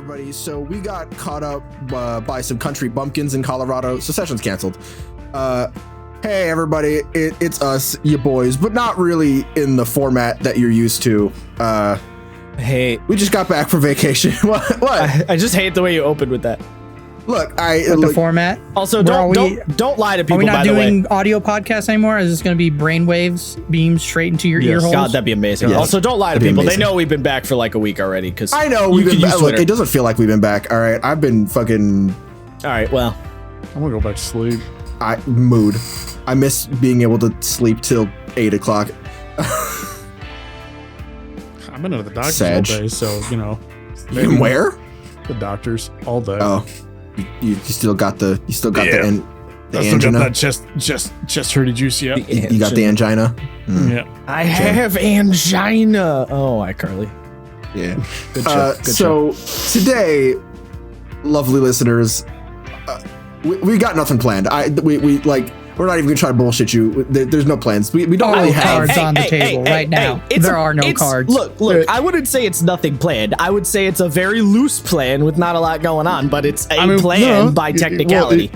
everybody. So we got caught up by some country bumpkins in Colorado, so session's canceled. Hey everybody, it's us, you boys, but not really in the format that you're used to. Hey, we just got back from vacation. What? I just hate the way you opened with that. Look, the format. Also, don't lie to people. Are we not doing way. audio podcasts anymore? Is this going to be brainwaves beamed straight into your ear holes? God, that'd be amazing. Yes. Also, don't lie to people. They know we've been back for like a week already. Because I know we've been back. Look, it doesn't feel like we've been back. All right, I've been fucking. All right, well, I'm gonna go back to sleep. I miss being able to sleep till 8 o'clock. I've been at the doctor's Sag. all day, so you know. You where? The doctors all day. Oh, you still got the I still got angina. that chest hurty juice. Yeah. You got the angina. Yeah. I have angina. Oh, iCarly. Yeah. Good show. Good so today, lovely listeners, we got nothing planned. We're not even gonna try to bullshit you. There's no plans. We don't really have cards on the table right now. There are no cards. Look. I wouldn't say it's nothing planned. I would say it's a very loose plan with not a lot going on, but it's a plan by technicality.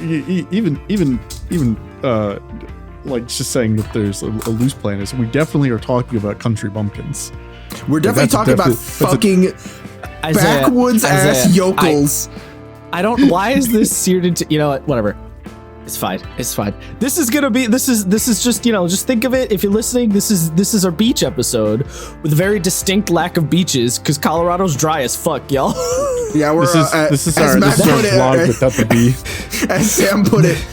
Even like just saying that there's a loose plan is we definitely are talking about country bumpkins. We're definitely talking about fucking backwoods ass yokels. I don't. Why is this seared into? You know what? Whatever. It's fine. It's fine. This is gonna be. This is just. Just think of it. If you're listening, this is our beach episode with a very distinct lack of beaches because Colorado's dry as fuck, y'all. Yeah, we're. This is our vlog without the B. As Sam put it,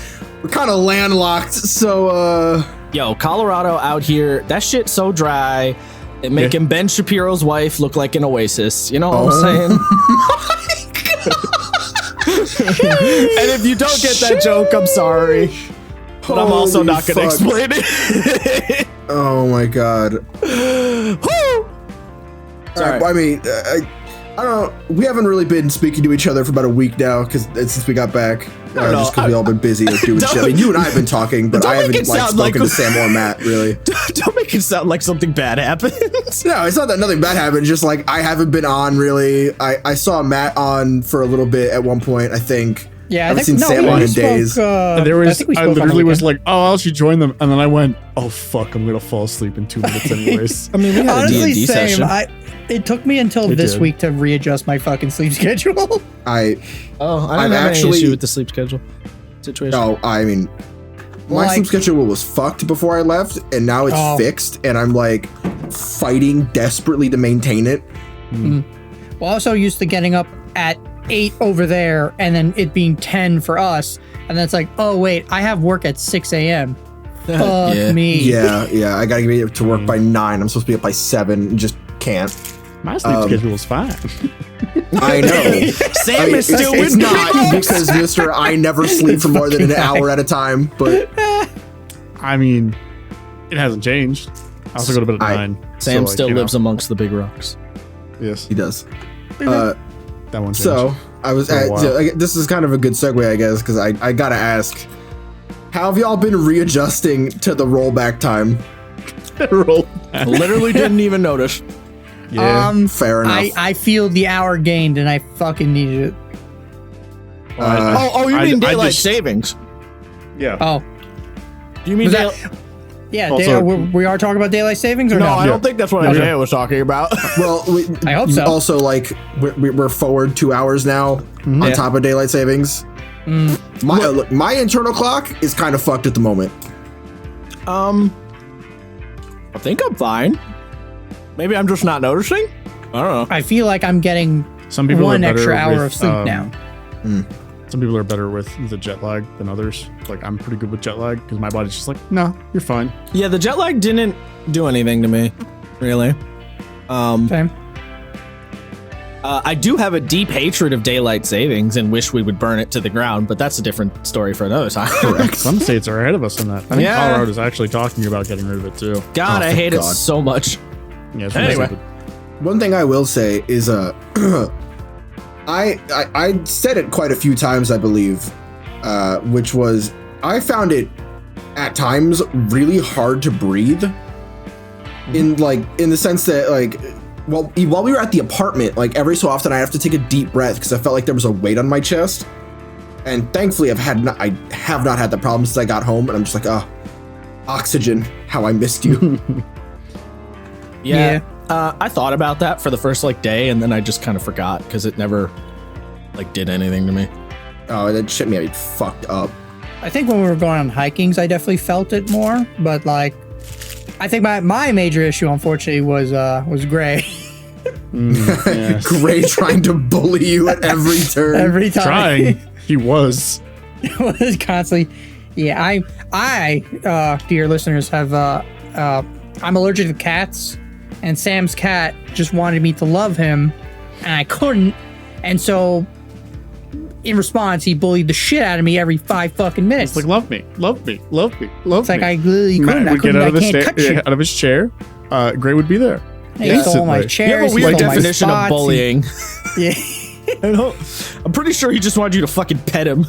we're kind of landlocked. So. Yo, Colorado out here. That shit's so dry. It making Ben Shapiro's wife look like an oasis. You know what I'm saying? And if you don't get that joke, I'm sorry. But I'm also not going to explain it. Oh my god. Sorry. I mean, I don't. We haven't really been speaking to each other for about a week now since we got back. Just because we all been busy doing shit. I mean, you and I have been talking, but I haven't spoken to Sam or Matt really. Don't make it sound like something bad happened. No, it's not that nothing bad happened. Just like I haven't been on really. I saw Matt on for a little bit at one point. I think. Yeah, I haven't seen Sam on in days. And there was. I literally was like, "Oh, I'll should join them," and then I went, "Oh fuck, I'm gonna fall asleep in 2 minutes anyways." I mean, we had honestly, a D&D same. session. It took me until this week to readjust my fucking sleep schedule. I didn't have any issue with the sleep schedule situation. No, I mean, my sleep schedule was fucked before I left, and now it's fixed, and I'm like fighting desperately to maintain it. Well, also used to getting up at 8 over there, and then it being 10 for us, and then it's like, oh wait, I have work at 6 a.m. Fuck me. Yeah, I gotta get to work by 9. I'm supposed to be up by 7, and just can't. My sleep schedule is fine. I know. Sam is still with It's not because, Mister, I never sleep for more than an hour at a time. But I mean, it hasn't changed. I also go to bed at 9. Sam still lives amongst the big rocks. Yes, he does. That one changed. So I was this is kind of a good segue, I guess, because I gotta ask, how have y'all been readjusting to the rollback time? Literally didn't even notice. Yeah, fair enough. I feel the hour gained, and I fucking needed it. You mean daylight savings? Yeah. Oh, you mean yeah, Also- we are talking about daylight savings, or no? I don't think that's what Isaiah was talking about. Well, I hope so. Also, like we're forward 2 hours now on top of daylight savings. My internal clock is kind of fucked at the moment. I think I'm fine. Maybe I'm just not noticing. I don't know. I feel like I'm getting Some people one are better extra hour with, of sleep now. Some people are better with the jet lag than others. Like, I'm pretty good with jet lag because my body's just like, no, you're fine. Yeah, the jet lag didn't do anything to me, really. Okay. I do have a deep hatred of daylight savings and wish we would burn it to the ground, but that's a different story for another time. Correct. Some states are ahead of us on that. I think Colorado is actually talking about getting rid of it too. God, I hate it so much. Yeah, it's Anyway. stupid. One thing I will say is I said it quite a few times, I believe, which was I found it at times really hard to breathe in the sense that like while we were at the apartment, like every so often I have to take a deep breath because I felt like there was a weight on my chest. And thankfully I have not had that problem since I got home, and I'm just like, oh, oxygen, how I missed you. Yeah. I thought about that for the first like day, and then I just kind of forgot because it never like did anything to me. Oh, that shit made me fucked up. I think when we were going on hikings, I definitely felt it more. But like, I think my major issue, unfortunately, was Gray. Yes. Gray trying to bully you at every turn. Every time. Trying. He was. It was constantly. Yeah, I dear listeners, have I'm allergic to cats, and Sam's cat just wanted me to love him, and I couldn't, and so in response, he bullied the shit out of me every 5 fucking minutes. It's like, love me, love me, love me, love It's me. like I literally couldn't. Matt would get out of Out of his chair. Gray would be there. He stole my Instantly. You chairs. have a he weird stole my definition of spots, bullying. Yeah, I'm pretty sure he just wanted you to fucking pet him.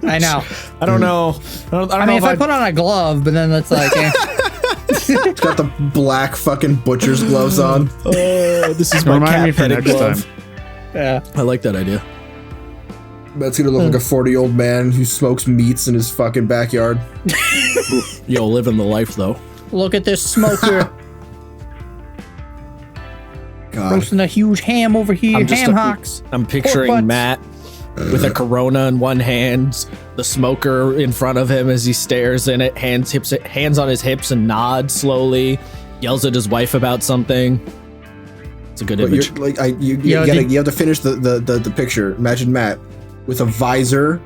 I know. I don't know. I don't I know mean, if I put on a glove, but then that's like, He's got the black fucking butcher's gloves on. Oh, this is my Remind me cat for petting next glove. time. yeah. I like that idea. That's gonna look like a 40-year-old man who smokes meats in his fucking backyard. Yo, living the life though. Look at this smoker God. roasting a huge ham over here. Ham hocks. I'm picturing butts. Matt with a Corona in one hand, the smoker in front of him as he stares in it, hands on his hips and nods slowly, yells at his wife about something. It's a good But image. you're like, you Yo, have to finish the picture. Imagine Matt with a visor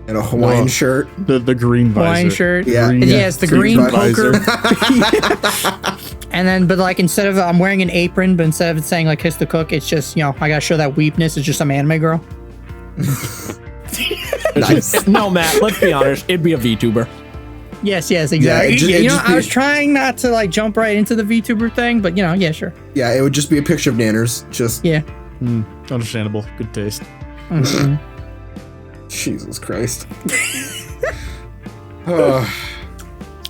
and a Hawaiian Oh. shirt. The green visor. Hawaiian shirt. Yeah. And yeah, it's the green visor. poker. And then, but like, instead of, I'm wearing an apron, but instead of it saying like kiss the cook, it's just, I gotta show that weepness. It's just some anime girl. Nice. No, Matt, let's be honest. It'd be a VTuber. Yes, exactly. it'd just I be- was trying not to like jump right into the VTuber thing, but yeah, sure. Yeah, it would just be a picture of Nanners. Just Yeah. Understandable. Good taste. Jesus Christ. Oh,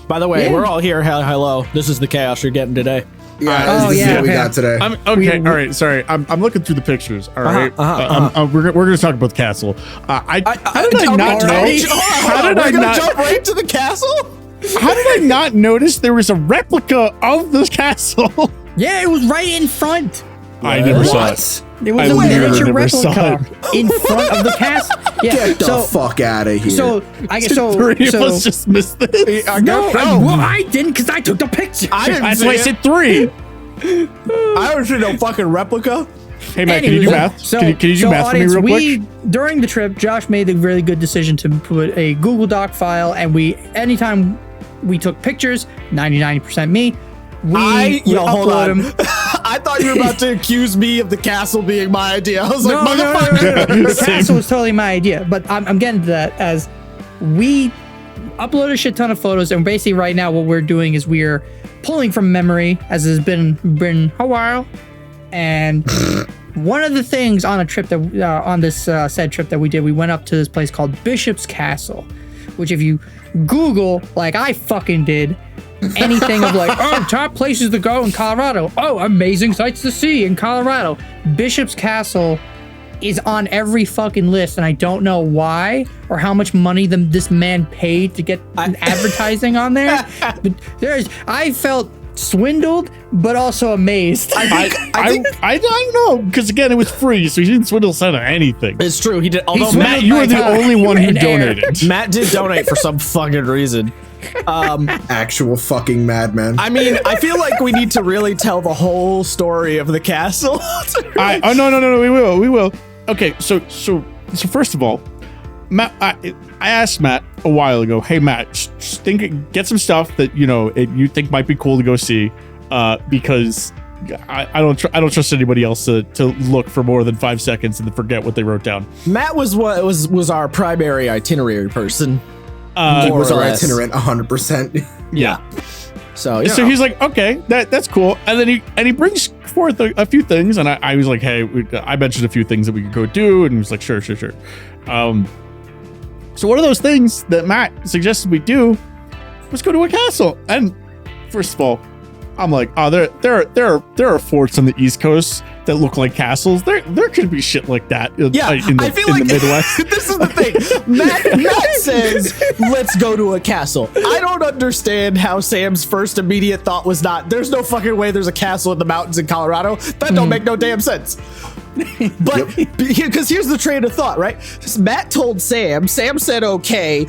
By the way, Yeah. we're all here. Hello. This is the chaos you're getting today. yeah, Oh, this is yeah, what we okay. got today. I'm okay. We- All right. Sorry. I'm looking through the pictures. All right. uh-huh. We're going to talk about the castle. How did I Are we not know? already- How did I We're gonna not? jump right to the castle? How did I not notice there was a replica of the castle? Yeah, it was right in front. I never saw it. What? It was I a literally miniature never saw replica in front of the castle. Yeah. Get the so, fuck out of here. so I guess so. Three of so us just missed this. no, I didn't because I took the picture. I didn't That's see why I it. said three. I don't see no fucking replica. Hey, Matt, can you do math? So, Can you do math for me real quick? During the trip, Josh made the really good decision to put a Google Doc file, and anytime we took pictures, 90% me, we would hold upload on. them. I thought you were about to accuse me of the castle being my idea. I was like, No, motherfucker. the Same. castle was totally my idea, but I'm getting to that as we upload a shit ton of photos, and basically right now what we're doing is we're pulling from memory, as it's been a while, and one of the things on a trip that on this said trip that we did, we went up to this place called Bishop's Castle, which if you Google like I fucking did, anything of like, oh, top places to go in Colorado, oh, amazing sights to see in Colorado, Bishop's Castle is on every fucking list, and I don't know why or how much money this man paid to get advertising on there. But I felt swindled, but also amazed. I don't know, because again, it was free, so he didn't swindle us out of anything. It's true. He did. Although swindled Matt, Matt, you my were the time only one who and air. donated. Matt did donate for some fucking reason. Actual fucking madman. I mean, I feel like we need to really tell the whole story of the castle. Oh no, we will. Okay, so first of all, Matt, I asked Matt a while ago. Hey, Matt, just get some stuff that you think might be cool to go see, because I don't trust anybody else to look for more than 5 seconds and then forget what they wrote down. Matt was our primary itinerary person. He was more or our less. itinerant 100%. Yeah. So So he's like, okay, that's cool, and then he brings forth a few things, and I was like, hey, I mentioned a few things that we could go do, and he was like, sure. So one of those things that Matt suggested we do was go to a castle. And first of all, I'm like, oh, there are forts on the East Coast that look like castles. There could be shit like that. Yeah, in the, I feel in like the Midwest. this is the thing. Matt says, "Let's go to a castle." I don't understand how Sam's first immediate thought was not. There's no fucking way there's a castle in the mountains in Colorado. That don't make no damn sense. But because here's the train of thought, right? Matt told Sam. Sam said, "Okay."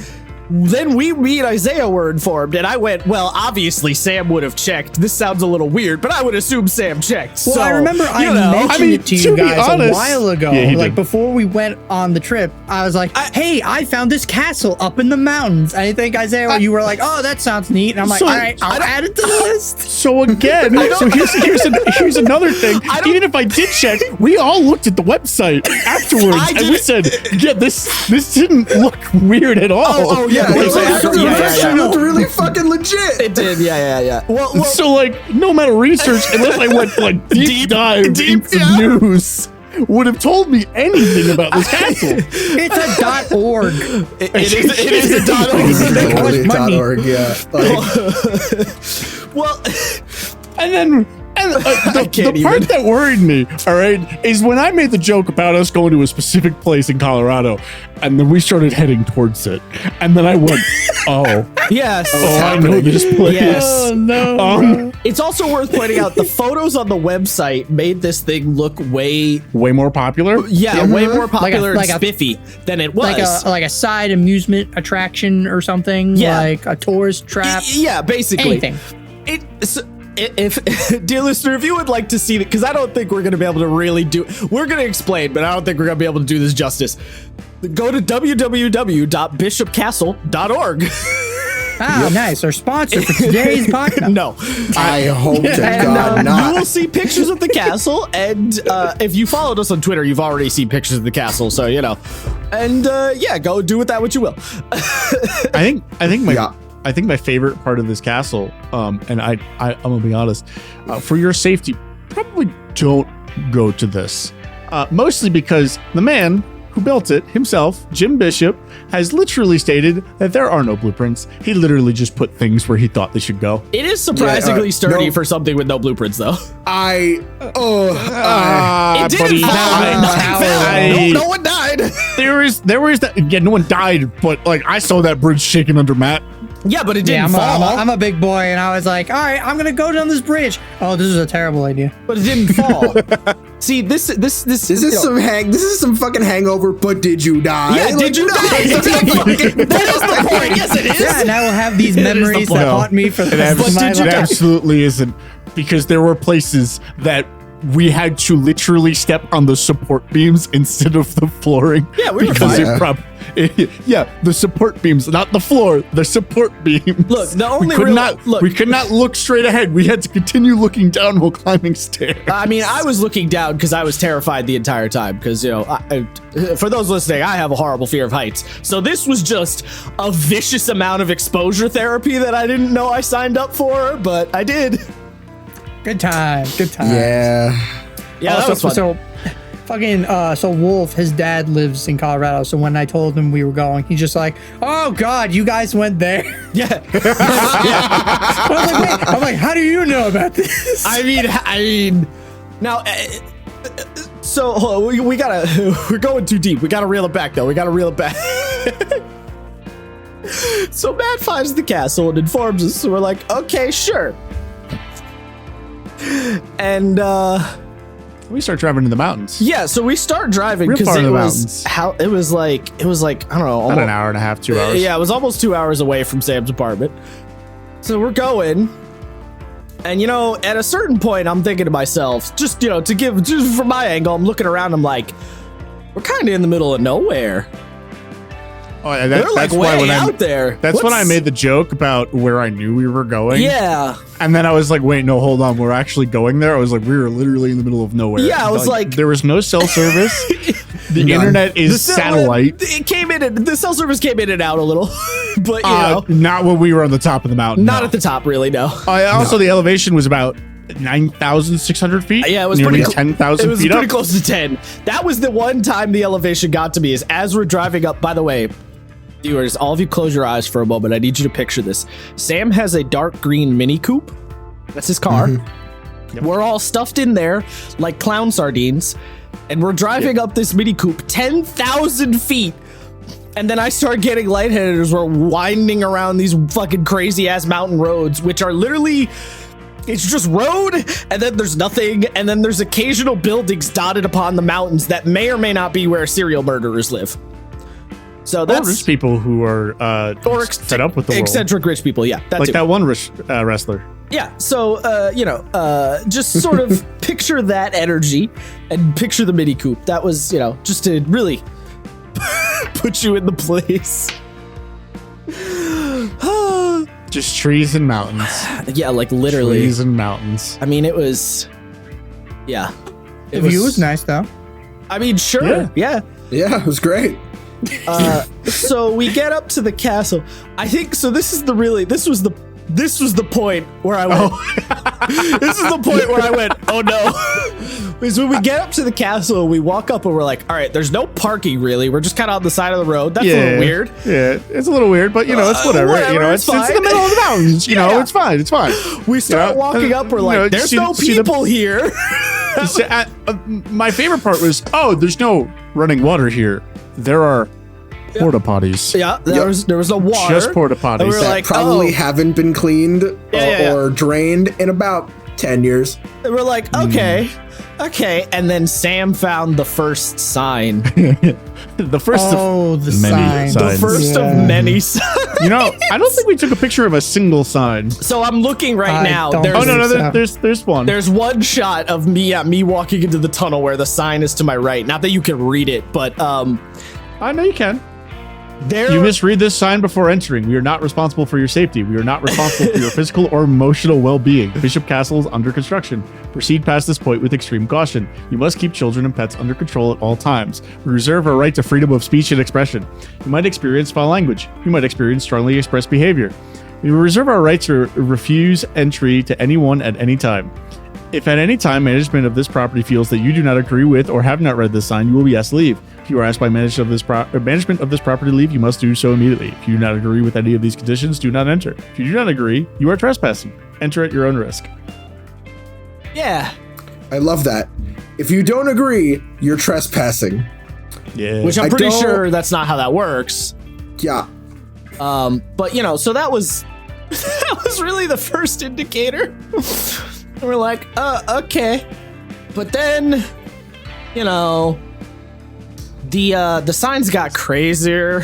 Then me and Isaiah were informed, and I went, well, obviously Sam would have checked. This sounds a little weird, but I would assume Sam checked. Well, so, I remember I mentioned it to you guys a while ago. Yeah, like before we went on the trip, I was like, hey, I found this castle up in the mountains. I think, Isaiah, you were like, oh, that sounds neat. And I'm like, all right, I'll add it to the list. So again, here's another thing. Even if I did check, we all looked at the website afterwards, and we said, yeah, this didn't look weird at all. Oh yeah. It looked really fucking legit. It did, yeah. Well, so like, no amount of research, unless I went like deep dive into news, would have told me anything about this castle. It's a .org. it is a .org, yeah. Well, and then the part that worried me, all right, is when I made the joke about us going to a specific place in Colorado, and then we started heading towards it, and then I went, oh, yes. I know this place. Yes. Oh, no. It's also worth pointing out the photos on the website made this thing look way more popular. way more popular like and spiffy than it was. Like a side amusement attraction or something. Yeah. Like a tourist trap. Yeah, basically. Anything. If dear listener, if you would like to see it, because I don't think we're going to be able to really we're going to explain, but I don't think we're going to be able to do this justice. Go to www.bishopcastle.org. Ah, nice. Our sponsor for today's podcast. No. I hope to God not. You will see pictures of the castle, and if you followed us on Twitter, you've already seen pictures of the castle, so you know. And go do with that what you will. I think my favorite part of this castle, and I'm gonna be honest, for your safety, probably don't go to this. Mostly because the man who built it himself, Jim Bishop, has literally stated that there are no blueprints. He literally just put things where he thought they should go. It is surprisingly sturdy for something with no blueprints, though. It didn't fall. No one died. There was that. Yeah, no one died, but like I saw that bridge shaking under Matt. Yeah, but it didn't fall. I'm a big boy, and I was like, all right, I'm gonna go down this bridge. Oh, this is a terrible idea. But it didn't fall. See, this is some fucking hangover. But did you die? Yeah, did you die? That is the point. Yes, it is. Yeah, and I will have these memories that haunt me for the rest of my life. It absolutely isn't, because there were places that we had to literally step on the support beams instead of the flooring. Yeah, we were fine. The support beams, not the floor, the support beams. Look, the only we could not look straight ahead. We had to continue looking down while climbing stairs. I mean, I was looking down because I was terrified the entire time. Because for those listening, I have a horrible fear of heights. So this was just a vicious amount of exposure therapy that I didn't know I signed up for, but I did. Good time. Yeah, that was fun. So Wolf, his dad lives in Colorado. So when I told him we were going, he's just like, "Oh God, you guys went there." Yeah. I'm like, how do you know about this? I mean, now. So we gotta. We're going too deep. We gotta reel it back, though. So Matt finds the castle and informs us. So we're like, okay, sure. And we start driving in the mountains. Yeah, so we start driving because it was like I don't know, about an hour and a half, 2 hours. Yeah, it was almost 2 hours away from Sam's apartment. So we're going, and at a certain point, I'm thinking to myself, just from my angle, I'm looking around, I'm like, we're kind of in the middle of nowhere. Oh, they're like way out there. That's when I made the joke about where I knew we were going. Yeah. And then I was like, wait, no, hold on. We're actually going there? I was like, we were literally in the middle of nowhere. Yeah, I was like there was no cell service. The internet is satellite. It came in, the cell service came in and out a little. But, not when we were on the top of the mountain. Not at the top, really, no. The elevation was about 9,600 feet. Yeah, it was nearly pretty 10,000 feet. It was pretty close to 10. That was the one time the elevation got to me, is as we're driving up. By the way, viewers, all of you close your eyes for a moment. I need you to picture this. Sam has a dark green Mini Coupe, That's his car. We're all stuffed in there like clown sardines, and we're driving up this Mini Coupe 10,000 feet. And then I start getting lightheaded as we're winding around these fucking crazy ass mountain roads, which are literally, it's just road, and then there's nothing, and then there's occasional buildings dotted upon the mountains that may or may not be where serial murderers live. So that's rich people who are fed up with the world. Eccentric rich people, yeah. That's Like it. that one wrestler. Yeah, so, just sort of picture that energy and picture the Mini Coupe. That was, just to really put you in the place. Just trees and mountains. Yeah, like literally. Trees and mountains. I mean, it was, yeah. The view was nice though. I mean, sure, yeah. Yeah, it was great. So we get up to the castle. I think, so this was the point where I went, this is the point where I went, oh no. Because when we get up to the castle, we walk up and we're like, all right, there's no parking really. We're just kind of on the side of the road. That's a little weird. Yeah, it's a little weird, but it's whatever. It's in the middle of the mountains. It's fine. It's fine. We start walking up. We're like, there's no people here. My favorite part was, there's no running water here. There are porta potties. Yeah, there was no water. Just porta potties. And we were That like, probably haven't been cleaned or drained in about 10 years. And we're like, okay. And then Sam found the first sign. The first of the many sign. signs. The first of many signs. I don't think we took a picture of a single sign. So I'm looking right I now. don't There's, There's one. there's one shot of me walking into the tunnel where the sign is to my right. Not that you can read it, but I know you can. there. You misread this sign before entering. We are not responsible for your safety. We are not responsible for your physical or emotional well-being. Bishop Castle is under construction. Proceed past this point with extreme caution. You must keep children and pets under control at all times. We reserve our right to freedom of speech and expression. You might experience foul language. You might experience strongly expressed behavior. We reserve our right to refuse entry to anyone at any time. If at any time management of this property feels that you do not agree with or have not read this sign, you will be asked to leave. If you are asked by management of this property to leave, you must do so immediately. If you do not agree with any of these conditions, do not enter. If you do not agree, you are trespassing. Enter at your own risk. Yeah. I love that. If you don't agree, you're trespassing. Yeah. Which I'm I pretty don't- sure that's not how that works. Yeah. But so that was that was really the first indicator. And we're like, okay. But then, the signs got crazier.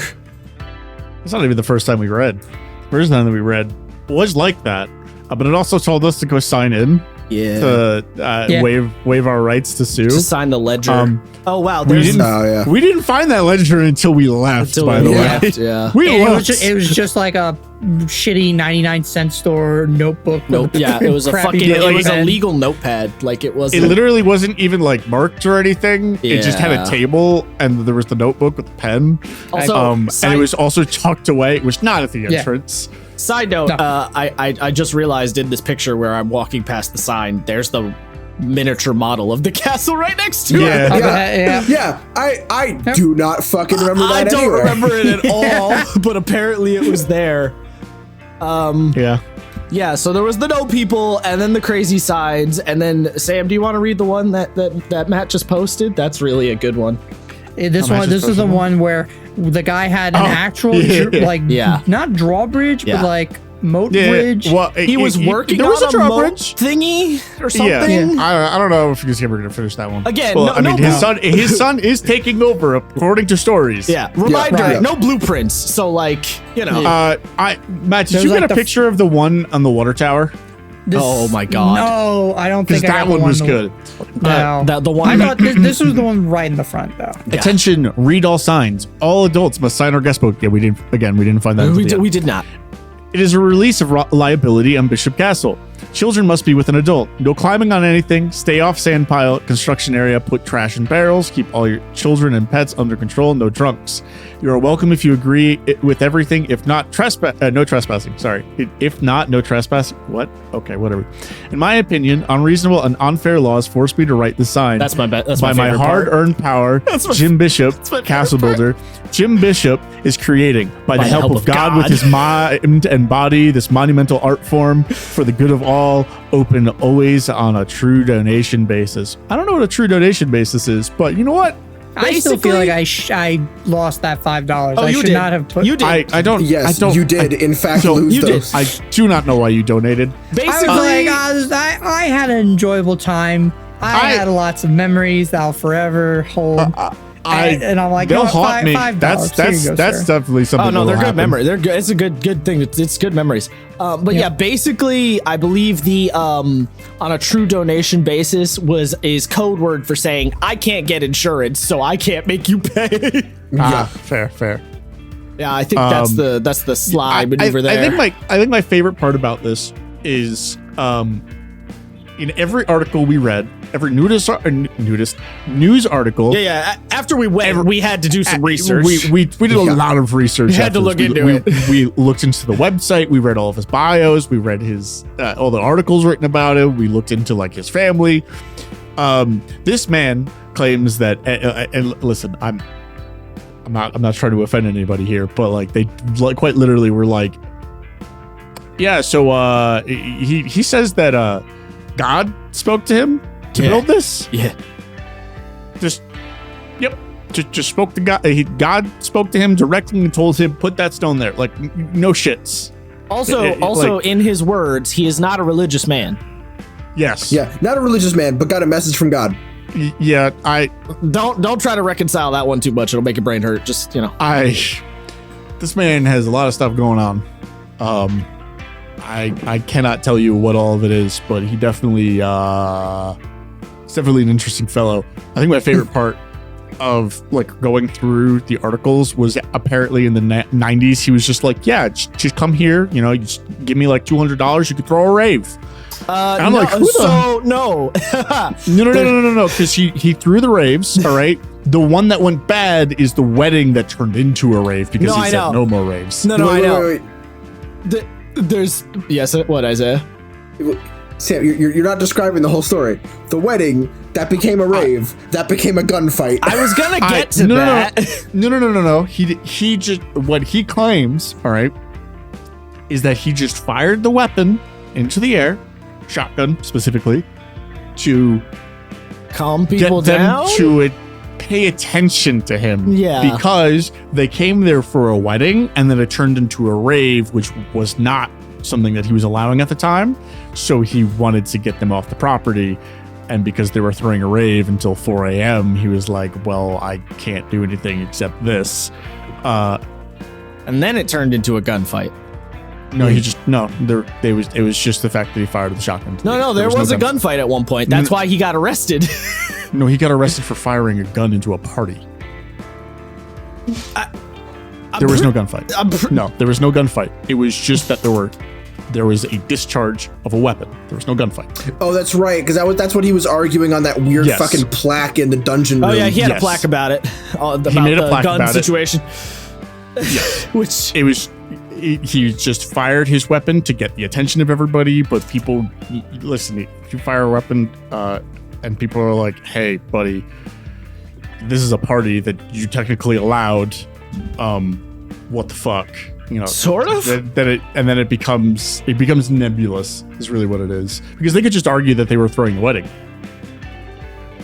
It's not even the first time we read. First time that we read was like that, but it also told us to go sign in Yeah. to waive our rights to sue. To sign the ledger. Oh wow, we there's didn't. Oh, yeah. We didn't find that ledger until we left. Until by we the left, way, yeah. we It looked. was just like a shitty 99-cent store notebook. Nope. with Yeah, it was a crappy fucking. It was a notepad. legal notepad. Like it It wasn't. literally wasn't even like marked or anything. It just had Yeah. a table and there was the notebook with the pen. Also, And it was also tucked away. It was not at the Yeah. entrance. Side note, No. I just realized in this picture where I'm walking past the sign, there's the miniature model of the castle right next to it. Yeah. Yeah. Yeah, I do not fucking remember that I don't anywhere. remember it at all, but apparently it was there. Yeah. Yeah, so there was the no people, and then the crazy signs, and then Sam, do you want to read the one that Matt just posted? That's really a good one. This Match's is the personal. one where the guy had an actual yeah. not drawbridge, Yeah. but like moat Yeah. bridge. Well, He was working There was on a a moat drawbridge. thingy or Yeah. something. I don't know if he's ever gonna finish that one. Again, well, no- I mean, no- his son is taking over according to stories. Yeah, reminder, right. no blueprints. So like, Matt, did There's you like get a the- picture of the one on the water tower? This- Oh my God. No, I don't Because think I that got one was the- good. No. the one I thought this was the one right in the front though. Yeah. Attention, read all signs. All adults must sign our guest book. Yeah, we didn't find that. until the end. we did not. It is a release of liability on Bishop Castle. Children must be with an adult. No climbing on anything. Stay off sand pile, construction area. Put trash in barrels. Keep all your children and pets under control. No drunks. You are welcome if you agree with everything. If not, no trespassing. Sorry. If not, no trespassing. What? Okay, whatever. In my opinion, unreasonable and unfair laws forced me to write the sign. That's my bet. That's by my favorite part. hard-earned power, That's my- Jim Bishop, my favorite castle part. builder. Jim Bishop is creating, by the help of God, with his mind and body, this monumental art form for the good of all open always on a true donation basis. I don't know what a true donation basis is, but you know what? I still feel Basically- like I lost that $5. Oh, I you should did. not have put. You did. I don't. Yes, I don't, you did. In fact, so lose you did. those. I do not know why you donated. I Basically, was like, I had an enjoyable time. I had lots of memories that I'll forever hold. And I'm like, they'll you know what, haunt me. $5. That's Here you go, that's sir. definitely something. oh no, that'll they're good happen. memories. They're good. It's a good thing. It's good memories. But yeah, basically, I believe the on a true donation basis is code word for saying I can't get insurance, so I can't make you pay. Ah, fair. Yeah, I think that's the sly maneuver there. I think my favorite part about this is in every article we read, every news article. Yeah. After we went, we had to do some research. We did a lot of research. We had to after this. look into it. We looked into the website. We read all of his bios. We read his all the articles written about him. We looked into like his family. This man claims that, and listen, I'm not trying to offend anybody here, but like they quite literally were like, yeah. So he says that God spoke to him to Yeah. build this. yeah. Just spoke to God. God spoke to him directly and told him put that stone there. Like no shits. Also, like- in his words, he is not a religious man. Yes. yeah, not a religious man, but got a message from God. Yeah. Don't try to reconcile that one too much. It'll make your brain hurt. Just This man has a lot of stuff going on. I cannot tell you what all of it is, but he definitely he's definitely an interesting fellow. I think my favorite part of like going through the articles was apparently in the 90s he was just like, yeah, just come here, you know, you just give me like $200, you could throw a rave. I'm no, like, who the- so no. No, because he threw the raves. All right, the one that went bad is the wedding that turned into a rave because No, he I said know. no more raves. No, I Wait, know. wait, There's what, Isaiah? wait. Sam, you're not describing the whole story. The wedding that became a rave, that became a gunfight. I was gonna get to that. No. He just what he claims, all right, is that he just fired the weapon into the air, shotgun specifically, to Calm get people them down. to pay attention to him. Yeah. Because they came there for a wedding and then it turned into a rave, which was not something that he was allowing at the time. So he wanted to get them off the property. And because they were throwing a rave until 4 a.m., he was like, well, I can't do anything except this. And then it turned into a gunfight. No, it was just the fact that he fired the shotgun. No, there was a gunfight at one point. That's why he got arrested. No, he got arrested for firing a gun into a party. There was no gunfight. No, there was no gunfight. It was just that there was a discharge of a weapon. There was no gunfight. Oh, that's right, because that's what he was arguing on that weird Yes. fucking plaque in the dungeon room. Oh yeah, he had a Yes. plaque about it. About made a the plaque gun about it. situation. Which It was he just fired his weapon to get the attention of everybody, but people listen, if you fire a weapon and people are like, hey buddy, this is a party that you technically allowed, what the fuck, you know, Sort of? then it becomes nebulous is really what it is, because they could just argue that they were throwing a wedding.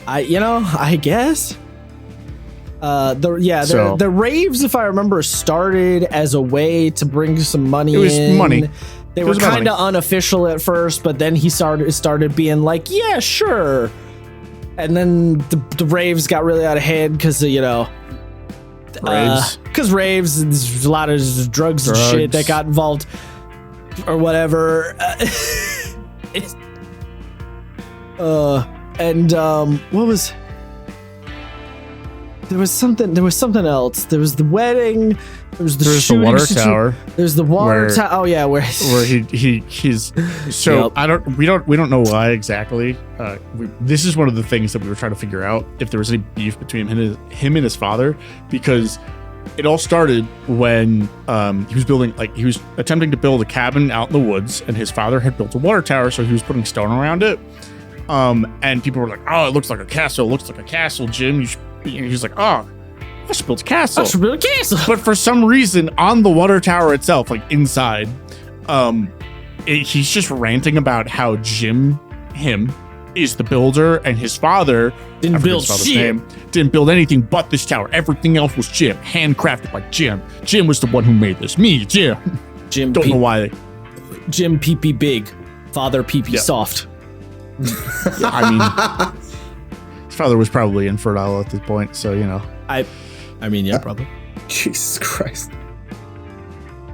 I guess. The raves, if I remember, started as a way to bring some money. It was in. money. They It were was about kind of unofficial at first, but then he started being like, yeah, sure. And then the raves got really out of hand because Raves. because raves, and there's a lot of drugs and shit that got involved or whatever. What was? There was something else. There was the wedding. There was the There's the shooting water situ- tower. There's the water where- tower. Oh yeah, where he's so Yep. we don't know why exactly. This is one of the things that we were trying to figure out, if there was any beef between him and his father, because it all started when he was attempting to build a cabin out in the woods, and his father had built a water tower, so he was putting stone around it. And people were like, "Oh, it looks like a castle. It looks like a castle, Jim." And he's like, "Oh, I should build a castle." I should build a castle. But for some reason, on the water tower itself, like inside, he's just ranting about how Jim is the builder, and his father Didn't I forget build his father's shit. didn't build anything but this tower. Everything else was Jim, handcrafted by Jim. Jim was the one who made this. Me, Jim. Jim Don't know why. Jim pee big, father pee Yeah. soft. I mean, his father was probably infertile at this point, so you know. I mean, yeah, probably. Jesus Christ.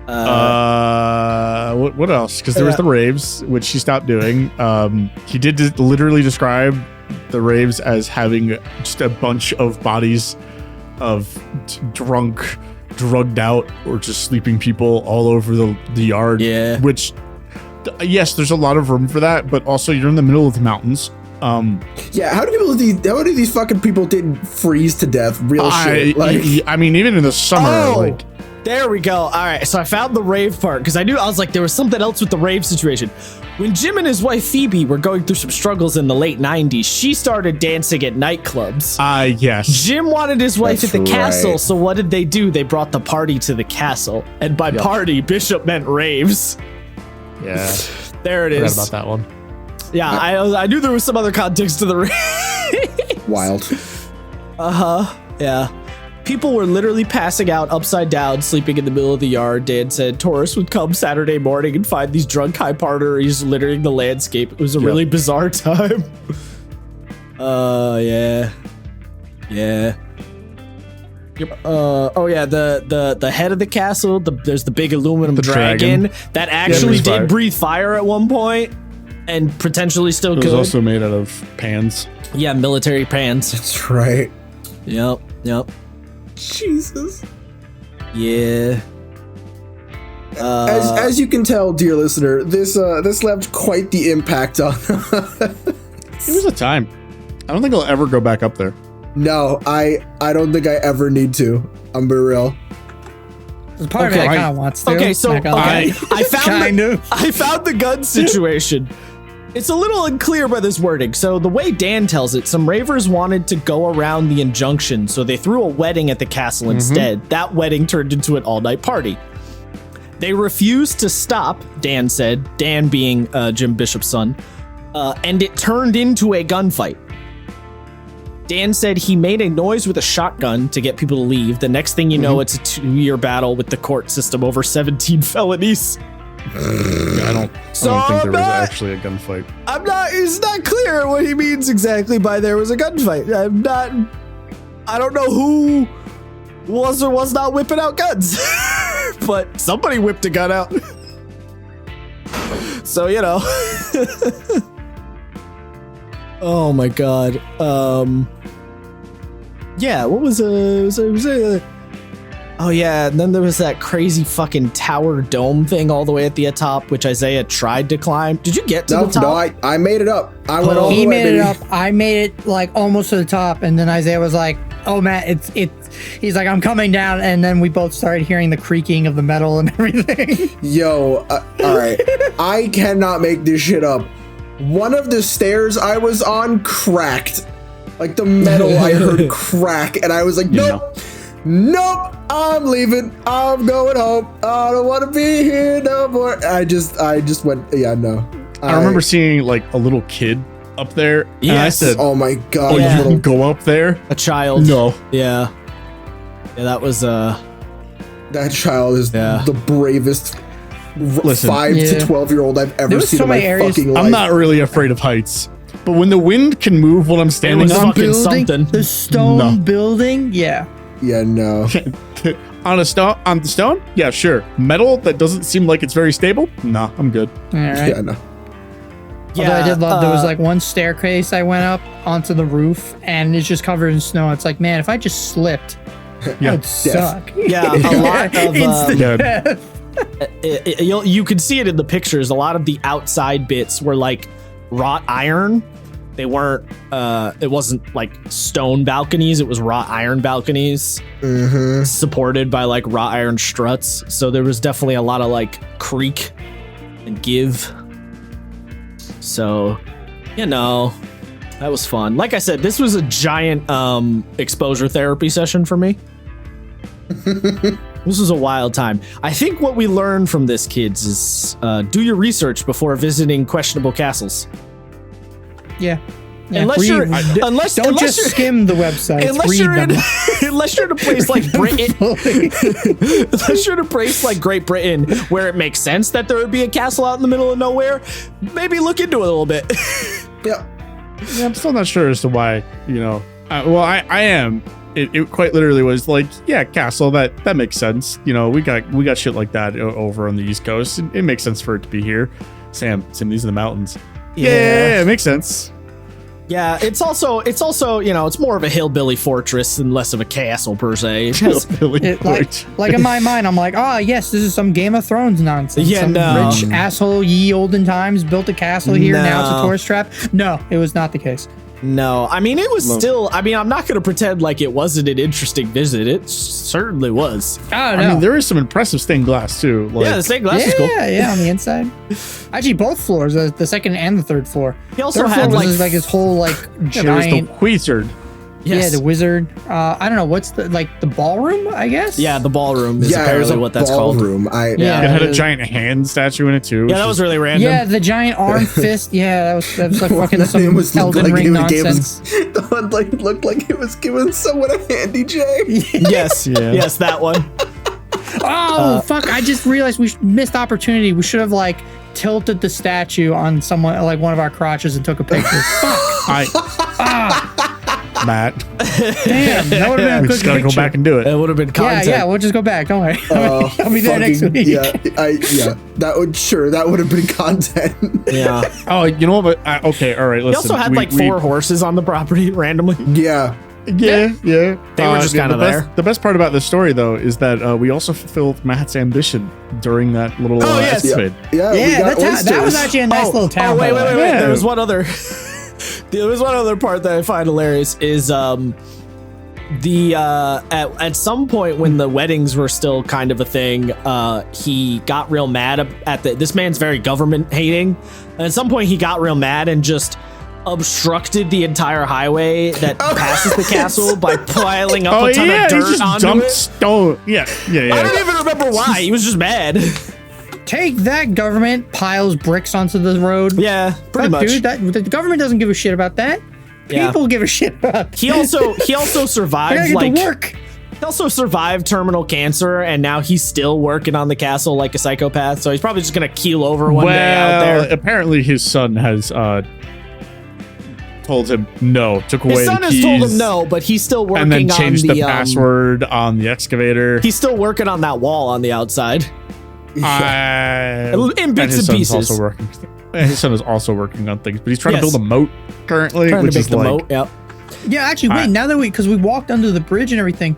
What else? Because there was the raves, which she stopped doing. He did literally describe the raves as having just a bunch of bodies of drunk, drugged out, or just sleeping people all over the yard. Yeah. Which, yes, there's a lot of room for that, but also you're in the middle of the mountains. Yeah, how do these fucking people didn't freeze to death? Real shit. Like, I mean, even in the summer, Oh! like. There we go. All right, so I found the rave part because I was like, there was something else with the rave situation. When Jim and his wife Phoebe were going through some struggles in the late 90s, she started dancing at nightclubs. Yes. Jim wanted his wife That's at the castle, right. so what did they do? They brought the party to the castle. And by party, Bishop meant raves. Yeah. There it Forgot is. about that one. Yeah, I knew there was some other context to the rave. wild. Yeah. People were literally passing out upside down, sleeping in the middle of the yard. Dan said tourists would come Saturday morning and find these drunk high partiers littering the landscape. It was a really bizarre time. Yeah. Yeah. Yep. Oh yeah, the head of the castle, there's the big aluminum The dragon that actually breathes fire. did breathe fire at one point and potentially still It was could. also made out of pans. Yeah, military pants. That's right. Yep. Jesus. Yeah. As you can tell, dear listener, this left quite the impact on. It was a time. I don't think I'll ever go back up there. No, I don't think I ever need to. I'm be real. There's part of Okay. me that kind of wants to. Okay, so Not gonna lie. I found Kind the, of. I found the gun situation. It's a little unclear by this wording. So the way Dan tells it, some ravers wanted to go around the injunction, so they threw a wedding at the castle instead. That wedding turned into an all-night party. They refused to stop, Dan said, Dan being Jim Bishop's son, and it turned into a gunfight. Dan said he made a noise with a shotgun to get people to leave. The next thing you know, it's a 2-year battle with the court system over 17 felonies. I don't think there was actually a gunfight. It's not clear what he means exactly by there was a gunfight. I don't know who was or was not whipping out guns, but somebody whipped a gun out. So, you know. Oh my God. Yeah, what was oh yeah, and then there was that crazy fucking tower dome thing all the way at the top, which Isaiah tried to climb. Did you get to the top? No, I made it up. I went all the He way. made it baby. up. I made it like almost to the top, and then Isaiah was like, "Oh, Matt, it's." He's like, "I'm coming down," and then we both started hearing the creaking of the metal and everything. Yo, all right. I cannot make this shit up. One of the stairs I was on cracked. Like the metal I heard crack, and I was like, nope, I'm leaving. I'm going home. I don't want to be here no more. I just went, yeah, no. I remember seeing like a little kid up there. And I Yes. said, Oh my God. "Oh, Yeah. you can go up there?" A child. No. Yeah. Yeah, that was That child is Yeah. the bravest Listen. 5 to Yeah. 12-year-old I've ever There was seen so in my many areas- fucking life. I'm not really afraid of heights, but when the wind can move while I'm standing was on fucking something. The stone No. building, yeah. Yeah, no. on the stone, yeah, sure. Metal that doesn't seem like it's very stable, nah, I'm good. All right. Yeah, no. Although I did love there was like one staircase I went up onto the roof and it's just covered in snow. It's like, man, if I just slipped, that would suck. Yeah, a lot of Instant Yeah. death. you could see it in the pictures. A lot of the outside bits were like wrought iron. They weren't. It wasn't like stone balconies. It was wrought iron balconies, supported by like wrought iron struts. So there was definitely a lot of like creak and give. So, you know, that was fun. Like I said, this was a giant exposure therapy session for me. This was a wild time. I think what we learned from this, kids, is do your research before visiting questionable castles. Yeah. Yeah, Unless you're, unless don't unless just you're, skim the website. unless Read you're in, them. unless you're in a place like Britain, unless you're in a place like Great Britain where it makes sense that there would be a castle out in the middle of nowhere, maybe look into it a little bit. Yeah. Yeah, I'm still not sure as to why, I am. It quite literally was like, yeah, castle, that makes sense. We got shit like that over on the East Coast. It makes sense for it to be here. Sam, these are the mountains. Yeah, it makes sense. Yeah, it's also it's more of a hillbilly fortress and less of a castle per se. It has- Like in my mind, I'm like, oh yes, this is some Game of Thrones nonsense. Yeah, some no. rich asshole ye olden times built a castle here. Now it's a No. tourist trap. No, it was not the case. No, I mean, it was still, I'm not going to pretend like it wasn't an interesting visit. It certainly was. Oh I no. mean, there is some impressive stained glass too. Like, Yeah, the stained glass yeah, is cool. yeah, on the inside. Actually, both floors, the second and the third floor. He also Third had floor was like, like his whole like yeah, there was the giant. wizard. yes. Yeah, the wizard. I don't know what's the ballroom. I guess. Yeah, the ballroom is Yeah, it was apparently a what that's called. ballroom. Yeah. It had a Uh, giant hand statue in it too. Yeah, which that is- was really random. Yeah, the giant arm fist. Yeah, that was like fucking That some looked Elden like Ring it gave nonsense. the one looked like it was giving someone a handy J. Yes, Yeah. yes, that one. Oh fuck! I just realized we missed opportunity. We should have like tilted the statue on someone like one of our crotches and took a picture. Fuck! Matt, Damn, that would have been a we good just gotta picture. go back and do it. It would have been Yeah, content. yeah, we'll just go back. Don't worry. I'll be there next week. Yeah, that would have been content. Yeah. Oh, you know what? Okay, all right. He Listen, also had like 4 horses on the property randomly. Yeah. Yeah. They were just kinda the best- there. The best part about this story, though, is that we also fulfilled Matt's ambition during that little Oh, yes. escapade. Yeah, we Yeah, got that was oysters. actually a nice little town. wait. by the way. Yeah. There was one other. There was one other part that I find hilarious is at some point when the weddings were still kind of a thing, he got real mad at this man's very government hating. And at some point he got real mad and just obstructed the entire highway that passes the castle by piling up a ton of he dirt just onto jumped it. stone. Yeah. I don't even remember why. He was just mad. Take that, government piles bricks onto the road. Yeah, pretty Fuck, much. dude. The government doesn't give a shit about that. Yeah. People give a shit about. He also I gotta survived get to work. He also survived terminal cancer, and now he's still working on the castle like a psychopath. So he's probably just gonna keel over one day out there. Apparently his son has told him no, took away His son the has told keys, him no, but he's still working and then on changed the the password on the excavator. He's still working on that wall on the outside. In bits his and son's pieces. Also working. His son is also working on things, but he's trying Yes. to build a moat currently, Trying which to make is the like moat. Yep. Yeah, actually, wait. Now that because we walked under the bridge and everything,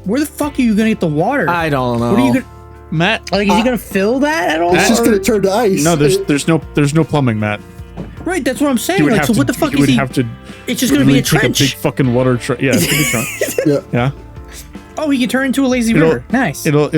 where the fuck are you gonna get the water? I don't know. What are you gonna Matt. like? Is he gonna fill that at all? It's just Or- gonna turn to ice. No, there's no plumbing, Matt. right. That's what I'm saying. He would Like, have so to. what the fuck he is would he? have to. It's just gonna be a take trench. a big fucking water trench. Yeah, it's gonna be a trench. Yeah. Yeah. Oh, he can turn into a lazy It'll- river. Nice. It'll.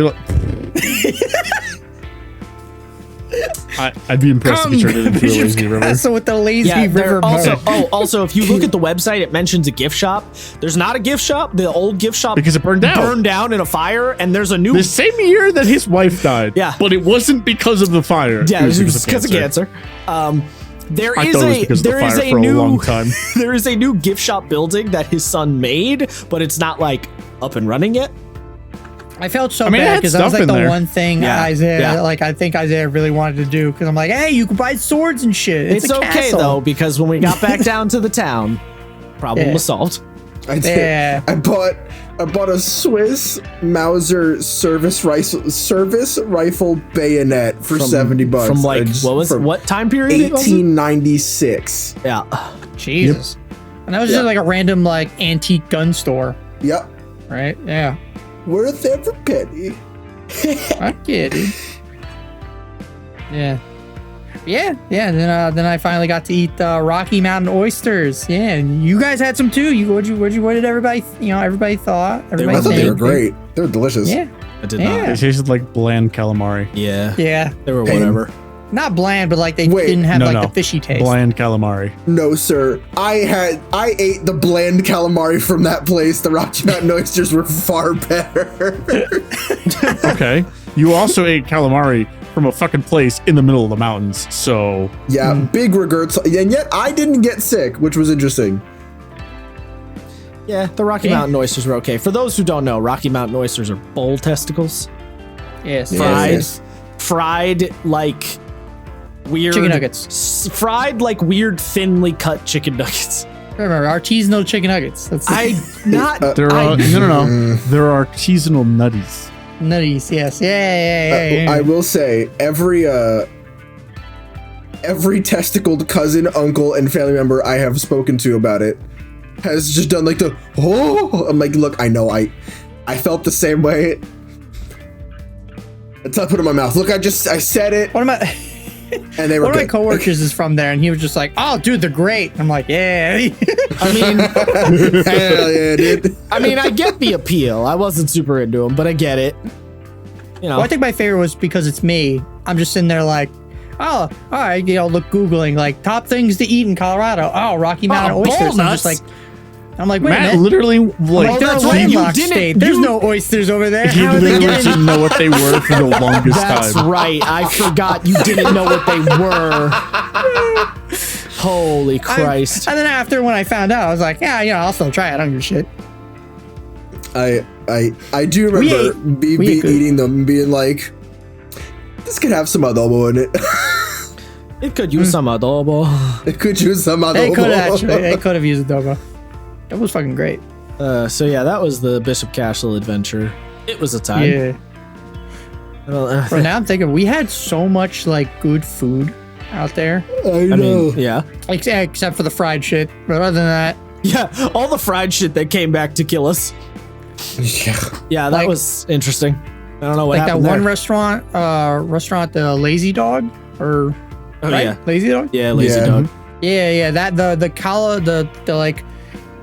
I'd be impressed if he turned it into a lazy river. So with the lazy Yeah, river there also, mode. also, if you look at the website, it mentions a gift shop. There's not a gift shop. The old gift shop Because it burned down. Burned down in a fire, and there's a new. The same year that his wife died. Yeah. But it wasn't because of the fire. Yeah, it was because of cancer. There I is thought it was a because of the there is fire a for a new long time. there is a new gift shop building that his son made, but it's not like up and running yet. I felt so I mean, it bad had because that was stuff like in the there. one thing Yeah, Isaiah, yeah. like I think Isaiah really wanted to do because I'm like, hey, you can buy swords and shit. It's a okay castle. though, because when we got back down to the town, problem Yeah. was solved. I did. Yeah. I bought a Swiss Mauser service rifle bayonet for $70 From like I just- what was from what time period? was it? 1896. Yeah. Jesus. And that was Yeah. just like a random like antique gun store, Yep. right? Yeah. Worth every penny. I get it. Yeah. Yeah, yeah. Then I finally got to eat Rocky Mountain oysters. Yeah, and you guys had some too. What did everybody? Everybody thought. Everybody I thought they think. were great. They were delicious. Yeah, I did Yeah. It tasted like bland calamari. Yeah. yeah. They were And- whatever. Not bland, but like they Wait, didn't have no. the fishy taste. Bland calamari. No, sir. I ate the bland calamari from that place. The Rocky Mountain oysters were far better. Okay. You also ate calamari from a fucking place in the middle of the mountains. So Yeah, big regrets. And yet I didn't get sick, which was interesting. Yeah, the Rocky Yeah. Mountain oysters were okay. For those who don't know, Rocky Mountain oysters are bull testicles. Yes. Fried. Yes. Fried like weird Chicken nuggets. Fried like weird thinly cut chicken nuggets. Remember, artisanal chicken nuggets. That's there are no. There are artisanal nutties. nutties. Yes. Yeah. I will say every testicled cousin, uncle, and family member I have spoken to about it has just done like the I'm like, look, I know I felt the same way. Until I put it in my mouth. Look, I said it, One of my and they were one of my good. coworkers is from there, and he was just like, "Oh, dude, they're great." I'm like, "Yeah." I mean, Hell yeah, dude. I get the appeal. I wasn't super into them, but I get it. You know, Well, I think my favorite was because it's me. I'm just sitting there like, "Oh, all right." Look, googling like top things to eat in Colorado. Oh, Rocky Mountain oysters. I'm like, wait a Matt minute. literally Like, like they're a that's right, you landlocked didn't- state. There's you- no oysters over there. he How are they literally getting? didn't know what they were for the longest that's time. right. I forgot you didn't know what they were. Holy Christ. And then after, when I found out, I was like, yeah, I'll still try it. I don't give a shit. I do remember we ate good. eating them and being like, this could have some adobo in it. It could use some adobo. It could use some adobo. They could have used adobo. That was fucking great. So yeah, that was the Bishop Castle adventure. It was a time. Yeah. Well, But now I'm thinking, we had so much like good food out there, I know. I mean, yeah. except for the fried shit. But other than that, Yeah, all the fried shit that came back to kill us. Yeah. Yeah, that Like- was interesting. I don't know what like that happened one there. restaurant, the Lazy Dog, or Oh, right? yeah. Lazy Dog. Yeah, Lazy Yeah. Dog. Yeah. That the like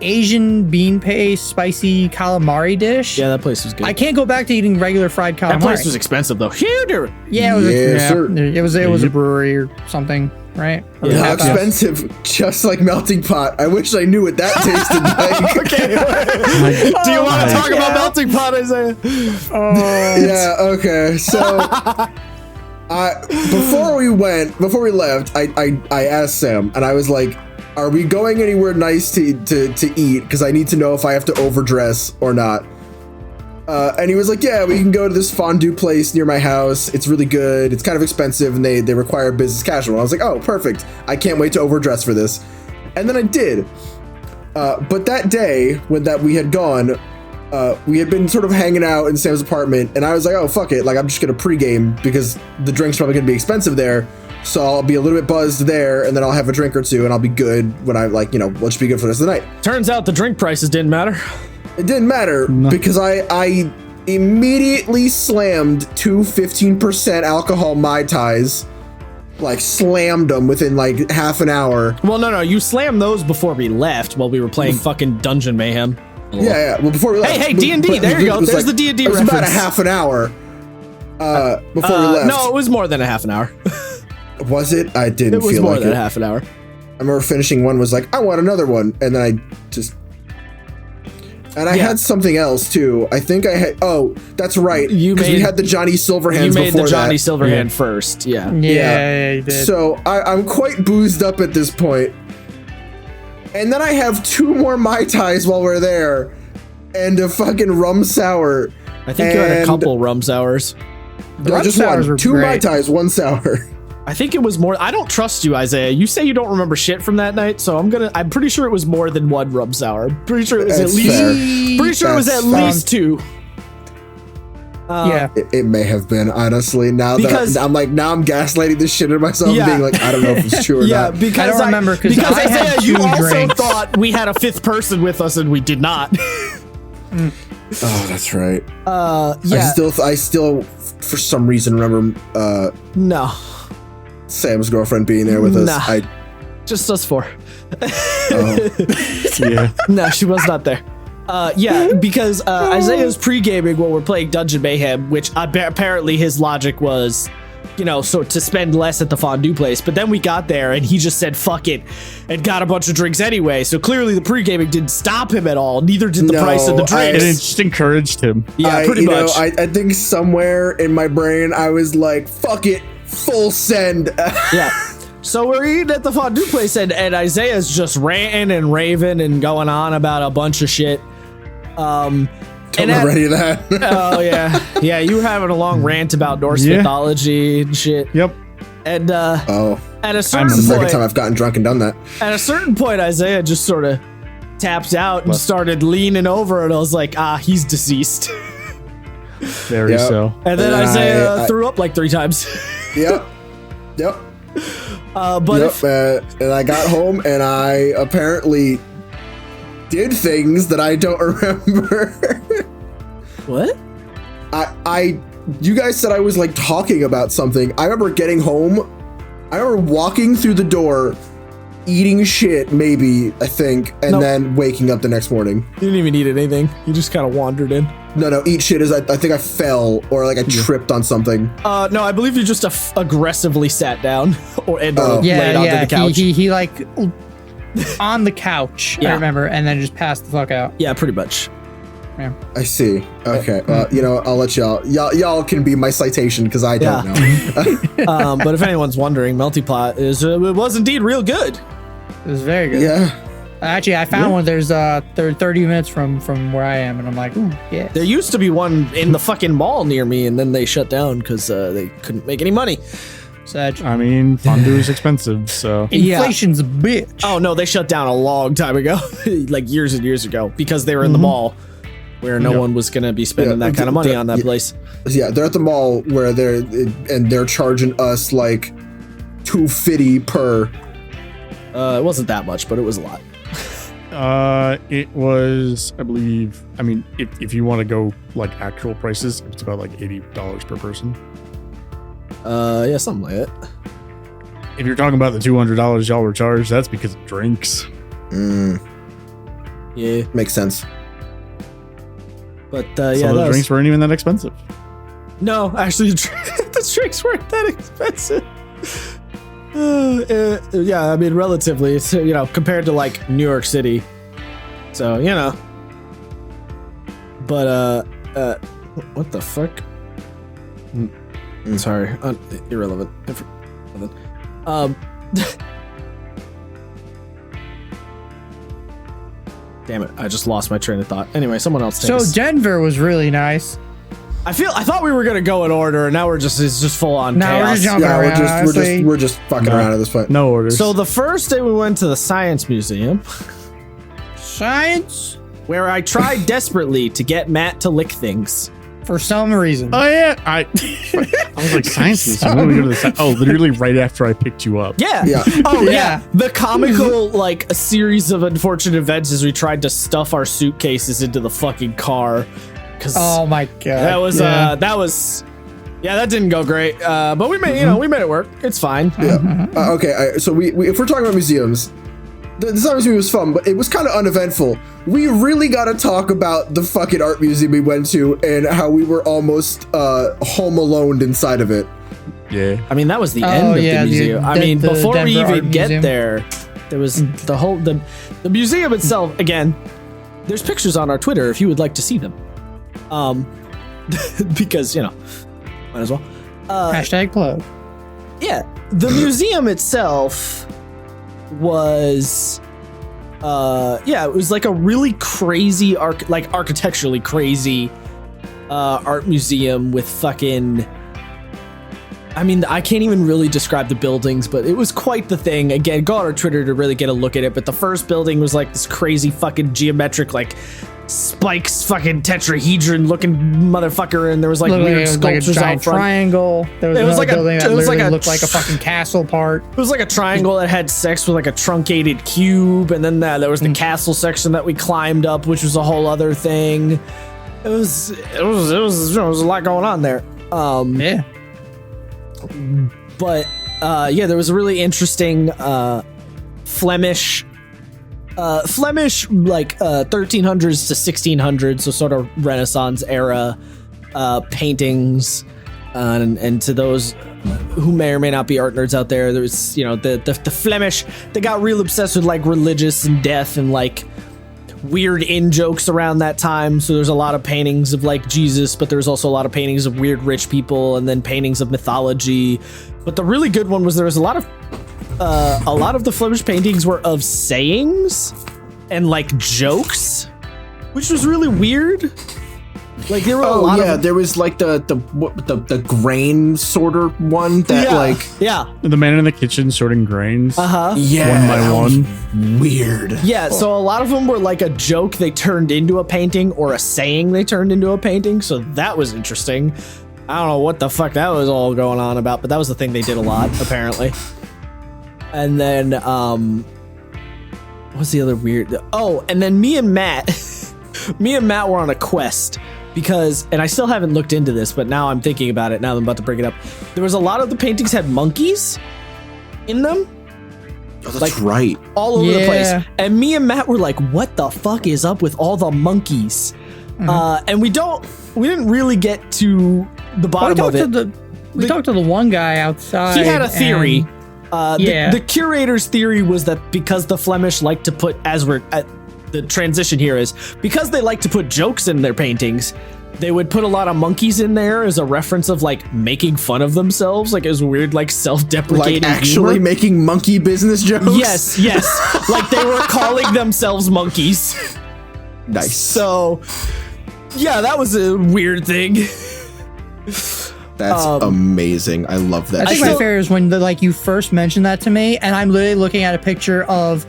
Asian bean paste spicy calamari dish. Yeah, that place was good. I can't go back to eating regular fried calamari. That place was expensive though. Huge. Yeah, it was, Yes, sir. it was a brewery or something, right? Or Yeah. How half-house. expensive, just like melting pot. I wish I knew what that tasted like. Okay. Do you want to talk about melting pot, Isaiah? Yeah, okay. So before we left, I asked Sam and I was like, are we going anywhere nice to eat? Because I need to know if I have to overdress or not. And he was like, yeah, we can go to this fondue place near my house. It's really good. It's kind of expensive and they require business casual. I was like, oh, perfect. I can't wait to overdress for this. And then I did. But that day when we had gone, we had been sort of hanging out in Sam's apartment, and I was like, oh, fuck it. Like, I'm just going to pregame because the drink's probably going to be expensive there. So I'll be a little bit buzzed there, and then I'll have a drink or two, and I'll be good when I, like, we'll just be good for the rest of the night. Turns out the drink prices didn't matter. It didn't matter because I immediately slammed two 15% alcohol Mai Tais. Like, slammed them within, like, half an hour. Well, no, you slammed those before we left while we were playing fucking Dungeon Mayhem. Yeah. Well, before we left. Hey, D&D, but there you go. it was There's the D&D It was about a reference. half an hour before we left. No, it was more than a half an hour. Was it? I didn't It was feel more like than it. a half an hour. I remember finishing one, was like, I want another one. And then I just... And I Yeah. had something else, too. I think I had... Oh, that's right. You Because we made- had the Johnny Silverhands You made before the Johnny that. Silverhand first. Yeah. Yeah, you did. So I'm quite boozed up at this point. And then I have two more Mai Tais while we're there. And a fucking rum sour. I think you had a And- couple rum sours. No, rum just sours one. were Two Mai great. Tais, one sour. I think it was more. I don't trust you, Isaiah. You say you don't remember shit from that night, so I'm pretty sure it was more than one rum sour. I'm pretty sure it was That's at least. fair. Pretty sure it was at That's fair. least two. Yeah. It may have been, honestly. Now Because- that I'm like, now I'm gaslighting this shit at myself, Yeah. being like, I don't know if it's true or Yeah, not. because I don't remember, 'cause because I had Isaiah, you two also drinks. thought we had a fifth person with us, and we did not. Oh, that's right. Yeah. I still, for some reason, remember No, Sam's girlfriend being there with us. Nah. just us four. Yeah. No, she was not there. Yeah, because Isaiah's pre-gaming while we're playing Dungeon Mayhem, which apparently his logic was, so to spend less at the fondue place. But then we got there and he just said fuck it and got a bunch of drinks anyway. So clearly the pre-gaming didn't stop him at all. Neither did the No, price of the And drinks. it just encouraged him. Yeah, pretty much. I think somewhere in my brain I was like, fuck it, full send. Yeah. So we're eating at the fondue place and Isaiah's just ranting and raving and going on about a bunch of shit. I'm not ready to that. Oh yeah. Yeah, you were having a long rant about Norse Yeah. mythology and shit. Yep. And Oh, at a it's certain the second time point, I've gotten drunk and done that. Isaiah just sort of tapped out and started leaning over and I was like, he's deceased. Very Yep. so. And then And Isaiah I- threw up like 3 times. Yep. Yep. But Yep. if, And I got home and I apparently did things that I don't remember. what? You guys said I was like talking about something. I remember getting home. I remember walking through the door, eating shit, maybe, I think, and Nope. then waking up the next morning. You didn't even eat anything. You just kind of wandered in. No, eat shit is I think I fell or like I tripped on something. No, I believe you just aggressively sat down or laid Yeah, onto yeah. the couch. He like on the couch, Yeah. I remember, and then just passed the fuck out. Yeah, pretty much. I see. Okay. I'll let y'all can be my citation because I don't know. But if anyone's wondering, Melty Pot it was indeed real good. It was very good. Yeah. Actually, I found one. There's 30 minutes from where I am, and I'm like, ooh, yeah. There used to be one in the fucking mall near me, and then they shut down because they couldn't make any money. Such I mean, fondue is expensive, so inflation's a bitch. Oh no, they shut down a long time ago, like years and years ago, because they were in the mall where no one was gonna be spending Yeah, that kind of money on that yeah. place. Yeah, they're at the mall where they're charging us like $2.50 per. It wasn't that much, but it was a lot. it was, I believe. I mean, if you want to go like actual prices, it's about like $80 per person. Yeah, something like that. If you're talking about the $200 y'all were charged, that's because of drinks. Yeah, Makes sense. but So yeah, the that was- drinks weren't even that expensive. No, actually, the drinks weren't that expensive. Yeah, I mean, relatively, it's, compared to like New York City. So, But, what the fuck? Sorry, irrelevant. Damn it, I just lost my train of thought. Anyway, someone else take So us. Denver was really nice. I thought we were gonna go in order, and now it's just full on Now we're chaos. just jumping Yeah, around. honestly. we're just fucking around at this point. No orders. So the first day we went to the Science Museum, Science where I tried desperately to get Matt to lick things. for some reason. oh yeah, I was like science museum. When we go to the oh, literally right after I picked you up. Yeah. Yeah. Oh yeah. Yeah. The comical like a series of unfortunate events as we tried to stuff our suitcases into the fucking car. Cause Oh my god. that didn't go great. But we made we made it work. It's fine. Okay, so we if we're talking about museums, the Science Museum was fun, but it was kind of uneventful. We really got to talk about the fucking art museum we went to and how we were almost home alone inside of it. Yeah. I mean, that was the Oh, end of yeah, the museum. I the mean, before we Denver Art even get Museum. there, there was the museum itself. Again, there's pictures on our Twitter if you would like to see them. Because might as well. Hashtag plug. Yeah, the museum itself was it was like a really crazy architecturally crazy art museum with fucking I mean, I can't even really describe the buildings, but it was quite the thing. Again, go on our Twitter to really get a look at it. But the first building was like this crazy fucking geometric, like spikes, fucking tetrahedron looking motherfucker, and there was like Looked weird like a sculptures giant out front. triangle. There was, It was another like a- building that it was like literally a looked like a fucking castle part. It was like a triangle that had sex with like a truncated cube, and then there was the castle section that we climbed up, which was a whole other thing. It was a lot going on there. Yeah. But there was a really interesting Flemish like 1300s to 1600s, so sort of Renaissance era paintings, and to those who may or may not be art nerds out there, there was, you know, the Flemish, they got real obsessed with like religious and death and like weird in jokes around that time. So there's a lot of paintings of like Jesus, but there's also a lot of paintings of weird rich people and then paintings of mythology. But the really good one was there was a lot of the Flemish paintings were of sayings and like jokes, which was really weird. Like there were a lot of there was like the grain sorter one that The man in the kitchen sorting grains. yeah, One by one. Weird. yeah. So a lot of them were like a joke they turned into a painting or a saying they turned into a painting. So that was interesting. I don't know what the fuck that was all going on about, but that was the thing they did a lot apparently. And then what's the other weird? Oh, and then me and Matt were on a quest. Because, and I still haven't looked into this, but now I'm thinking about it. Now I'm about to bring it up. There was a lot of the paintings had monkeys in them. Oh, that's right. All over the place. And me and Matt were like, what the fuck is up with all the monkeys? And we didn't really get to the bottom of it. We talked to the one guy outside. He had a theory. The curator's theory was that because the Flemish like to put, as we're at, the transition here is because they like to put jokes in their paintings, they would put a lot of monkeys in there as a reference of like making fun of themselves, like as weird, like self-deprecating, like actually humor. Making monkey business jokes. Yes, like they were calling themselves monkeys. Nice. So, yeah, that was a weird thing. That's amazing. I love that. I think my favorite is when you first mentioned that to me, and I'm literally looking at a picture of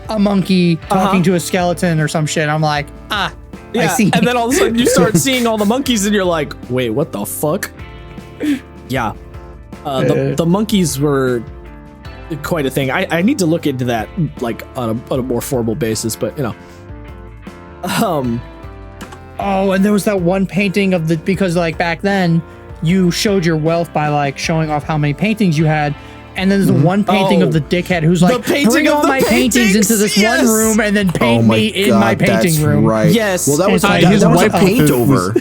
a monkey talking to a skeleton or some shit. I'm like, I see. And then all of a sudden you start seeing all the monkeys and you're like, wait, what the fuck? Yeah. The monkeys were quite a thing. I need to look into that like on a more formal basis, but you know. Oh, and there was that one painting of because like back then you showed your wealth by like showing off how many paintings you had. And then there's the one painting of the dickhead who's like, bring all my paintings into this one room and then paint me in my painting room. Right. Yes. Well, that was his that was wife a paint over.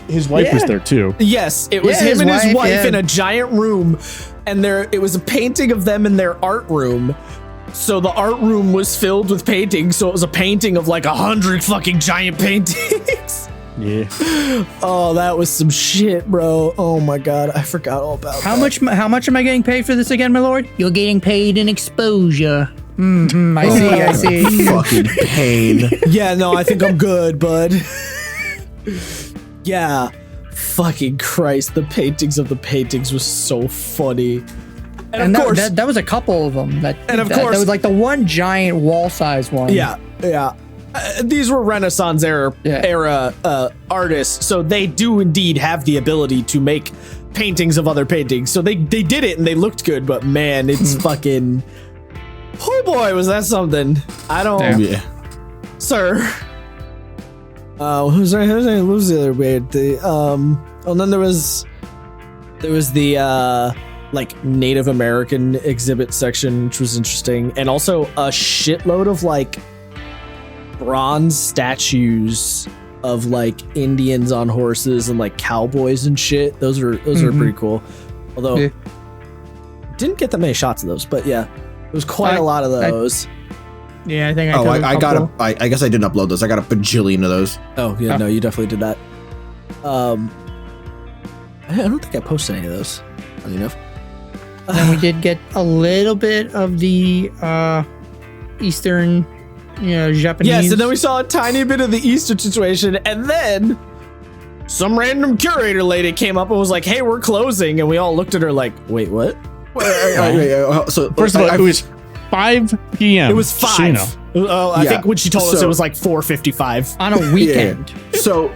His wife was there too. Yes, it was him and his wife in a giant room, and it was a painting of them in their art room. So the art room was filled with paintings. So it was a painting of like 100 fucking giant paintings. Yeah. Oh, that was some shit, bro. Oh my god, I forgot all about How much am I getting paid for this again, my lord? You're getting paid in exposure. I see. Fucking pain. Yeah, no, I think I'm good, bud. Yeah. Fucking Christ, the paintings of the paintings was so funny. And of course, that was a couple of them. That course, was like the one giant wall-size one. Yeah. These were Renaissance era artists, so they do indeed have the ability to make paintings of other paintings. So they did it and they looked good, but man, it's fucking. Oh boy, was that something? I don't. Yeah. Sir. Who's the other weird? And then there was the like Native American exhibit section, which was interesting, and also a shitload of like bronze statues of like Indians on horses and like cowboys and shit. Those are pretty cool. Although didn't get that many shots of those, but yeah, it was quite a lot of those. I think I guess I didn't upload those. I got a bajillion of those. Oh yeah, no, you definitely did that. I don't think I posted any of those. Funny enough. And we did get a little bit of the Eastern, Japanese. Yes, and then we saw a tiny bit of the Eastern situation, and then some random curator lady came up and was like, "Hey, we're closing," and we all looked at her like, "Wait, what?" So First of all, it was 5 p.m. It was 5. I think when she told us it was like 4:55 on a weekend. Yeah. So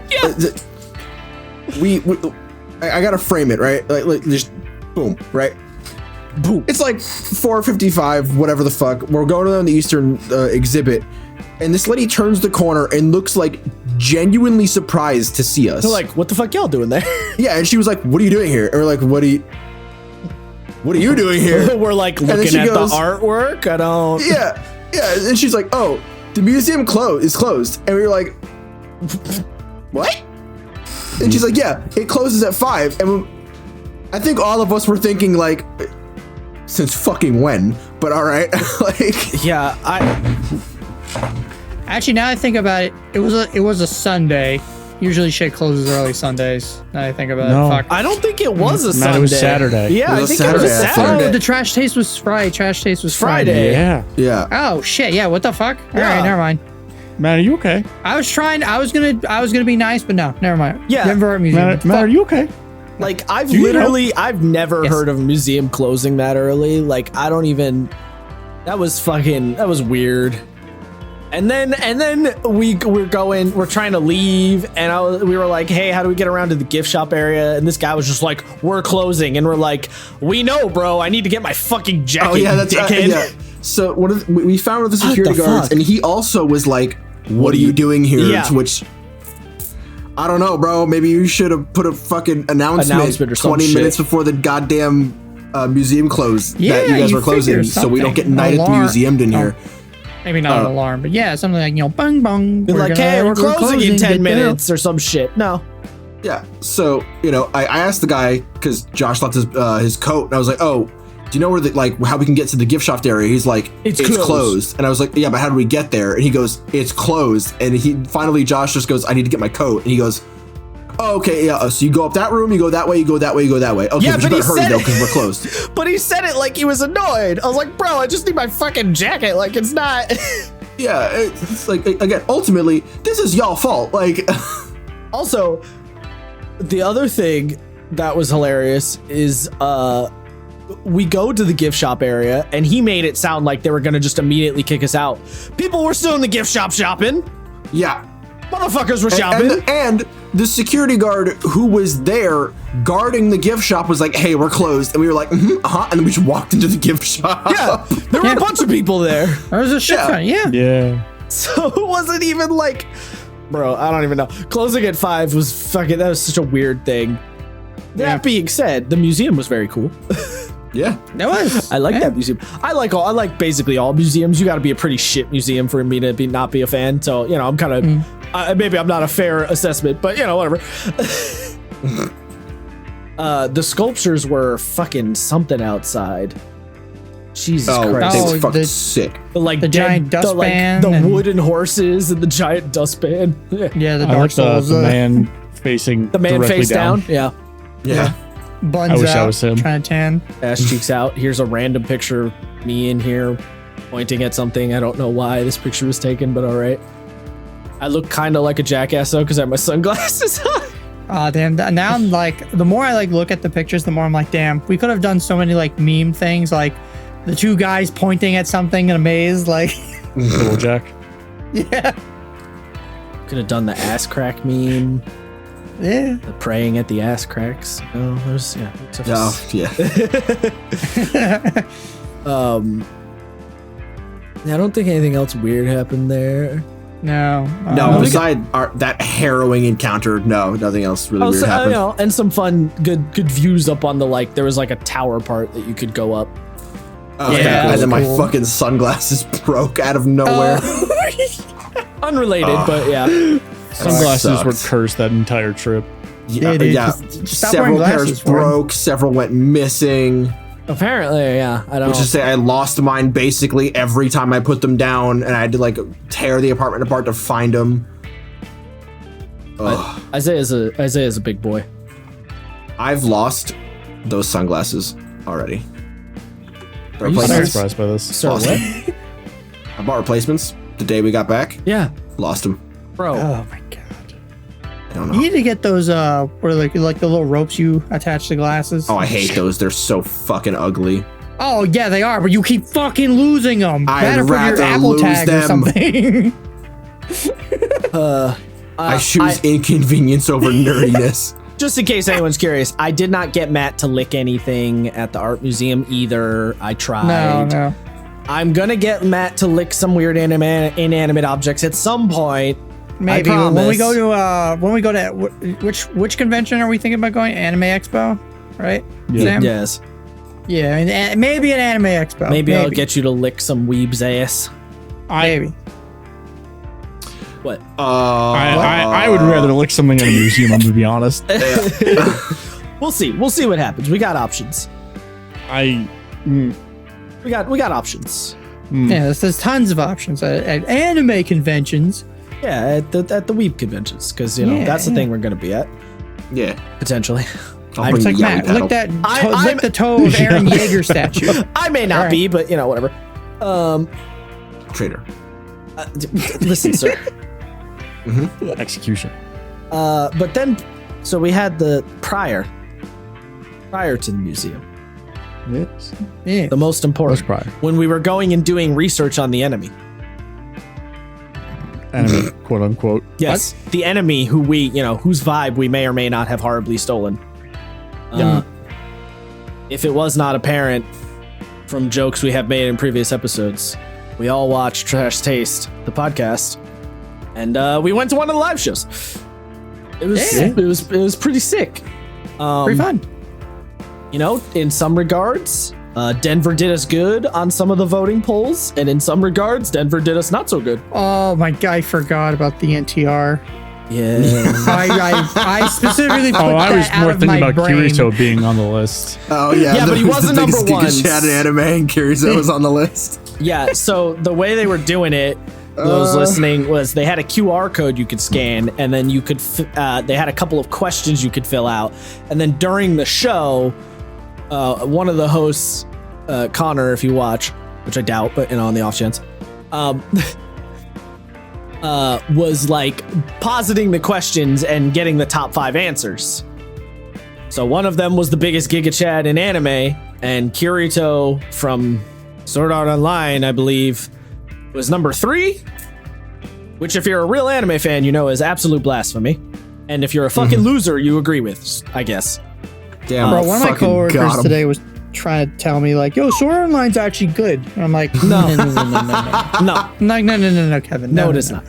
I gotta frame it right, like just boom, right. Boom. It's like 4:55, whatever the fuck. We're going to the Eastern exhibit, and this lady turns the corner and looks like genuinely surprised to see us. They're like, "What the fuck y'all doing there?" Yeah, and she was like, "What are you doing here?" Or like, "What are you doing here?" We're like looking at the artwork. I don't. Yeah, and she's like, "Oh, the museum is closed," and we were like, "What?" And she's like, "Yeah, it closes at 5," and I think all of us were thinking like, since fucking when? But all right, like Yeah, Actually, now I think about it, it was a Sunday. Usually shit closes early Sundays. Now I think about No. it. Fuck. I don't think it was a Matt, Sunday. it was Saturday. Yeah, It I was think it was a Saturday, I think. Saturday. Oh, the trash taste was Friday. Trash taste was Friday. Yeah. yeah. Oh shit! Yeah, what the fuck? All Yeah. right, never mind. Matt, are you okay? I was gonna be nice, but no, never mind. Yeah. Denver Art Museum. Matt, are you okay? Like I've Do you I've never Yes. heard of a museum closing that early. Like I don't even. That was weird. And then we're trying to leave, and we were like, hey, how do we get around to the gift shop area? And this guy was just like, we're closing, and we're like, we know, bro. I need to get my fucking jacket. Oh yeah, that's dickhead. yeah. So we found one of the security the guards, fuck? and he also was like, "What are you doing here?" Yeah. To which I don't know, bro. Maybe you should have put a fucking announcement or some 20 minutes shit. before the goddamn museum closed Yeah, that you guys you were closing, figure so we don't get something. night at the Alarm. museum in here. Maybe not an alarm, but yeah, something like bang bang. Be like, hey, we're closing in 10 minutes or some shit. No. Yeah. So I asked the guy because Josh left his coat, and I was like, "Oh, do you know where how we can get to the gift shop area?" He's like, It's closed. closed. And I was like, "Yeah, but how do we get there?" And he goes, "It's closed." And Josh just goes, "I need to get my coat." And he goes, "Oh, okay, yeah. So you go up that room, you go that way, you go that way, you go that way. Okay, Yeah, but you but he better hurry said though it- because we're closed." But he said it like he was annoyed. I was like, bro, I just need my fucking jacket. Like it's not. Yeah, it's like, again, ultimately, this is y'all fault. Like, Also, the other thing that was hilarious is we go to the gift shop area, and he made it sound like they were gonna just immediately kick us out. People were still in the gift shop shopping. yeah. Motherfuckers were shopping. And the security guard who was there guarding the gift shop was like, "Hey, we're closed," and we were like, "Uh-huh," and then we just walked into the gift shop. Yeah, there were a bunch of people there. There was a shit Yeah. ton. Yeah. Yeah. So it wasn't even like, bro, I don't even know. Closing at 5 was fucking, that was such a weird thing. Yeah. That being said, the museum was very cool. Yeah. That was. I like yeah. that museum. I like basically all museums. You got to be a pretty shit museum for me to not be a fan. So, I'm kind of, maybe I'm not a fair assessment, but whatever. The sculptures were fucking something outside. Jesus Christ. they Oh, were fucking the- sick. The giant dustpan the and- wooden horses and the giant dustpan. Yeah. Yeah, the I Dark like Souls. the man facing The man directly face down. Yeah. Yeah. Buns I wish out, I was him. trying to tan. Ass cheeks out. Here's a random picture of me in here pointing at something. I don't know why this picture was taken, but all right. I look kind of like a jackass though because I have my sunglasses on. Oh damn! Now I'm like, the more I look at the pictures, the more I'm like, damn, we could have done so many meme things, like the two guys pointing at something in a maze, like Little Jack. yeah, Could have done the ass crack meme, yeah. the praying at the ass cracks. No, there's Oh, yeah. I don't think anything else weird happened there. No, No, beside that harrowing encounter, no, nothing else really weird happened. And some fun, good views up on the there was a tower part that you could go up. Oh, Yeah, yeah, that and was then my cool. fucking sunglasses broke out of nowhere. Unrelated, but yeah. Sunglasses were sucked. cursed that entire trip. Yeah, dude, yeah. just stop Several wearing pairs glasses for it. broke, several went missing. Apparently, yeah. I don't Which is to say, I lost mine basically every time I put them down, and I had to tear the apartment apart to find them. Ugh. Isaiah's a big boy. I've lost those sunglasses already. The Are you I'm not replacements. surprised by this. Sir, Lost what? them. I bought replacements the day we got back. Yeah, Lost them. bro. Oh my god! I don't You know. need to get those what are like the little ropes you attach to glasses. Oh, I hate those. They're so fucking ugly. Oh yeah, they are, but you keep fucking losing them. I'd Better put your rather Apple lose tag or them. something. I choose inconvenience over nerdiness. Just in case anyone's curious, I did not get Matt to lick anything at the art museum either. I tried. no. I'm gonna get Matt to lick some weird inanimate objects at some point. Maybe I when we promise. go to which convention are we thinking about going? Anime Expo, right? Yeah. Sam? Yes. Yeah, and maybe an Anime Expo. Maybe I'll get you to lick some weeb's ass. Maybe. What? I would rather lick something in a museum, I'm gonna be honest. We'll see. We'll see what happens. We got options. I We got options. Yeah, there's tons of options at anime conventions. Yeah, at the Weeb conventions, because that's the thing we're gonna be at Yeah. potentially. I'll bring It's like the Yelly Matt, paddle. lick that, I'm- lick the toe of Aaron Yeager statue. I may not All right. be, but whatever. Traitor. Listen, sir. execution. But then, so we had the prior to the museum, Yes. Yeah. the most important, prior. when we were going and doing research on the enemy. Enemy, quote unquote. Yes, the enemy who whose vibe we may or may not have horribly stolen. If it was not apparent from jokes we have made in previous episodes, we all watched Trash Taste, the podcast, and we went to one of the live shows. It was pretty sick. Pretty fun. In some regards, Denver did us good on some of the voting polls, and in some regards, Denver did us not so good. Oh my god, I forgot about the NTR. Yeah. I specifically put Oh, that I was out more of thinking my about brain. Kirito being on the list. Oh yeah, Yeah, but he wasn't the biggest number one. Giga Chad in anime, and Kirito was on the list. Yeah, so the way they were doing it, those listening, was they had a QR code you could scan, and then you could, they had a couple of questions you could fill out. And then during the show, one of the hosts, Connor, if you watch, which I doubt, but on the off chance, was like positing the questions and getting the top 5 answers. So one of them was the biggest Giga Chad in anime, and Kirito from Sword Art Online, I believe, was number 3, which if you're a real anime fan, is absolute blasphemy. And if you're a fucking loser, you agree with, I guess. Damn, Bro, one of my fucking coworkers got him. today was trying to tell me like, "Yo, Sword Art Online's actually good." And I'm like, No. no, No, I'm like, no, Kevin. no, it is not.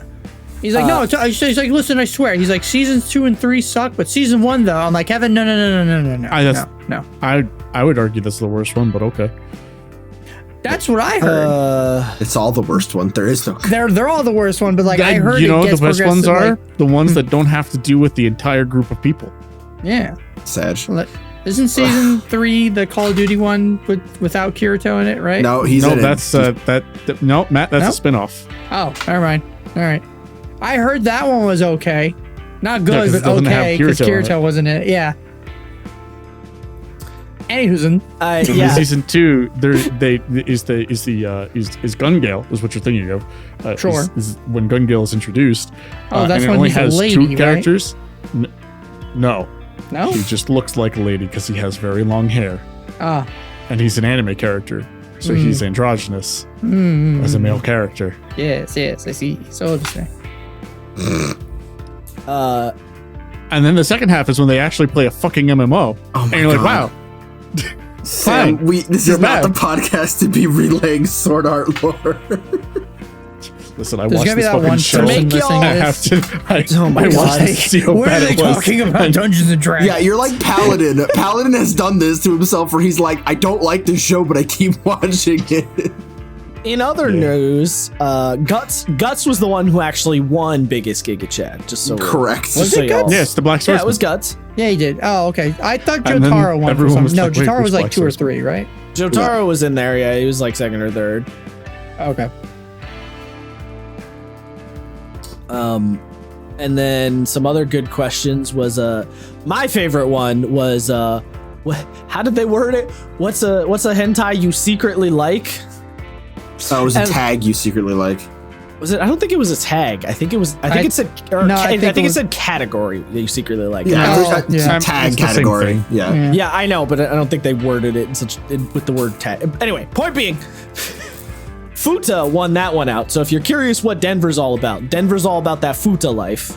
He's like, no. He's like, listen, I swear. He's like, seasons 2 and 3 suck, but season 1 though. I'm like, Kevin, no. That's- I would argue that's the worst one, but okay. That's what I heard. It's all the worst one. There is no. They're all the worst one, but like I heard you know it what gets the best ones are? progressive, The ones that don't have to do with the entire group of people. yeah. Sag. Like, isn't season 3 the Call of Duty one without Kirito in it, right? No, he's No, in that's no, Matt, that's a spinoff. Oh, never mind. All right. I heard that one was okay. Not Yeah, good, 'cause it but doesn't have okay, because Kirito in Kirito wasn't in it. Yeah. Anywho's in. In Yeah. season 2, is Gun Gale is what you're thinking of. Sure. Is when Gun Gale is introduced. Oh, that's and it when only he's a has lady, 2 right? characters. No, No? he just looks like a lady because he has very long hair, Ah. and he's an anime character, so Hmm. he's androgynous as a male character. Yes, I see. So interesting. And then the second half is when they actually play a fucking MMO, Oh my and you're like, God. wow. Sam, Fine. this You're is not back. the podcast to be relaying Sword Art lore. Listen, I There's watched gonna be this that fucking one show. person make listening y'all- to I have this. to. Oh my I God. watched to see how What bad are they it was. talking about? Dungeons and Dragons. Yeah, you're like Paladin. Paladin has done this to himself where he's like, I don't like this show, but I keep watching it. In other news, Guts was the one who actually won biggest Giga Chad. Just so Correct. just so it y'all- Guts? Yeah, it's the Black Yeah, Swordsman. it was Guts. Yeah, he did. Oh, okay. I thought And then Jotaro won for everyone some. was No, like, wait, Jotaro which was like Black 2 or Swordsman? 3, right? Jotaro was in there. Yeah, he was like 2nd or 3rd. Okay. And then some other good questions was my favorite one was how did they word it? What's a hentai you secretly like? Oh, it was a And- tag you secretly like. Was it? I don't think it was a tag. I think it was. I think it said. Or No, I think, it it was- said category that you secretly like. Yeah, Oh, there's yeah. that It's tag the same category. thing. Yeah. Yeah. Yeah, I know, but I don't think they worded it with the word tag. Anyway, point being, Futa won that one out. So if you're curious what Denver's all about, Denver's all about that Futa life.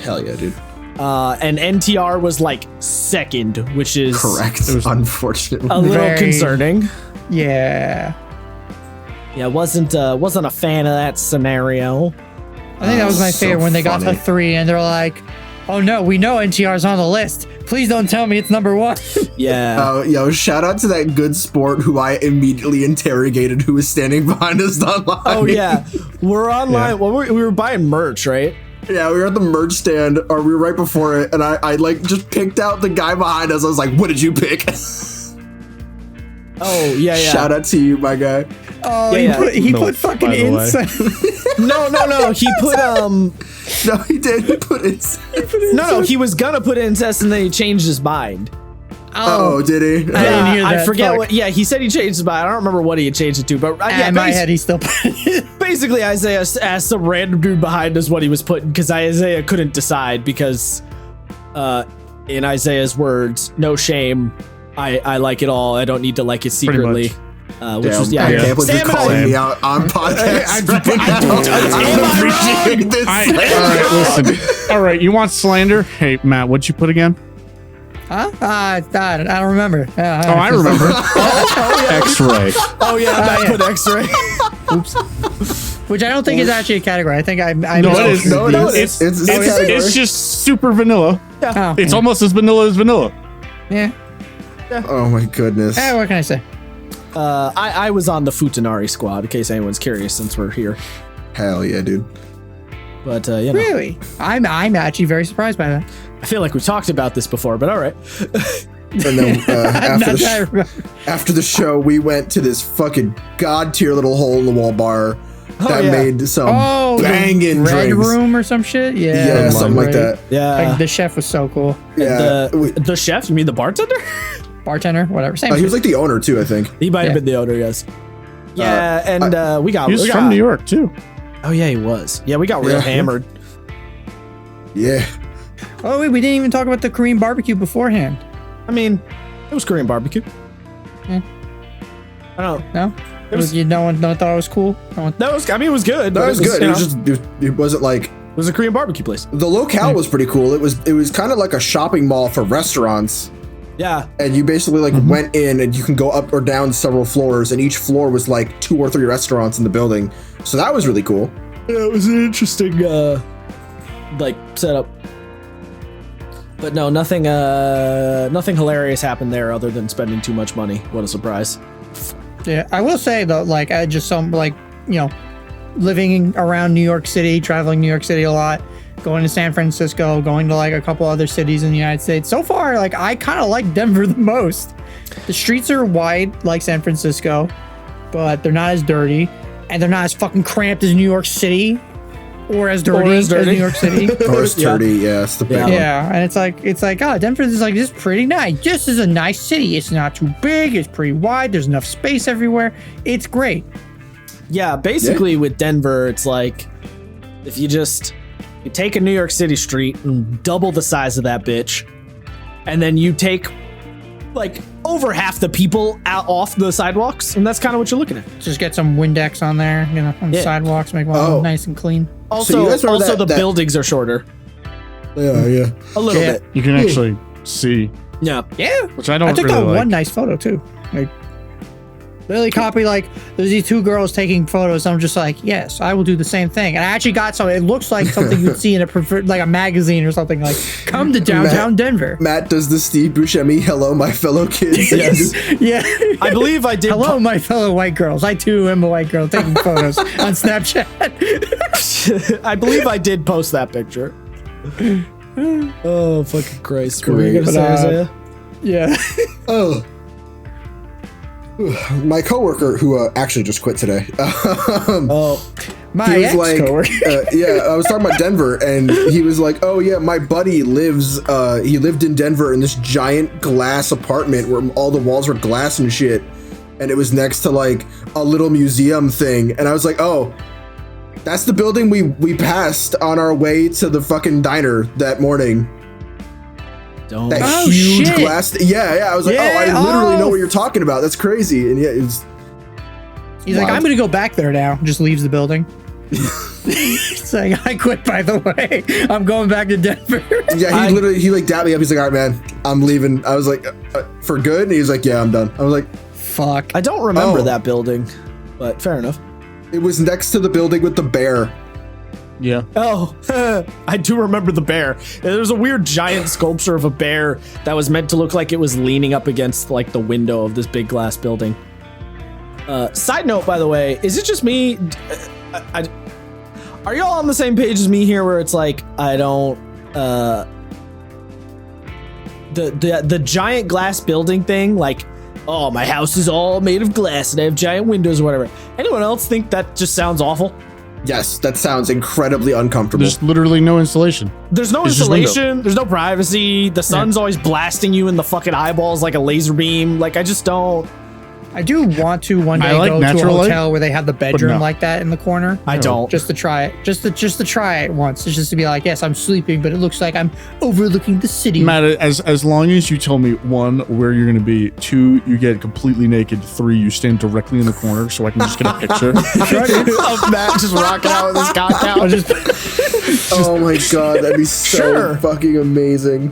Hell yeah, dude. And NTR was like 2nd, which is Correct. It was- Unfortunately. a little Very- concerning. Yeah. Yeah, wasn't a fan of that scenario. I think that was my so favorite when they got funny. to 3 and they're like, oh no, we know NTR's on the list. Please don't tell me it's number 1. Yeah. Yo, shout out to that good sport who I immediately interrogated who was standing behind us online. Oh yeah, we're online. Yeah. Well, we were buying merch, right? Yeah, we were at the merch stand, or we were right before it, and I like just picked out the guy behind us. I was like, "What did you pick?" Oh yeah. Shout out to you, my guy. Oh, Yeah, he Milk, put fucking by the way. incense. No. He put No, he did. He put it. No. He was gonna put incest, and then he changed his mind. Oh, did he? I didn't hear that. I forget Fuck. what. Yeah, he said he changed his mind. I don't remember what he had changed it to, but yeah, in my head, he still put it. basically Isaiah asked some random dude behind us what he was putting because Isaiah couldn't decide because, in Isaiah's words, no shame. I like it all. I don't need to like it secretly. Which was I can't believe you're Sam and I- calling me out on podcast. Am I appreciate this. All right, listen. All right, you want slander? Hey, Matt, what'd you put again? Huh? I don't remember. Oh, I remember. X-ray. Oh yeah, yeah. I put X-ray. Which I don't think is actually a category. I think I No, it missed is. No, it is. It's It's a category. it's just super vanilla. Oh, It's almost as vanilla as vanilla. yeah. Oh my goodness. What can I say? I was on the Futanari squad in case anyone's curious since we're here. Hell yeah, dude. But you know, Really? I'm actually very surprised by that. I feel like we've talked about this before. But all right. And then after, Not that I remember. after the show, we went to this fucking god tier little hole in the wall bar that yeah. made some Oh, banging the Red drinks. Room or some shit. Yeah, Yeah, something like right. that. Yeah. Like the chef was so cool. Yeah, The chef? You mean the bartender? Bartender, whatever. Same. he was shit. like the owner too, I think. He might have Yeah. been the owner. Yes. Yeah, and we got. He was we from got- New York too. Oh yeah, he was. Yeah, we got real Yeah. hammered. Yeah. Oh wait, we didn't even talk about the Korean barbecue beforehand. I mean, it was Korean barbecue. Yeah. I don't. No, It was- no one thought it was cool. No one- That was. I mean, it was good. That but was good. you It was know, just it wasn't like it was a Korean barbecue place. the locale was pretty cool. It was kind of like a shopping mall for restaurants. Yeah. And you basically like went in and you can go up or down several floors, and each floor was like 2 or 3 restaurants in the building. So that was really cool. Yeah, it was an interesting like setup. But no, nothing hilarious happened there other than spending too much money. What a surprise. Yeah, I will say though, like I just some like living around New York City, traveling New York City a lot, going to San Francisco, going to like a couple other cities in the United States. So far, like I kind of like Denver the most. The streets are wide like San Francisco, but they're not as dirty, and they're not as fucking cramped as New York City, or as dirty, as New York City. Or sturdy, yeah, it's the big one. Yeah, and it's like, oh, Denver is like this is pretty nice. This is a nice city. It's not too big. It's pretty wide. There's enough space everywhere. It's great. Yeah, basically with Denver, it's like if you take a New York City street and double the size of that bitch, and then you take like over half the people out off the sidewalks, and that's kind of what you're looking at. Just get some Windex on there, on the Yeah. sidewalks, make one Oh. nice and clean. Also, you guys remember also that- the buildings are shorter Yeah. a little Yeah. bit. You can actually see, Yeah. Yeah, which I don't I took really that like. one nice photo too. Like, literally copy like there's these 2 girls taking photos. I'm just like, yes, I will do the same thing. And I actually got some. It looks like something you'd see in like a magazine or something. Like, come to downtown Denver. Matt does the Steve Buscemi, hello, my fellow kids. Yes. Yeah. I believe I did. Hello, my fellow white girls. I too am a white girl taking photos on Snapchat. I believe I did post that picture. Oh fucking Christ! What were you Great. gonna say, But, Isaiah? Yeah. Oh. My coworker, who actually just quit today, Oh, My he was ex like, coworker. yeah, I was talking about Denver, and he was like, oh yeah, my buddy he lived in Denver in this giant glass apartment where all the walls were glass and shit, and it was next to like a little museum thing, and I was like, oh, that's the building we passed on our way to the fucking diner that morning. don't. That Oh, huge shit. glass. Yeah. I was like, Yeah, oh, I literally know oh. what you're talking about. That's crazy. And yeah, it's He's like, wild. I'm gonna go back there now. Just leaves the building. He's like, I quit, by the way. I'm going back to Denver. Yeah, he like dapped me up. He's like, all right, man, I'm leaving. I was like, for good? And he was like, yeah, I'm done. I was like, Fuck. I don't remember Oh. that building, but fair enough. it was next to the building with the bear. Yeah. Oh, I do remember the bear. There was a weird giant sculpture of a bear that was meant to look like it was leaning up against like the window of this big glass building. Side note, by the way, is it just me? Are y'all on the same page as me here where it's like I don't the giant glass building thing, like, oh, my house is all made of glass and I have giant windows or whatever. Anyone else think that just sounds awful? Yes, that sounds incredibly uncomfortable. There's literally no insulation. There's no It's just insulation, there's no privacy, the sun's always blasting you in the fucking eyeballs like a laser beam. Like, I just don't. I do want to one day I like go to a natural light, hotel where they have the bedroom no. like that in the corner. I don't. Just to try it. Just to try it once. It's just to be like, yes, I'm sleeping, but it looks like I'm overlooking the city. Matt, as long as you tell me, 1, where you're going to be, 2, you get completely naked, 3, you stand directly in the corner so I can just get a picture. Of Matt just rocking out with his cock out. Oh my god, that'd be so Sure. fucking amazing.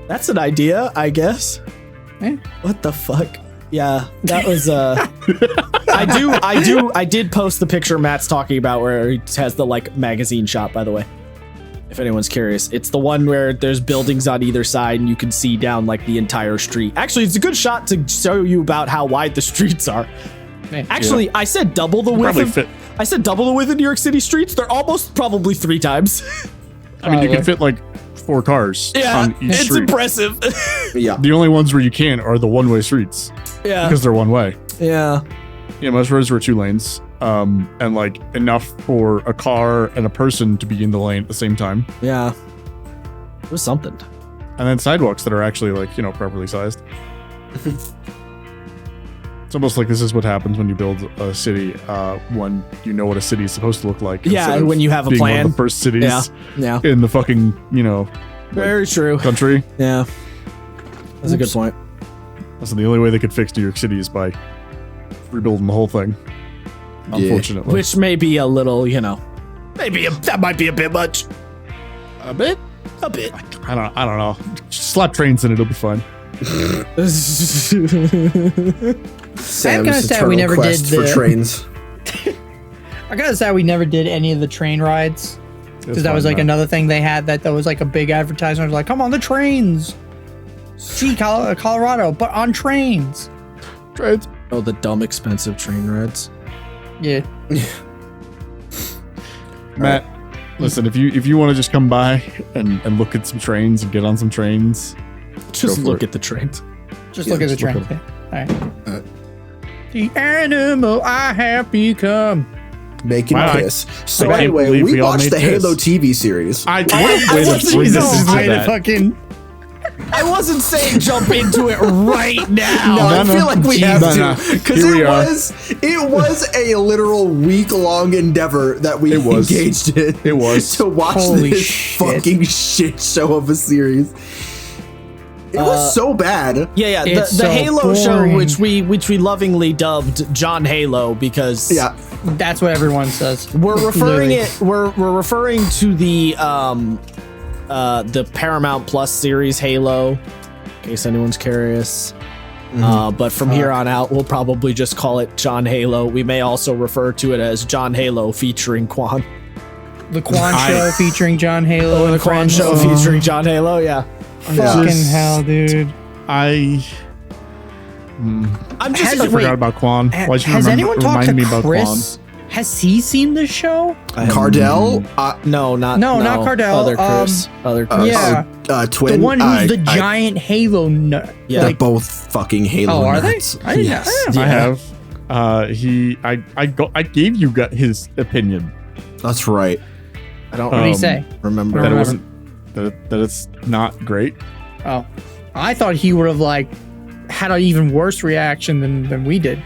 That's an idea, I guess. Eh. What the fuck? Yeah, that was I did post the picture Matt's talking about where he has the like magazine shot, by the way. If anyone's curious. It's the one where there's buildings on either side and you can see down like the entire street. Actually, it's a good shot to show you about how wide the streets are. Actually, I said double the width Probably of, fit. I said double the width of New York City streets. They're almost probably 3 times. I mean, you can fit like 4 cars on each it's street. impressive. Yeah. The only ones where you can't are the one-way streets Yeah. because they're one way. Yeah. Yeah, most roads were 2 lanes, and like enough for a car and a person to be in the lane at the same time, Yeah. It was something. and then sidewalks that are actually like properly sized. It's almost like this is what happens when you build a city, when you know what a city is supposed to look like. Yeah, instead of when you have a being one plan. of the first cities Yeah. Yeah. in the fucking Very true. country. Yeah. That's a good point. So the only way they could fix New York City is by rebuilding the whole thing. Unfortunately, Which may be a little, that might be a bit much. a bit. A bit. I don't know. Just slap trains in it; it'll be fine. Sam's kinda sad eternal we never quest did for the- trains. I gotta say, we never did any of the train rides. Because that was like another thing they had that was like a big advertisement. It was like, come on the trains. See Colorado, but on trains. trains. Oh, the dumb, expensive train rides. Yeah. Matt, listen, if you want to just come by and look at some trains and get on some trains, Just Go for look it. at the trains. Just Yeah, look at the just train. look Okay. All right. The animal I have become. Making Wow, piss. So I can't anyway, believe we we all watched made the Halo piss. TV series. what a way to bring this into that. fucking. I wasn't saying jump into it right now. No, I feel like we have No. to because Here we it are. was a literal week-long endeavor that we It was. engaged in. It was. to watch Holy this shit. fucking shit show of a series. It was so bad. Yeah. It's The so Halo show, boring. which we lovingly dubbed John Halo because Yeah, That's what everyone says. we're referring Literally. it. We're referring to the Paramount Plus series Halo, in case anyone's curious. But from here on out, we'll probably just call it John Halo. We may also refer to it as John Halo featuring Quan. The Quan Show featuring John Halo. Or the and Quan friends. Show featuring John Halo, yeah. Fucking Just- hell, dude. I I'm just Has- forgot wait, about Quan. Why'd you Has anyone talked to remind me about Chris? Has he seen the show? Cardell, no, not Cardell, Other Chris. Other Chris. Yeah. twin. The one who's the I- giant Halo nut. Yeah. They're both fucking Halo. Oh, are they? nuts. I didn't Yes. know. I have. I gave you his opinion That's right. I don't What did he say? remember. that it remember. wasn't that it's not great. Oh, I thought he would have like had an even worse reaction than we did.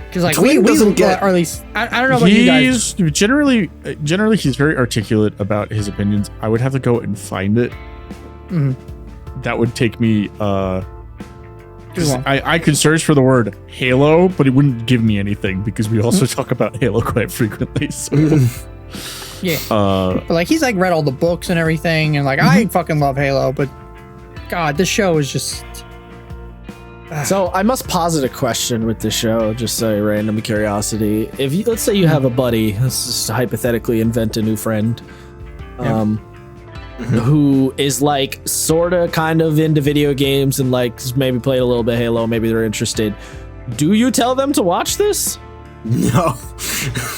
Because like Twin we doesn't get- or at least I don't know about you guys. He's generally he's very articulate about his opinions. I would have to go and find it. Mhm. That would take me. Too long. I could search for the word Halo, but it wouldn't give me anything because we also talk about Halo quite frequently. So, Yeah, uh, but like he's like read all the books and everything, and like I fucking love Halo, but God, this show is just. So I must posit a question with this show, just a random curiosity. If you, let's say you have a buddy, let's just hypothetically invent a new friend, who is like sorta kind of into video games and like maybe played a little bit Halo, maybe they're interested. Do you tell them to watch this? No.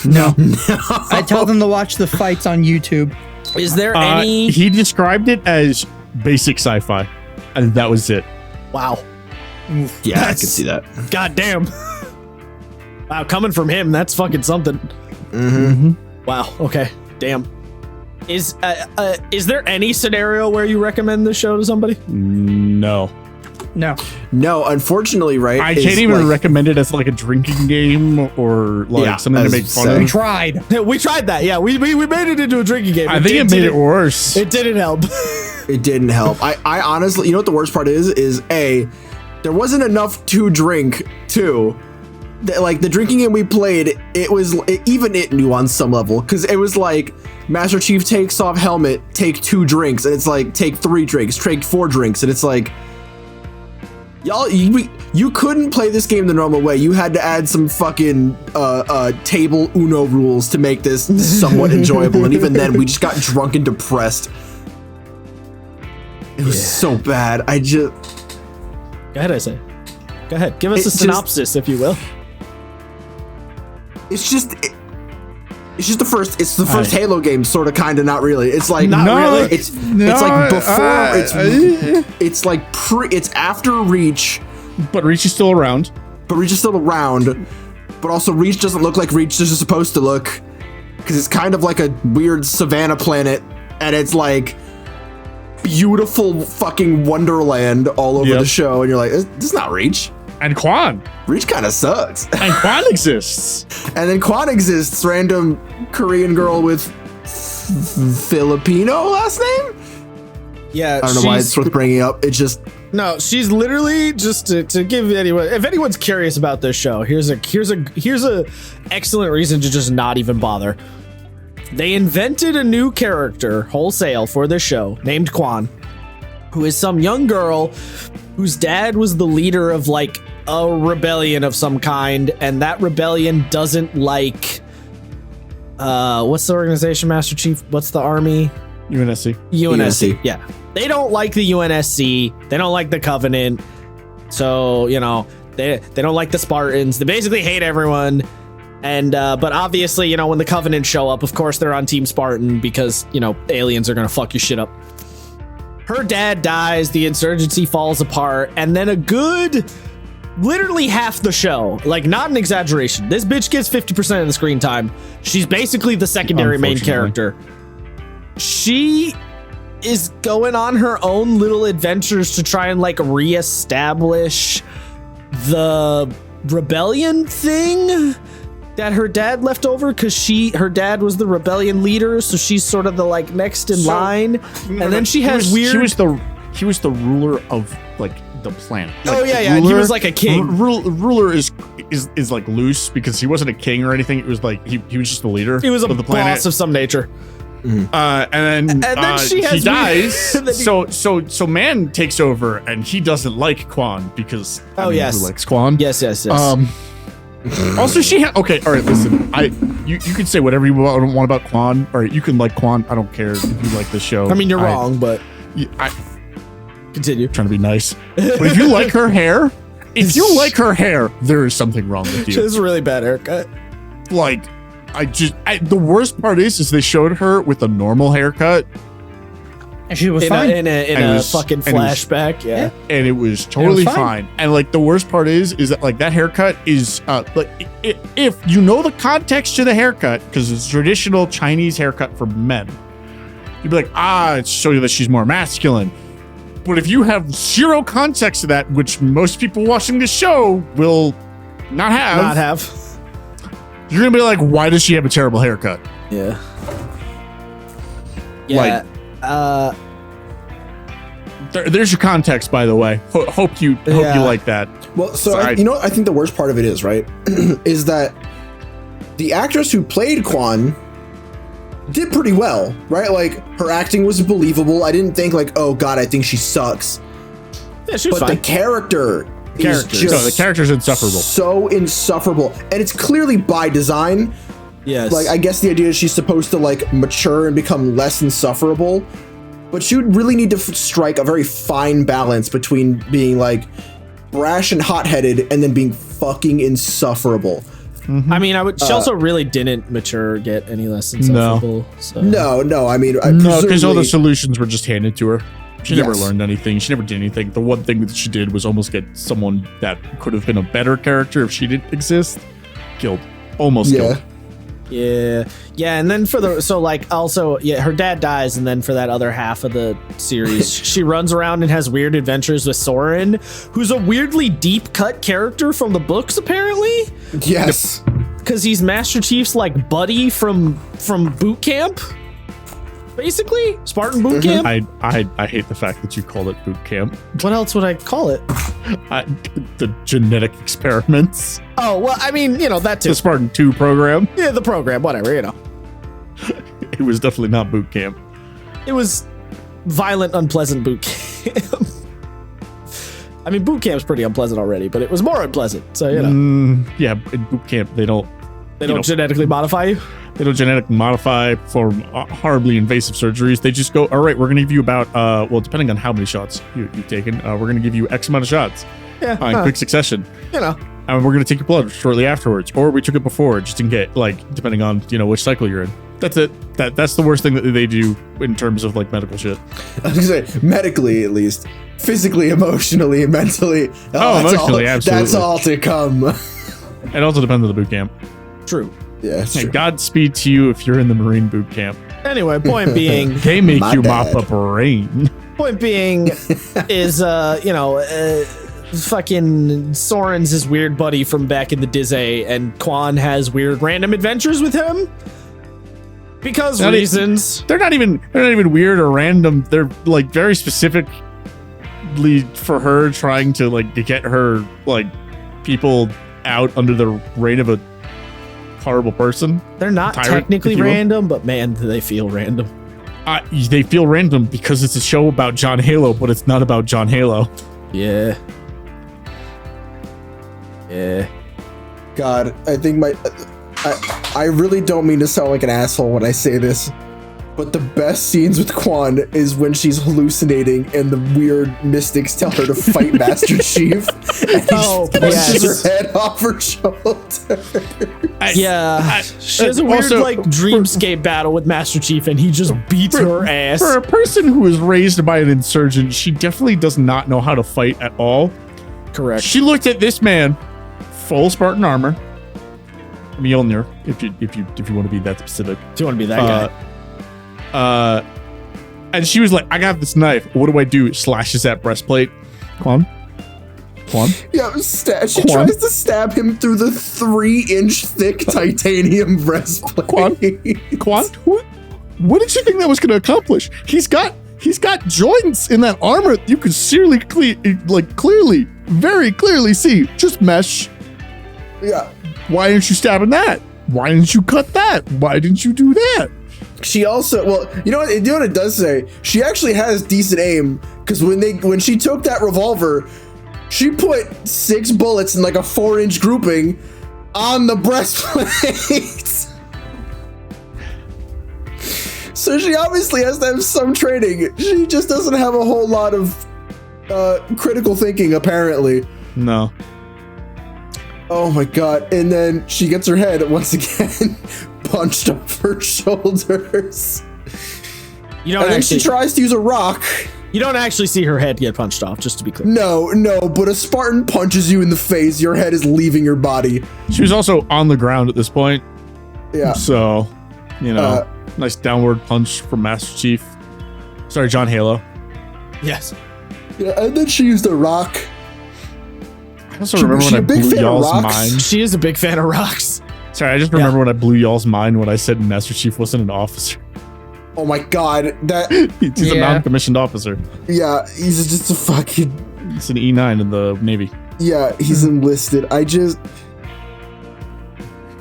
No. I tell them to watch the fights on YouTube. Is there any? He described it as basic sci-fi, and that was it. Wow. Yeah, I That's- can see that. God damn. Wow, coming from him, that's fucking something. Mm-hmm. Wow. Okay. Damn. Is there any scenario where you recommend this show to somebody? No. No. No, unfortunately, right? I is, can't even like, recommend it as like a drinking game or like Yeah, something to as make fun said. We of. tried. We tried that. Yeah, we made it into a drinking game. I think it made it worse. It didn't help. It didn't help. I honestly, you know what the worst part is A, there wasn't enough to drink. Two, like the drinking game we played, even it knew on some level, because it was like Master Chief takes off helmet, take 2 drinks, and it's like take 3 drinks, take 4 drinks, and it's like, y'all, you couldn't play this game the normal way. You had to add some fucking table Uno rules to make this somewhat enjoyable, and even then, we just got drunk and depressed. It was so bad. Go ahead, I say. Go ahead. Give us a It's just- synopsis, if you will. It's just the first. It's the first Halo game, sort of, kind of, not really. It's like Not really. It's like before. It's like It's after Reach, But Reach is still around. but Reach is still around. But also, Reach doesn't look like Reach is supposed to look, because it's kind of like a weird savannah planet, and it's like beautiful fucking wonderland all over Yep. the show, and you're like, this is not Reach. And Quan. Reach kind of sucks. And Quan exists. And then Quan exists, random Korean girl with Filipino last name? Yeah, I don't know why it's worth bringing up. It's just, No, she's literally just to give anyone. If anyone's curious about this show, here's a excellent reason to just not even bother. They invented a new character wholesale for this show named Quan, who is some young girl whose dad was the leader of like a rebellion of some kind, and that rebellion doesn't like what's the organization, Master Chief? What's the army? UNSC. UNSC. Yeah. They don't like the UNSC. They don't like the Covenant. So, you know, they don't like the Spartans. They basically hate everyone. And but obviously, you know, when the Covenant show up, of course they're on Team Spartan because, you know, aliens are gonna fuck your shit up. Her dad dies, the insurgency falls apart, and then a good literally half the show, like not an exaggeration, this bitch gets 50% of the screen time. She's basically the secondary main Unfortunately. character. She is going on her own little adventures to try and like reestablish the rebellion thing that her dad left over, because her dad was the rebellion leader, so she's sort of the like next in line. And then she has weird. He was the ruler of like the planet. Oh, Like, yeah, yeah, he was like a king. Ruler is like loose because he wasn't a king or anything. It was like he was just the leader. He was a of the planet. boss of some nature. And then she he has dies. weird- so Man takes over, and he doesn't like Quan because Oh, yes. who likes Quan? Yes. Also, okay. All right, listen. You can say whatever you want about Quan. All right, you can like Quan. I don't care if you like the show. I mean, you're wrong, but I'm continue. trying to be nice, but if you like her hair, there is something wrong with She you. has a really bad haircut. Like, the worst part is they showed her with a normal haircut, And she was In fine. a fucking and it was- flashback. Yeah. and it was totally fine. fine. And like the worst part is that like that haircut is like if you know the context to the haircut, because it's a traditional Chinese haircut for men, you'd be like, it's show you that she's more masculine. But if you have zero context to that, which most people watching the show will not have, you're gonna be like, why does she have a terrible haircut? Yeah. Yeah. There's your context, by the way. Hope you like that. well, so Sorry. you know what I think the worst part of it is, right? Is that the actress who played Quan did pretty well, right? Like, her acting was believable. I didn't think like, oh god, I think she sucks. Yeah, she was But fine. the character is No, just the character's insufferable. so insufferable, and it's clearly by design. Yes. Like, I guess the idea is she's supposed to like mature and become less insufferable, but she would really need to strike a very fine balance between being like brash and hot-headed and then being fucking insufferable. I mean, she also really didn't mature, get any less insufferable. So. No. I mean, No, because all the presumably- solutions were just handed to her. She never Yes. learned anything. She never did anything. The one thing that she did was almost get someone that could have been a better character if she didn't exist killed. Almost killed. Yeah, and then her dad dies, and then for that other half of the series, she runs around and has weird adventures with Soren, who's a weirdly deep cut character from the books, apparently, Yes. because he's Master Chief's like buddy from boot camp, basically Spartan boot camp. I hate the fact that you called it boot camp. What else would I call it? The genetic experiments. Oh well, I mean, that too. The Spartan 2 program. Yeah, the program, whatever, It was definitely not boot camp. It was violent, unpleasant boot camp. I mean, boot camp's pretty unpleasant already, but it was more unpleasant. So Yeah, in boot camp they don't genetically modify you. They don't genetically modify for horribly invasive surgeries. They just go, all right, we're going to give you about, depending on how many shots you've taken, we're going to give you X amount of shots in quick succession. And we're going to take your blood shortly afterwards. Or we took it before, just in case, depending on, which cycle you're in. That's it. That's the worst thing that they do in terms of, medical shit. I was gonna say, medically at least. Physically, emotionally, mentally. Emotionally, absolutely. That's all to come. It also depends on the boot camp. True. Yeah, it's And true. Godspeed to you if you're in the Marine boot camp. Anyway, point being, They make My you bad. mop up rain. is fucking Soren's his weird buddy from back in the Dizzy, and Quan has weird random adventures with him because Not reasons. They're not even weird or random. They're very specifically for her trying to get her people out under the reign of a horrible person. They're not Tyrant, technically if you will. random, but man, do they feel random. They feel random because it's a show about John Halo, but it's not about John Halo. Yeah. God, I think I really don't mean to sound like an asshole when I say this, but the best scenes with Quan is when she's hallucinating and the weird mystics tell her to fight Master Chief, and he Oh, just punches yes. her head off her shoulder. Yeah, she has a weird also, dreamscape battle with Master Chief, and he just beats her ass. For a person who was raised by an insurgent, she definitely does not know how to fight at all. Correct. She looked at this man, full Spartan armor, Mjolnir, if you want to be that specific. Do you want to be that guy? And she was like, I got this knife. What do I do? Slashes that breastplate. Quan? Yeah, she Quan? tries to stab him through the 3-inch thick titanium breastplate. Quan? What did you think that was going to accomplish? He's got joints in that armor you can clearly, very clearly see. Just mesh. Yeah. Why didn't you stab in that? Why didn't you cut that? Why didn't you do that? She also, you know what it does say? She actually has decent aim, because when she took that revolver, she put 6 bullets in a 4-inch grouping on the breastplate. So she obviously has to have some training. She just doesn't have a whole lot of critical thinking, apparently. No. Oh my god. And then she gets her head once again punched off her shoulders. You And don't then she actually. tries to use a rock. You don't actually see her head get punched off. Just to be clear. No, but a Spartan punches you in the face, your head is leaving your body. She was also on the ground at this point. Yeah. So, nice downward punch from Master Chief. Sorry, John Halo. Yes. Yeah, and then she used a rock. I also She- remember she when I a big blew fan of y'all's rocks? mind. She is a big fan of rocks. Sorry, I just remember when I blew y'all's mind when I said Master Chief wasn't an officer. Oh my god, that He's a Yeah. non-commissioned officer. yeah, he's just a fucking It's an E9 in the Navy. yeah, he's enlisted.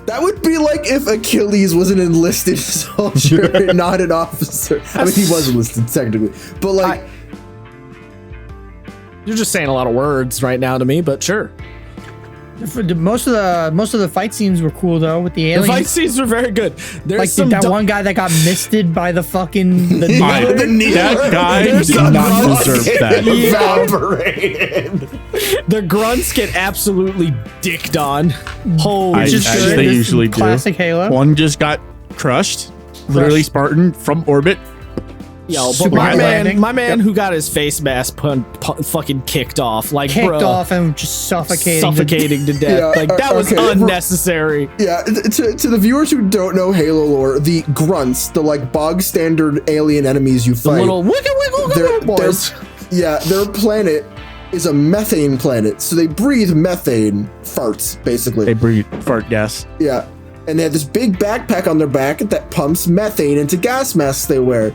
That would be like if Achilles was an enlisted soldier and not an officer. I mean, he was enlisted technically, but You're just saying a lot of words right now to me, but sure. Most of the fight scenes were cool though with the The aliens. fight scenes were very good. There's Like some that one guy that got misted by the fucking the the needler. needler. That guy There's did some not fucking deserve that. evaporated. The grunts get absolutely dicked on. Holy I- Just as good. they This is usually do. classic Halo. One just got crushed. Literally Spartan from orbit. Yo, but Super my high man, landing. my man who got his face mask fucking kicked off, like Kicked bro, off and just suffocating to death. Yeah, Like that was okay. unnecessary. Yeah, to the viewers who don't know Halo lore, the grunts, the like bog standard alien enemies you The fight, little wiggle boys. their planet is a methane planet, so they breathe methane farts basically. They breathe fart gas. Yeah, and they have this big backpack on their back that pumps methane into gas masks they wear.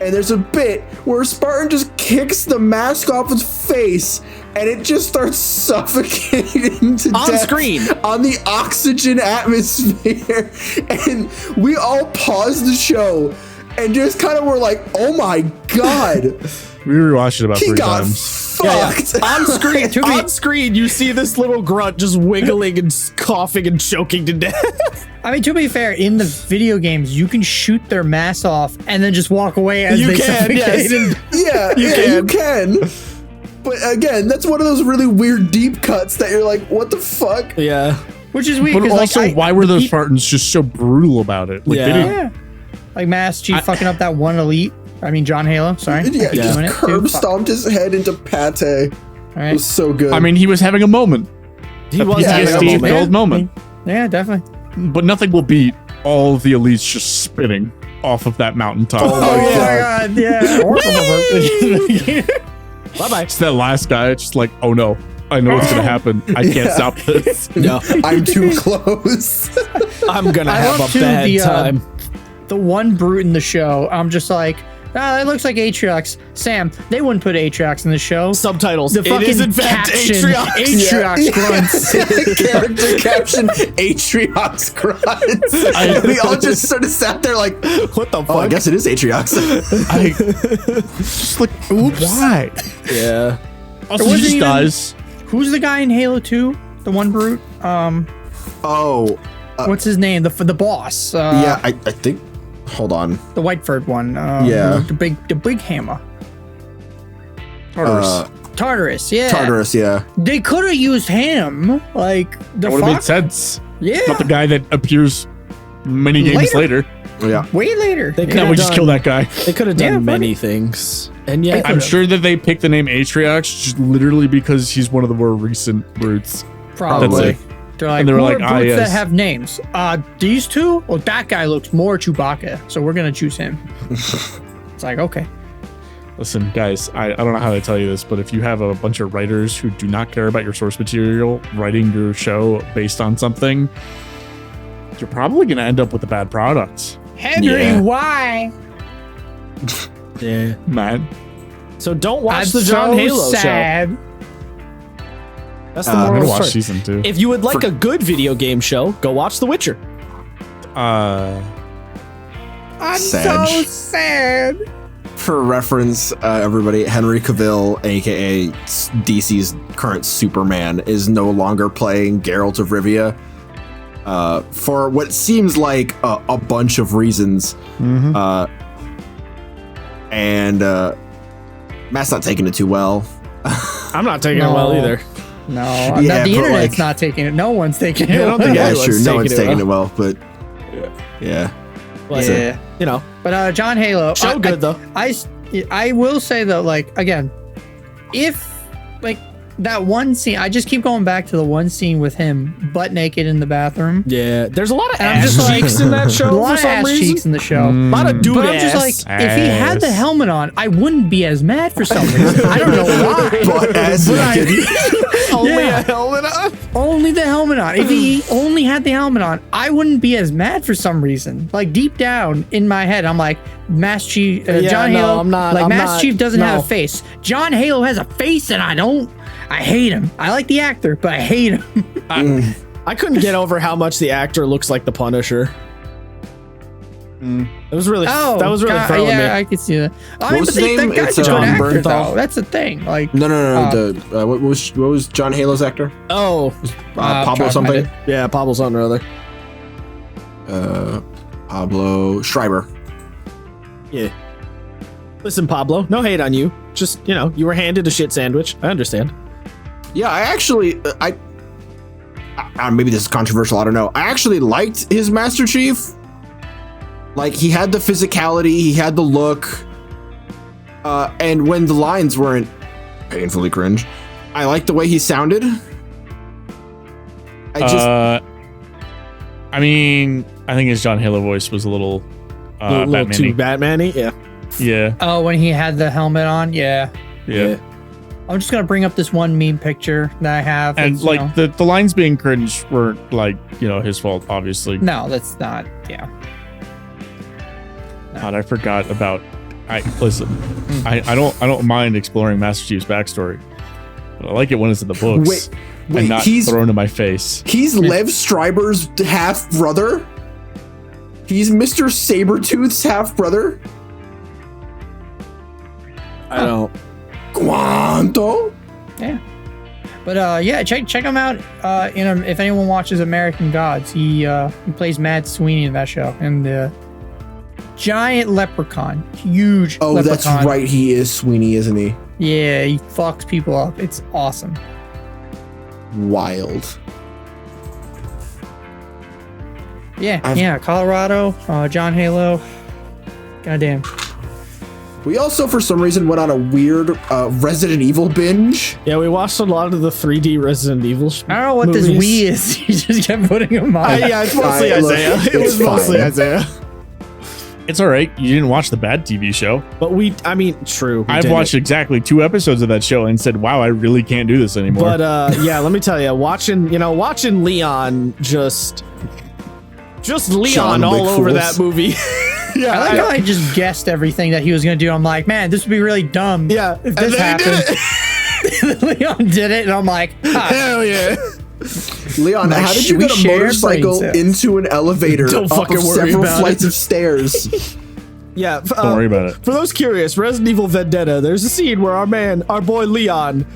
And there's a bit where Spartan just kicks the mask off his face, and it just starts suffocating to On death screen. on the oxygen atmosphere. And we all paused the show and just kind of were like, "Oh my god, We rewatched it about he 3 got times. fucked!" On screen, To be- on screen, you see this little grunt just wiggling and coughing and choking to death. I mean, to be fair, in the video games, you can shoot their mask off and then just walk away as You they can, suffocate. yes. And You can. But again, that's one of those really weird deep cuts that you're like, "What the fuck?" Yeah. which is weird. But 'cause, also, like, why were those Spartans just so brutal about it? Like, Yeah. they didn't, Yeah. Like Master Chief fucking up that one elite. I mean, John Halo. Sorry. Yeah, I keep just doing it, curb too. Fuck. stomped his head into pate. It All right. was so good. I mean, he was having a moment. He A was having a PTSD moment. filled moment. Yeah, definitely. But nothing will beat all of the elites just spinning off of that mountaintop. Oh, my god, yeah. Bye bye. It's that last guy. It's just like, oh no, I know what's gonna happen. I can't Yeah. stop this. No, I'm too close. I'm gonna I have love a too bad the time. the one brute in the show. I'm just like, it looks like Atriox. Sam, they wouldn't put Atriox in the show. Subtitles. The It fucking is in fact caption, Atriox. Atriox grunts. Character caption: Atriox grunts. We all just sort of sat there like, What the fuck? "Oh, I guess it is Atriox." I just like, oops. Why? Yeah. Also, It he wasn't just even- dies. Who's the guy in Halo 2? The one brute? Oh, What's his name? The boss. yeah. I think. Hold on. The Whiteford one. Yeah. The big hammer. Tartarus. Tartarus, yeah. Tartarus. Yeah. They could have used him. Like, the that would have made fuck? sense. Yeah. Not the guy that appears many games later. Yeah. Way later. They Yeah. Now we just done- kill that guy. They could have done Yeah, many things. And yet, I'm sure that they picked the name Atriox just literally because he's one of the more recent brutes. Probably. That's They're like, And they were who like, are brutes yes. that have names? These two? Well, that guy looks more Chewbacca, so we're gonna choose him. It's like, okay. Listen, guys, I don't know how to tell you this, but if you have a bunch of writers who do not care about your source material writing your show based on something, you're probably going to end up with a bad product, Henry, Yeah. why? yeah. man. So don't watch I'm the John so Halo show. sad. That's the I'm moral going of to the watch story. season 2. If you would like a good video game show, go watch The Witcher. I'm Sad. so sad. For reference, everybody, Henry Cavill, aka DC's current Superman, is no longer playing Geralt of Rivia. For what seems like a bunch of reasons. And Matt's not taking it too well. I'm not taking No. it well either. No, Yeah, the but, internet's like- not taking it. No one's taking it. Yeah, I don't think Yeah, anyone's sure. No one's taking it taking it well, but yeah. But, Yeah. you know, But John Halo, show good though. I will say though, like, again, if like that one scene, I just keep going back to the one scene with him butt naked in the bathroom. Yeah, there's a lot of And I'm ass just like- cheeks in that A show lot for of some ass reason. cheeks in the show. A lot of dude But I'm just like, ass. if he had the Ass. helmet on, I wouldn't be as mad for some reason. I don't know why. But as naked. Only Yeah. a helmet on. Only the helmet on. If he only had the helmet on, I wouldn't be as mad for some reason. Like deep down in my head, I'm like, Master Chief, Yeah, John no, Halo. I'm not- Like I'm Master not- Chief doesn't have no. a face. John Halo has a face, and I hate him. I like the actor, but I hate him. I couldn't get over how much the actor looks like the Punisher. It was really that was really God, throwing yeah, me. I could see that. I What was but his that name? guy's It's, a good John actor, Bernthal? though. That's the thing. Like, No. What was John Halo's actor? Oh, Pablo try to something. find yeah, Pablo something or other. Pablo Schreiber. Yeah. Listen, Pablo, no hate on you. Just, you know, you were handed a shit sandwich. I understand. Yeah, I actually, maybe this is controversial. I don't know. I actually liked his Master Chief. Like, he had the physicality, he had the look, and when the lines weren't painfully cringe, I liked the way he sounded. I mean, I think his John Halo voice was a little little too Batman-y. Batman-y. Yeah. Yeah. Oh, when he had the helmet on, yeah. Yeah. I'm just gonna bring up this one meme picture that I have. And It's, like the lines being cringe weren't like, his fault, obviously. no, that's not. Yeah. God, I forgot about. I don't mind exploring Master Chief's backstory, but I like it when it's in the books Wait, and not he's thrown in my face. Lev Stryber's half brother. He's Mr. Sabretooth's half brother. I don't. Quanto? Yeah. But yeah, check him out. If anyone watches American Gods, he plays Matt Sweeney in that show, and the giant leprechaun, huge. Oh, leprechaun. that's right. He is Sweeney, isn't he? Yeah, he fucks people up. It's awesome. Wild. Yeah, Colorado, John Halo. Goddamn. We also, for some reason, went on a weird Resident Evil binge. Yeah, we watched a lot of the 3D Resident Evil. I don't know what movies. this we is. He just kept putting them on. Yeah, it's mostly Look, Isaiah. It was it's mostly fine. Isaiah. It's all right. You didn't watch the bad TV show. But true. we I've did watched it. exactly 2 episodes of that show and said, "Wow, I really can't do this anymore." But yeah, let me tell you, watching Leon just Leon John all Wick over fools. that movie. I like how I just guessed everything that he was gonna do. I'm like, man, this would be really dumb. Yeah, if and this then he did happened. Leon did it, and I'm like, Hell yeah. Leon, Like, how did you we get a share motorcycle brain cells. into an elevator Don't up fucking of worry several about flights it. of stairs? Yeah, Don't worry about it. For those curious, Resident Evil Vendetta, there's a scene where our boy Leon,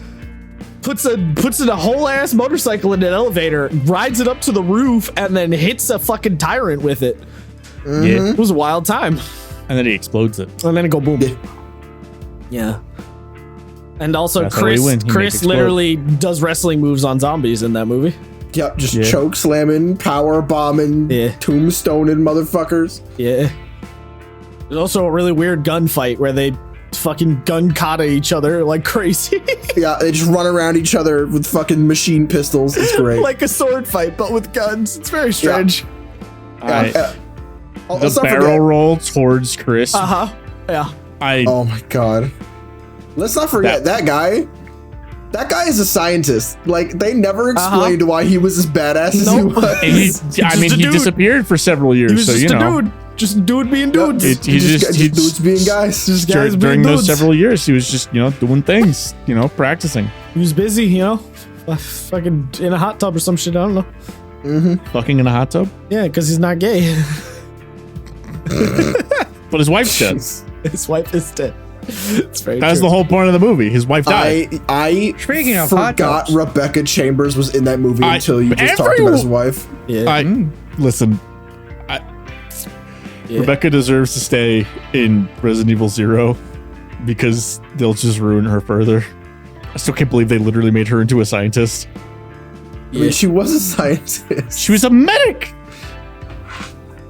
puts in a whole ass motorcycle in an elevator, rides it up to the roof, and then hits a fucking tyrant with it. Yeah. It was a wild time. And then he explodes it. And then it go boom. Yeah. Yeah. And also That's how he Chris wins. He makes Chris explode. literally does wrestling moves on zombies in that movie. Yep, just Yeah. choke slamming, power bombing, Yeah. tombstoning motherfuckers. Yeah. There's also a really weird gunfight where they fucking gun kata each other like crazy. Yeah, they just run around each other with fucking machine pistols. It's great. Like a sword fight, but with guns. It's very strange. The let's not barrel forget- roll towards Chris. Uh-huh. Yeah. Oh my god. Let's not forget that guy. That guy is a scientist. Like, they never explained why he was as badass as he Nope. was. And he a dude. disappeared for several years, He was so just you a know. dude. Just a dude being Yep, dudes. He just dudes being guys. Just guys being during those dudes. several years, he was just doing things, practicing, He was busy, fucking in a hot tub or some shit. I don't know. fucking in a hot tub. Yeah, because he's not gay. But his wife's dead. His wife is dead. It's very That's true. the whole point of the movie. His wife died. I Speaking of hot forgot tubs. Rebecca Chambers was in that movie until you just talked everyone- about his wife. Yeah. Listen, Yeah. Rebecca deserves to stay in Resident Evil 0 because they'll just ruin her further. I still can't believe they literally made her into a scientist. I mean, she was a scientist. She was a medic.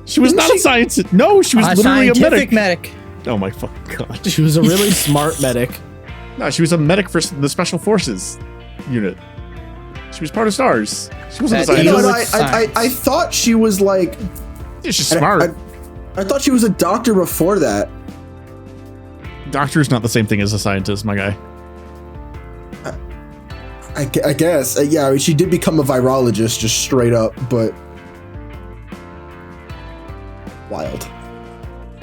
She was Didn't not she- a scientist. No, she was a literally a scientific medic. medic. Oh my fucking god. She was a really smart medic. No, she was a medic for the Special Forces unit. She was part of STARS. She wasn't a That You know, scientist. and I thought she was like, Yeah, she's smart. I thought she was a doctor before that. Doctor is not the same thing as a scientist, my guy. I guess. Yeah, I mean, she did become a virologist just straight up, but wild.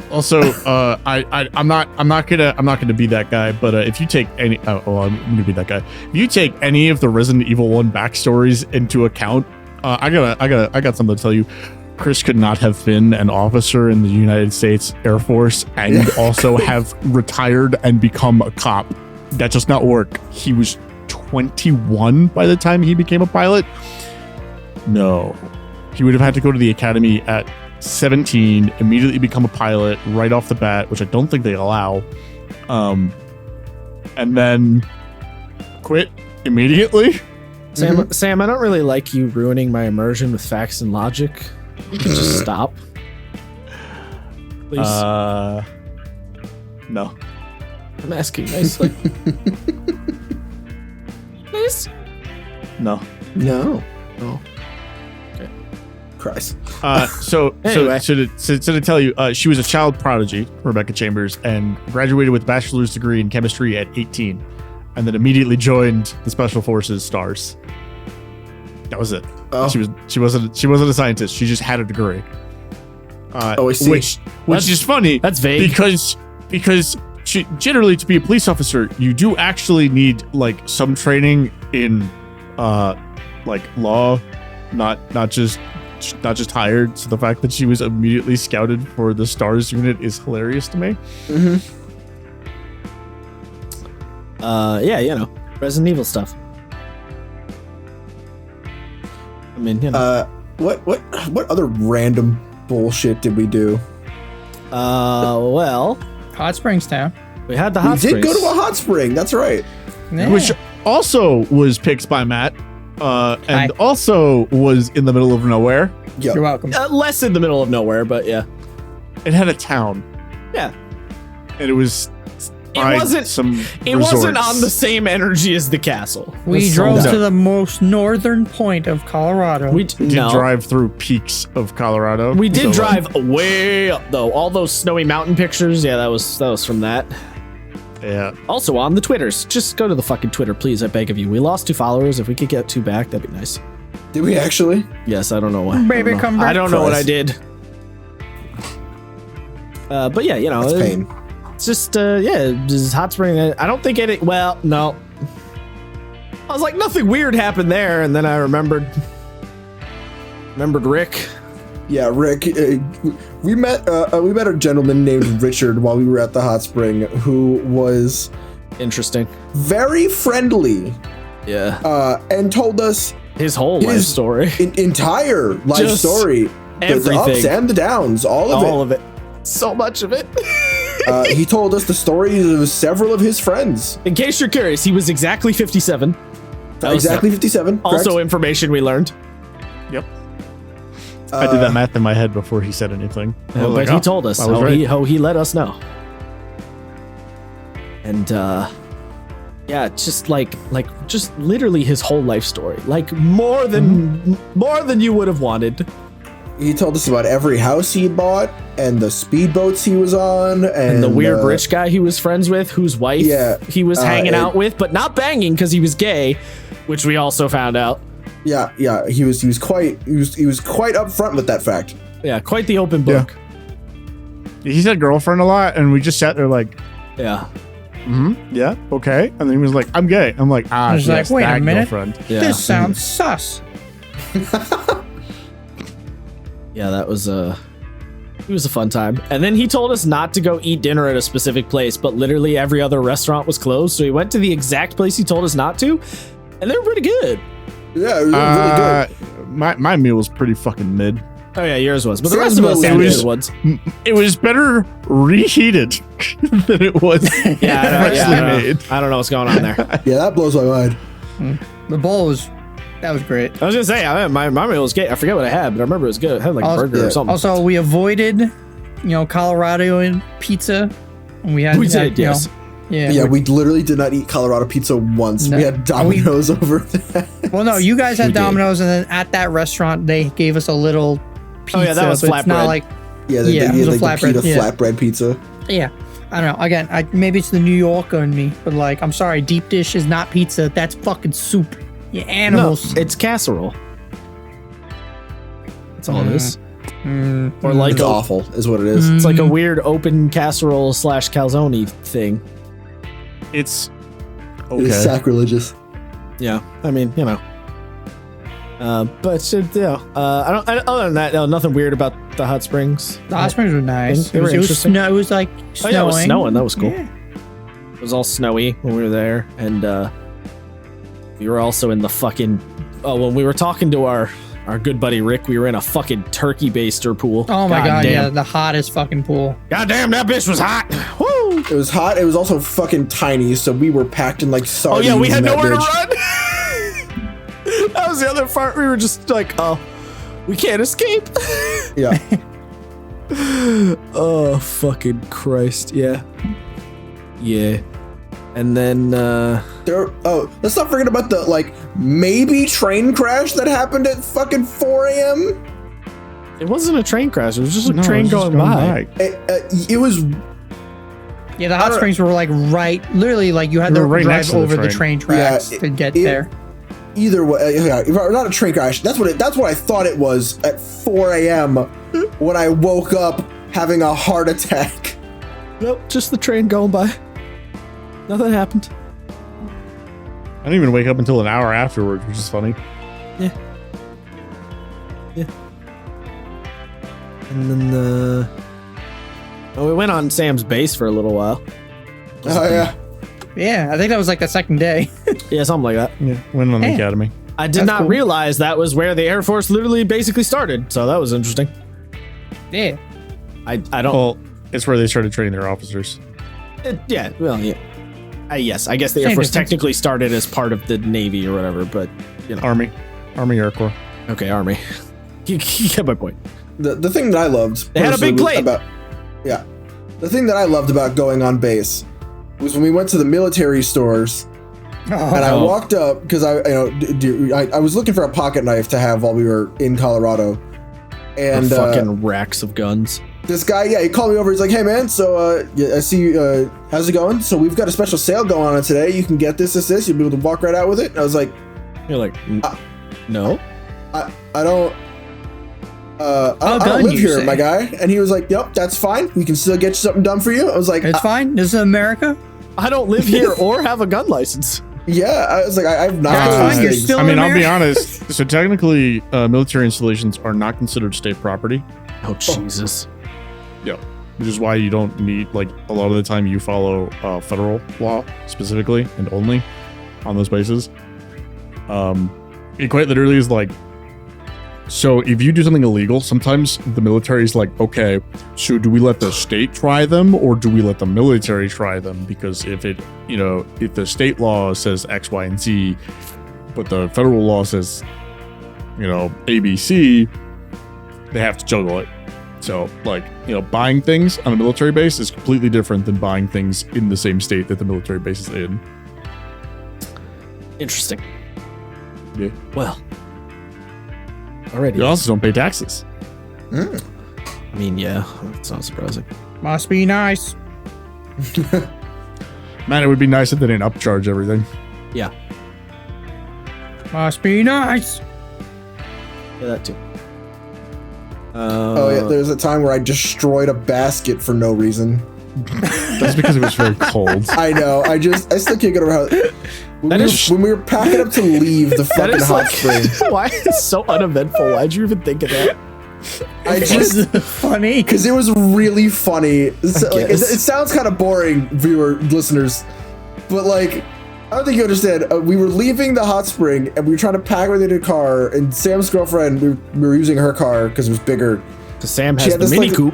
Also, I'm not gonna be that guy. But if you take any, I'm gonna be that guy. If you take any of the Resident Evil 1 backstories into account, I got something to tell you. Chris could not have been an officer in the United States Air Force and also have retired and become a cop. That does not work. He was 21 by the time he became a pilot. No, he would have had to go to the academy at 17, immediately become a pilot right off the bat, which I don't think they allow, and then quit immediately. Sam, I don't really like you ruining my immersion with facts and logic. You can just stop. Please. No. I'm asking nicely. Please? No. No. Oh. Christ. Anyway. To tell you, she was a child prodigy, Rebecca Chambers, and graduated with a bachelor's degree in chemistry at 18, and then immediately joined the Special Forces STARS. That was it. Oh. She wasn't a scientist. She just had a degree. I see. Which is funny. That's vague. Because generally, to be a police officer, you do actually need like some training in like law, not just hired. So the fact that she was immediately scouted for the STARS unit is hilarious to me. Yeah, you know, Resident Evil stuff. I mean, you know. What other random bullshit did we do? Well, Hot Springs Town. we had the We hot did springs. go to a hot spring. That's right. Yeah. Which also was picked by Matt, and Hi. also was in the middle of nowhere. Yeah. You're welcome. Less in the middle of nowhere, but yeah. It had a town, Yeah. and it was. It by wasn't- some. It wasn't resorts. on the same energy as the castle. We Let's drove calm down. to the most northern point of Colorado. We Did no. drive through peaks of Colorado. We did So, like, drive way up though. All those snowy mountain pictures, yeah, that was from that. Yeah. Also on the Twitters. Just go to the fucking Twitter, please. I beg of you. We lost 2 followers. If we could get 2 back, that'd be nice. Did we actually? Yes, I don't know why. Baby, come back. I don't know what I Christ. did. But yeah, you know, That's pain. it's just yeah, just hot spring. I don't think it. Well, no. I was like, nothing weird happened there, and then I remembered Rick. Yeah, Rick. We met a gentleman named Richard while we were at the hot spring, who was Interesting. very friendly Yeah. and told us His whole life his story. entire life Just story, the ups everything. and the downs, all of it. All of it. So much of it. He told us the stories of several of his friends. In case you're curious, he was exactly 57. That was Exactly 57. Also correct? information we learned. Yep. I did that math in my head before he said anything. I was But like, he oh, told us I was right. how he let us know. And yeah, just like just literally his whole life story. Like more than you would have wanted. He told us about every house he bought and the speedboats he was on And the weird rich guy he was friends with, whose wife Yeah, he was hanging and- out with, but not banging because he was gay, which we also found out. Yeah, he was quite upfront with that fact. Yeah, quite the open book. He said girlfriend a lot, and we just sat there like, Yeah. yeah, okay. And then he was like, I'm gay. I'm like, I was yes, like, wait a that minute. girlfriend. Yeah. This sounds sus. Yeah, that was it was a fun time. And then he told us not to go eat dinner at a specific place, but literally every other restaurant was closed. So he went to the exact place he told us not to, and they were pretty good. Yeah, it was really good. My meal was pretty fucking mid. Oh yeah, yours was, but the Sounds rest of us about had right. good ones. It was better reheated than it was Yeah, freshly made. I don't know what's going on there. Yeah, that blows my mind. The bowl was great. I was gonna say, my meal was good. I forget what I had, but I remember it was good. I had like a Also- burger yeah. or something. Also, we avoided, Colorado pizza. And we had We did, you know, yes. Yeah, we literally did not eat Colorado pizza once. No. We had Domino's over there. Well, no, you guys We had did. Domino's, and then at that restaurant they gave us a little pizza. Oh, yeah, that was but it's not flatbread. like Yeah, Yeah, they it had was a like the flatbread, pita yeah. flatbread pizza. yeah. I don't know. Again, maybe it's the New Yorker in me, but like, I'm sorry, deep dish is not pizza. That's fucking soup. You no, animals. it's casserole. That's all it is. Mm. Or like It's a, awful, is what it is. it's like a weird open casserole / calzone thing. It's It is okay. sacrilegious. Yeah, I mean, you know. But other than that, no, nothing weird about the hot springs. The hot springs were nice. They It were was, interesting. it was like Oh snowing. yeah, it was snowing. That was cool. Yeah. It was all snowy when we were there, and we were also in the fucking. Oh, when we were talking to our good buddy Rick, we were in a fucking turkey baster pool. Oh my god, damn. yeah, the hottest fucking pool. God damn, that bitch was hot. Woo! It was hot. It was also fucking tiny, so we were packed in like Oh sardines. yeah, we had in that nowhere to bitch. run. That was the other part. We were just like, oh, we can't escape. Yeah. Oh fucking Christ! Yeah, yeah. And then Let's not forget about the like maybe train crash that happened at fucking 4 a.m. it wasn't a train crash. It was just a No, train it's just going by. It was Yeah, the hot springs were like literally like you had They to were right next drive to the over the train. train tracks Yeah, to get it- there. either way. Yeah, not a train crash. That's what I thought it was at 4 a.m. when I woke up having a heart attack. Nope, just the train going by. Nothing happened. I didn't even wake up until an hour afterwards, which is funny. Yeah. And then we went on Sam's base for a little while. Oh yeah. Yeah, I think that was like the second day. Yeah, something like that. Yeah, went on the Hey. academy. I did That's not cool. realize that was where the Air Force literally basically started. So that was interesting. Yeah. I don't. Well, it's where they started training their officers. Yeah. Well, yeah. Yes, I guess the Air Same Force difference. technically started as part of the Navy or whatever, but you know. Army Air Corps. Okay, Army. You get my point. The thing that I loved. They had a big personally plane. The thing that I loved about going on base was when we went to the military stores and I Oh. walked up because I was looking for a pocket knife to have while we were in Colorado, and The fucking racks of guns. this guy, he called me over. He's like, "Hey man, so I see you. How's it going? So we've got a special sale going on today. You can get this. You'll be able to walk right out with it." And I was like, You're like, no. I don't. I gun don't live you here, say? my guy. And he was like, "Yep, that's fine. We can still get you something done for you." I was like, It's fine. This is America. I don't live here or have a gun license. "Yeah." I was like, "I've not That's done those fine, you're things." still- I mean, I'll be America? honest. So technically, military installations are not considered state property. Oh Jesus. Yeah, which is why you don't need, like, a lot of the time you follow federal law specifically and only on those bases. It quite literally is like, so if you do something illegal, sometimes the military is like, okay, so do we let the state try them or do we let the military try them? Because if the state law says X, Y, and Z, but the federal law says, ABC, they have to juggle it. So, like, buying things on a military base is completely different than buying things in the same state that the military base is in. Interesting. Yeah. Well. Already. You also don't pay taxes. I mean, yeah, it's not surprising. Must be nice. Man, it would be nice if they didn't upcharge everything. Yeah. Must be nice. Yeah, that too. Oh yeah, there's a time where I destroyed a basket for no reason. That's because it was very cold. I know. I still can't get over how. When we were packing up to leave the That fucking is hot like, spring, why is it so uneventful? Why'd you even think of that? I just Funny. because it was really funny. So, like, it guess. sounds kind of boring, listeners, but like I don't think you understand. We were leaving the hot spring and we were trying to pack everything in a car. And Sam's girlfriend, we were using her car because it was bigger. Sam She has had the this, Mini like- Coupe.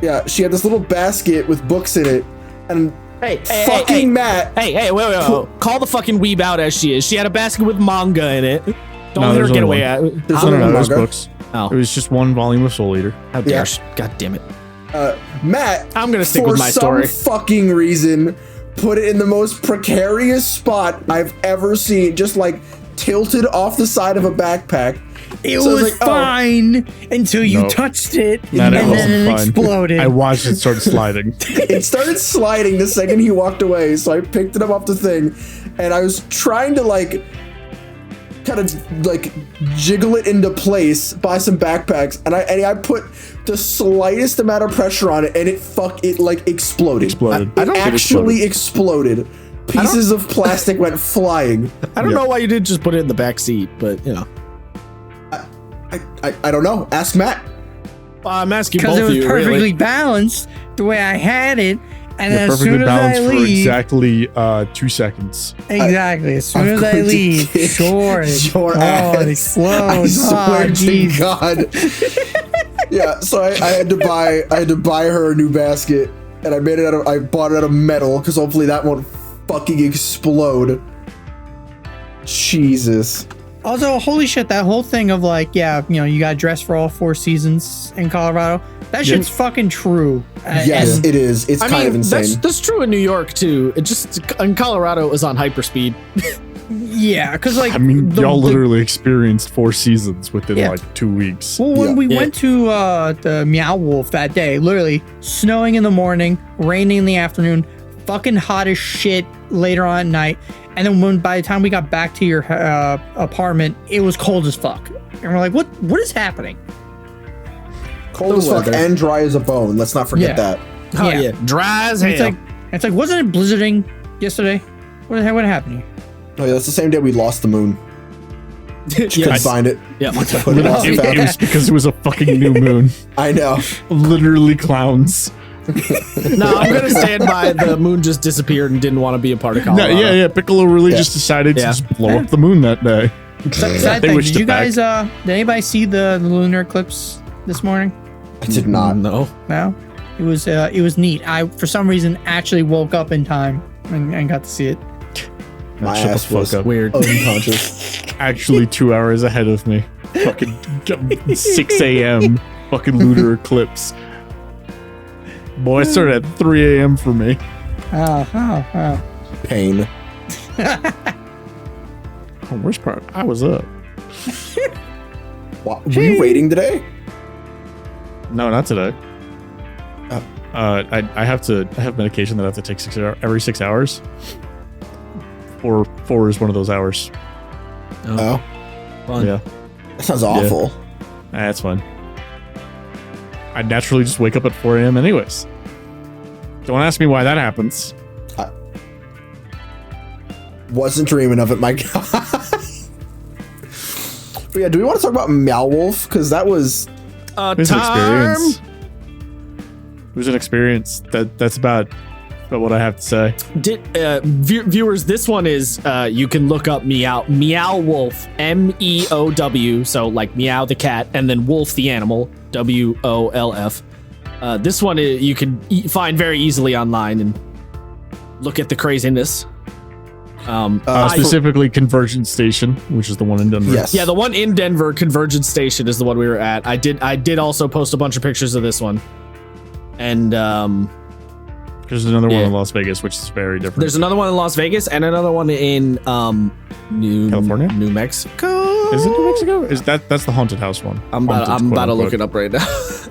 Yeah, she had this little basket with books in it, and Hey, fucking Matt. Hey, wait. Call the fucking weeb out as she is. She had a basket with manga in it. Don't No, let her there's get only away at it. There's How, only No, one it was manga. books. It oh, was just one volume of Soul Eater. how dare Yeah. she. God damn it. Matt, I'm gonna stick for with my story. some fucking reason, put it in the most precarious spot I've ever seen, just like tilted off the side of a backpack. It So I was was like, oh. fine until you Nope. touched it, Matt, it and then wasn't it fun. exploded. I watched it start sliding. It started sliding the second he walked away, so I picked it up off the thing, and I was trying to like kind of like jiggle it into place by some backpacks, and I put the slightest amount of pressure on it, and it like exploded. Exploded. It actually exploded. Pieces of plastic went flying. I don't Yeah. know why you didn't just put it in the back seat, but you know. I don't know. Ask Matt. I'm asking Because both it of was you. perfectly Really. balanced the way I had it, and They're as soon perfectly as I balanced for leave, exactly 2 seconds. exactly. As soon I'm as I going to leave, kick sure, your it ass. explodes. I swear Oh, to geez. God. Yeah, so I had to buy her a new basket, and I bought it out of metal because hopefully that won't fucking explode. Jesus. Also, holy shit, that whole thing of like, yeah, you know, you got dressed for all 4 seasons in Colorado. That shit's fucking true. Yes, it is. It's kind of insane. That's true in New York too. It just in Colorado it was on hyperspeed. Yeah, because like I mean, y'all literally experienced 4 seasons within like 2 weeks. Well, when we went to the Meow Wolf that day, literally snowing in the morning, raining in the afternoon, fucking hot as shit later on at night, and then by the time we got back to your apartment, it was cold as fuck, and we're like, what is happening? Cold as fuck and dry as a bone. Let's not forget that. Oh yeah, dry as hell. It's like, wasn't it blizzarding yesterday? What happened here? Oh yeah, that's the same day we lost the moon. Couldn't find it. Yeah, It was because it was a fucking new moon. I know. Literally clowns. No, I'm gonna stand by the moon just disappeared and didn't want to be a part of Colorado. No, yeah. Piccolo really just decided to just blow up the moon that day. Sad thing. Did you guys? Did anybody see the lunar eclipse this morning? I did not. No. It was neat. I for some reason actually woke up in time and got to see it. My ass was weird. Unconscious. Actually 2 hours ahead of me. Fucking 6 a.m. Fucking lunar eclipse. Boy, it started at 3 a.m. for me. Oh. Pain. Worst part, I was up. Were you waiting today? No, not today. I have medication that I have to take every 6 hours. 4 is one of those hours. Oh. Fun. Yeah. That sounds awful. That's fine. I naturally just wake up at 4 a.m. anyways. Don't ask me why that happens. Wasn't dreaming of it, my God. But yeah, do we want to talk about Meow Wolf? Because that was... It was an experience. It was an experience. That's about what I have to say. Viewers, this one is you can look up Meow Wolf, MEOW, so like meow the cat, and then wolf the animal, WOLF. This one you can find very easily online and look at the craziness. Specifically Convergence Station, which is the one in Denver. Yes. Yeah, the one in Denver, Convergence Station, is the one we were at. I did also post a bunch of pictures of this one. And there's another one in Las Vegas, which is very different. There's another one in Las Vegas and another one in California? New Mexico. Is it New Mexico? That's the haunted house one. I'm about to look it up right now. I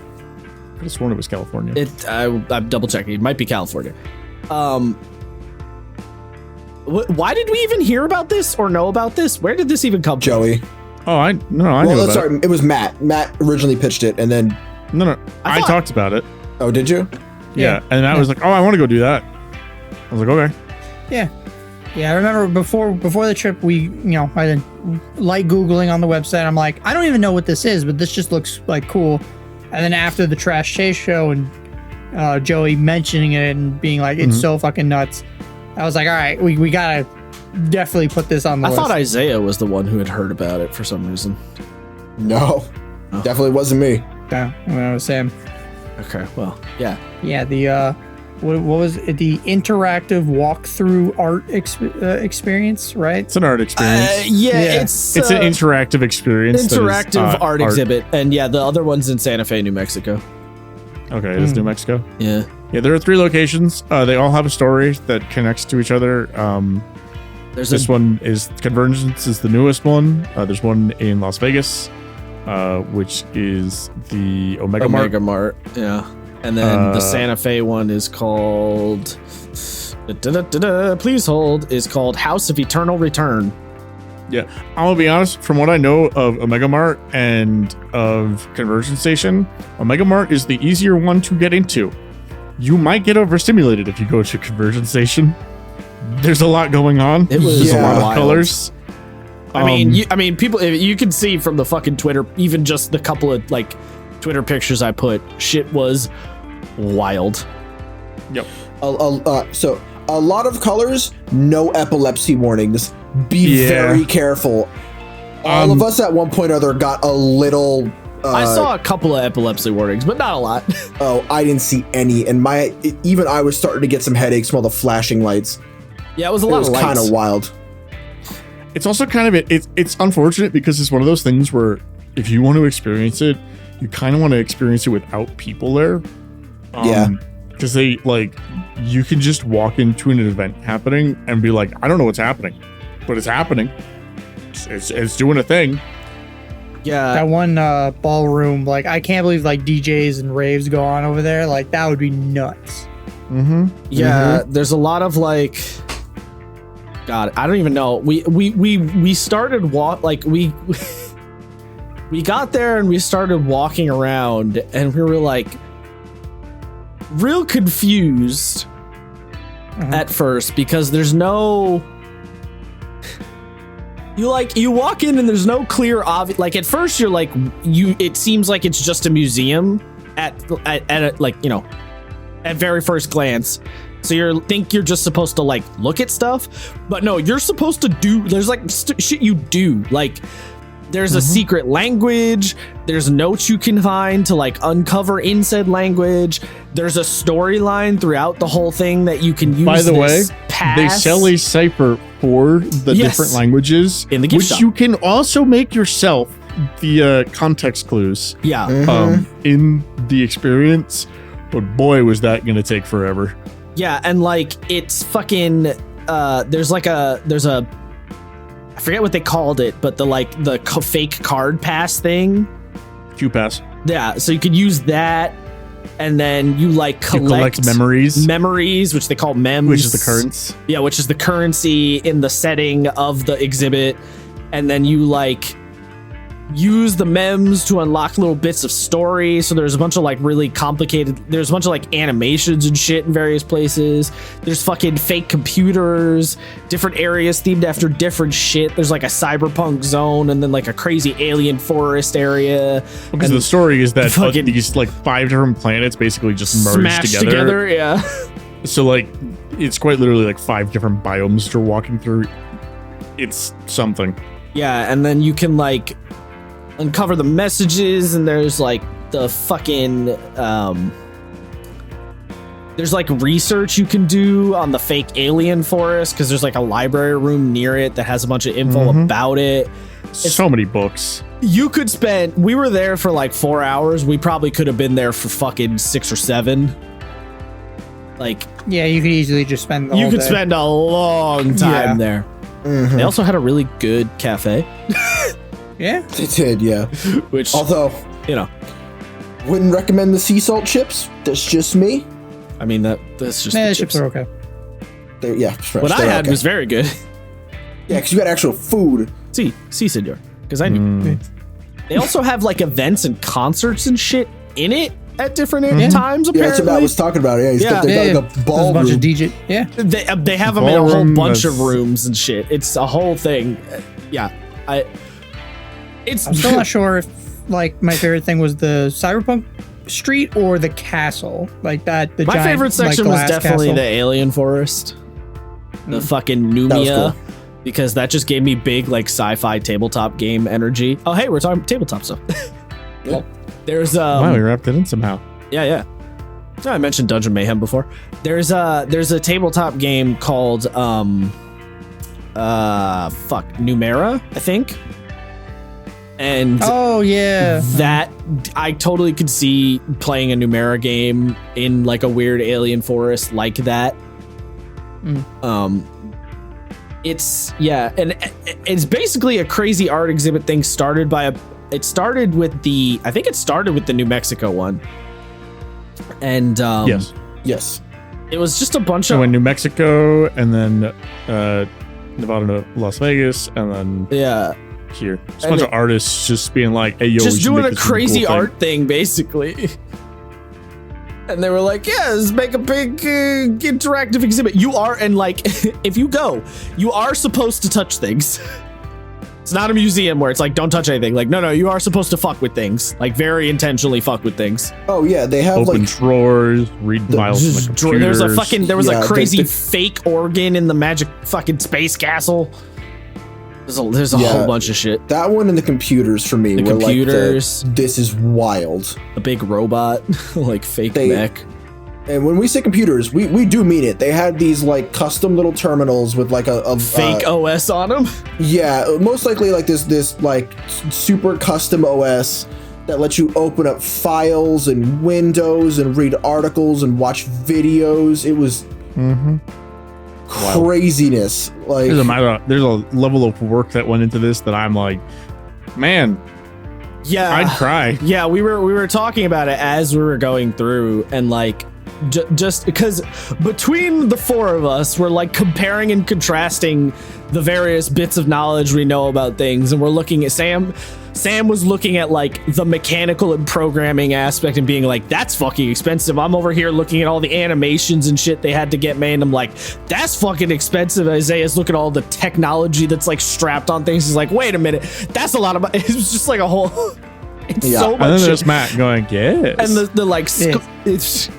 could have sworn it was California. I'm double checking. It might be California. Why did we even hear about this or know about this? Where did this even come from? Joey. Oh, I knew about it. It was Matt. Matt originally pitched it, and then... No. I talked about it. Oh, did you? Yeah. And I was like, oh, I want to go do that. I was like, okay. Yeah. I remember before the trip, I did light Googling on the website. I'm like, I don't even know what this is, but this just looks like cool. And then after the Trash Chase show and Joey mentioning it and being like, it's so fucking nuts, I was like, all right, we gotta definitely put this on the list. I thought Isaiah was the one who had heard about it for some reason. No. Oh. Definitely wasn't me. Yeah, it was Sam. Okay, well, yeah. Yeah, the what was it? The interactive walkthrough art experience, right? It's an art experience. It's an interactive experience. Interactive art exhibit. And yeah, the other one's in Santa Fe, New Mexico. Okay, it's New Mexico. Yeah. Yeah, there are 3 locations. They all have a story that connects to each other. This one is Convergence is the newest one. There's one in Las Vegas, which is the Omega Mart. Yeah. And then the Santa Fe one is called please hold, is called House of Eternal Return. Yeah, I'm gonna be honest. From what I know of Omega Mart and of Convergence Station, Omega Mart is the easier one to get into. You might get overstimulated if you go to Convergence Station. There's a lot going on. There's a lot of colors. I mean, people. You can see from the fucking Twitter, even just the couple of like Twitter pictures I put, shit was wild. Yep. So a lot of colors, no epilepsy warnings. Be very careful. All of us at one point or other got a little I saw a couple of epilepsy warnings, but not a lot. Oh, I didn't see any, and even I was starting to get some headaches from all the flashing lights. Yeah, it was a It lot was of lights. kind of wild. It's also kind of it's unfortunate because it's one of those things where if you want to experience it, you kind of want to experience it without people there. Yeah. Because they you can just walk into an event happening and be like, I don't know what's happening, but it's happening. It's doing a thing. Yeah. That one ballroom, I can't believe DJs and raves go on over there. That would be nuts. Mm-hmm. Yeah, there's a lot of God, I don't even know. We started we got there and we started walking around and we were real confused at first because there's no you walk in and there's no clear obvious at first you're it seems like it's just a museum at very first glance. So you're just supposed to look at stuff, but no, you're supposed to do. There's shit you do. There's a secret language. There's notes you can find to uncover in said language. There's a storyline throughout the whole thing that you can use. By the way, pass. they sell a cipher for the different languages in the gift which shop. you can also make yourself the context clues. Yeah. In the experience, but boy, was that gonna take forever. Yeah, and it's fucking there's a I forget what they called it, but the fake card pass thing. Q pass. Yeah, so you could use that, and then you collect memories, which they call mems, which is the currency. Yeah, which is the currency in the setting of the exhibit, and then you use the mems to unlock little bits of story. So there's a bunch of really complicated, there's a bunch of animations and shit in various places. There's fucking fake computers, different areas themed after different shit. There's a cyberpunk zone and then a crazy alien forest area. Because the story is that these 5 different planets basically just merged smashed together. Yeah. So it's quite literally 5 different biomes you're walking through. It's something. Yeah, and then you can uncover the messages, and there's the fucking there's research you can do on the fake alien forest because there's a library room near it that has a bunch of info about it. So many books. You could spend, we were there for 4 hours. We probably could have been there for fucking 6 or 7. Yeah, you could easily just spend the you whole could day. spend a long time there. They also had a really good cafe. Yeah. They did, yeah. Which, Although, wouldn't recommend the sea salt chips. That's just me. I mean, that's just Nah, the the chips are okay. Yeah, fresh. What I They're had okay. was very good. Yeah, because you got actual food. See, senor. Because I knew. They also have events and concerts and shit in it at different times, Yeah, that's apparently. what Matt was talking about. Yeah, he's got, they've got a There's a ballroom. bunch of DJ. Yeah. They have them in a whole Ballroom, bunch of that's- rooms and shit. It's a whole thing. Yeah. It's I'm still not sure if my favorite thing was the cyberpunk street or the castle. The my giant, favorite section was glass definitely castle. the alien forest. The fucking Numia. cool. Because that just gave me big sci-fi tabletop game energy. Oh hey, we're talking tabletop stuff. Yeah. There's Wow, we wrapped it in somehow. Yeah. So I mentioned Dungeon Mayhem before. There's a tabletop game called Numera, I think. And Oh yeah. that I totally could see playing a Numera game in a weird alien forest like that. It's and it's basically a crazy art exhibit thing started with the New Mexico one. And Yes. it was just a bunch So of in New Mexico, and then Nevada to Las Vegas, and then here. It's a bunch of artists just being like, hey, yo, we just should doing make a this really crazy cool thing. art thing basically. And they were like, yeah, let's make a big interactive exhibit. You are, and if you go, you are supposed to touch things. It's not a museum where it's don't touch anything. No, you are supposed to fuck with things. Very intentionally fuck with things. Oh yeah, they have Open drawers, read files from the computers. There was Yeah, a crazy they- fake organ in the magic fucking space castle. There's a Yeah. whole bunch of shit. That one and the computers for me The were computers. like, this is wild. A big robot, like fake They- mech. And when we say computers, we do mean it. They had these like custom little terminals with like a Fake OS on them. yeah, most likely like this like super custom OS that lets you open up files and windows and read articles and watch videos. It was craziness. Like There's a level of work that went into this that I'm like, man, Yeah. I'd cry. Yeah, we were talking about it as we were going through, and like just because between the four of us, we're like comparing and contrasting the various bits of knowledge we know about things, and we're looking at Sam was looking at like the mechanical and programming aspect and being like, that's fucking expensive. I'm over here looking at all the animations and shit they had to get made, and I'm like, that's fucking expensive. Isaiah's looking at all the technology that's like strapped on things. He's like, wait a minute, that's a lot of money. It was just like a whole it's Yeah. so And then much there's shit. Matt going, yes. And the like it's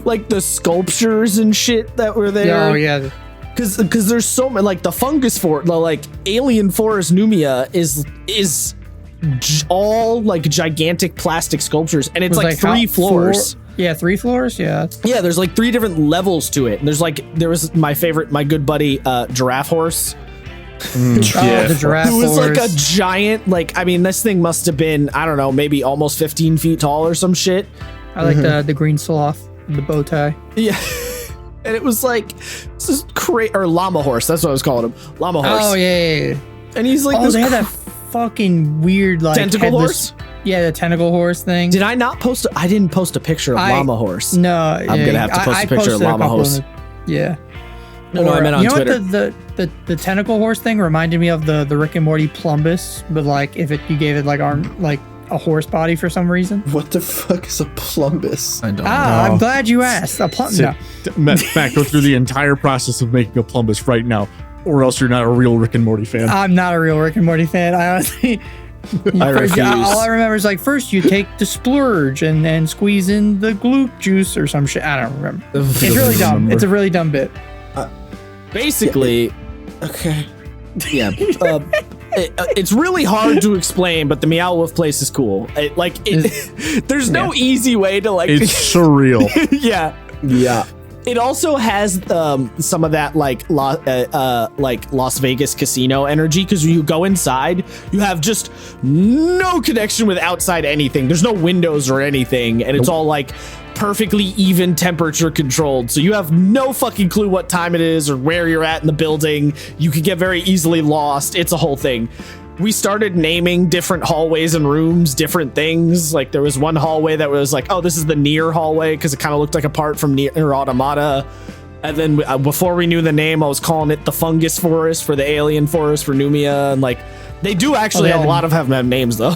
like the sculptures and shit that were there. Oh yeah. Because there's so many, like the fungus fort, the like alien forest Numia is all like gigantic plastic sculptures, and it's Was like three floors. Yeah, 3 floors. Yeah. Yeah, there's like 3 different levels to it, and there was my good buddy Giraffe Horse, Oh, the giraffe who was like a horse. giant, like, I mean, this thing must have been, I don't know, maybe almost 15 feet tall or some shit. I like the green sloth, the bow tie. Yeah. And it was like, this is crazy, or llama horse. That's what I was calling him. Llama horse. Oh yeah. And he's like, Oh, this they had that fucking weird like tentacle headless- horse. Yeah, the tentacle horse thing. Did I not post? I didn't post a picture of llama horse. No, I'm gonna have to post a picture of posted llama couple horse. of yeah. No, I meant on you know Twitter. What the tentacle horse thing reminded me of the Rick and Morty Plumbus, but like if you gave it like a horse body for some reason. what the fuck is a plumbus? I don't I'm glad you asked. A Sit- Matt, go through the entire process of making a plumbus right now, or else you're not a real Rick and Morty fan. I'm not a real Rick and Morty fan. I honestly. I refuse. All I remember is like first you take the splurge and then squeeze in the gloop juice or some shit. I don't remember. It's really dumb. It's a really dumb bit. Basically, Okay. yeah. It's really hard to explain, but the Meow Wolf place is cool. There's no easy way to like. It's surreal. Yeah. Yeah. It also has some of that like Las Vegas casino energy, because when you go inside, you have just no connection with outside anything. There's no windows or anything, and it's all like perfectly even temperature controlled. So you have no fucking clue what time it is or where you're at in the building. You could get very easily lost. It's a whole thing. We started naming different hallways and rooms different things. Like there was one hallway that was like, oh, this is the Nier hallway, because it kind of looked like a part from Nier Automata. And then before we knew the name, I was calling it the fungus forest for the alien forest for Numia. And like they do actually yeah, a lot of have names though.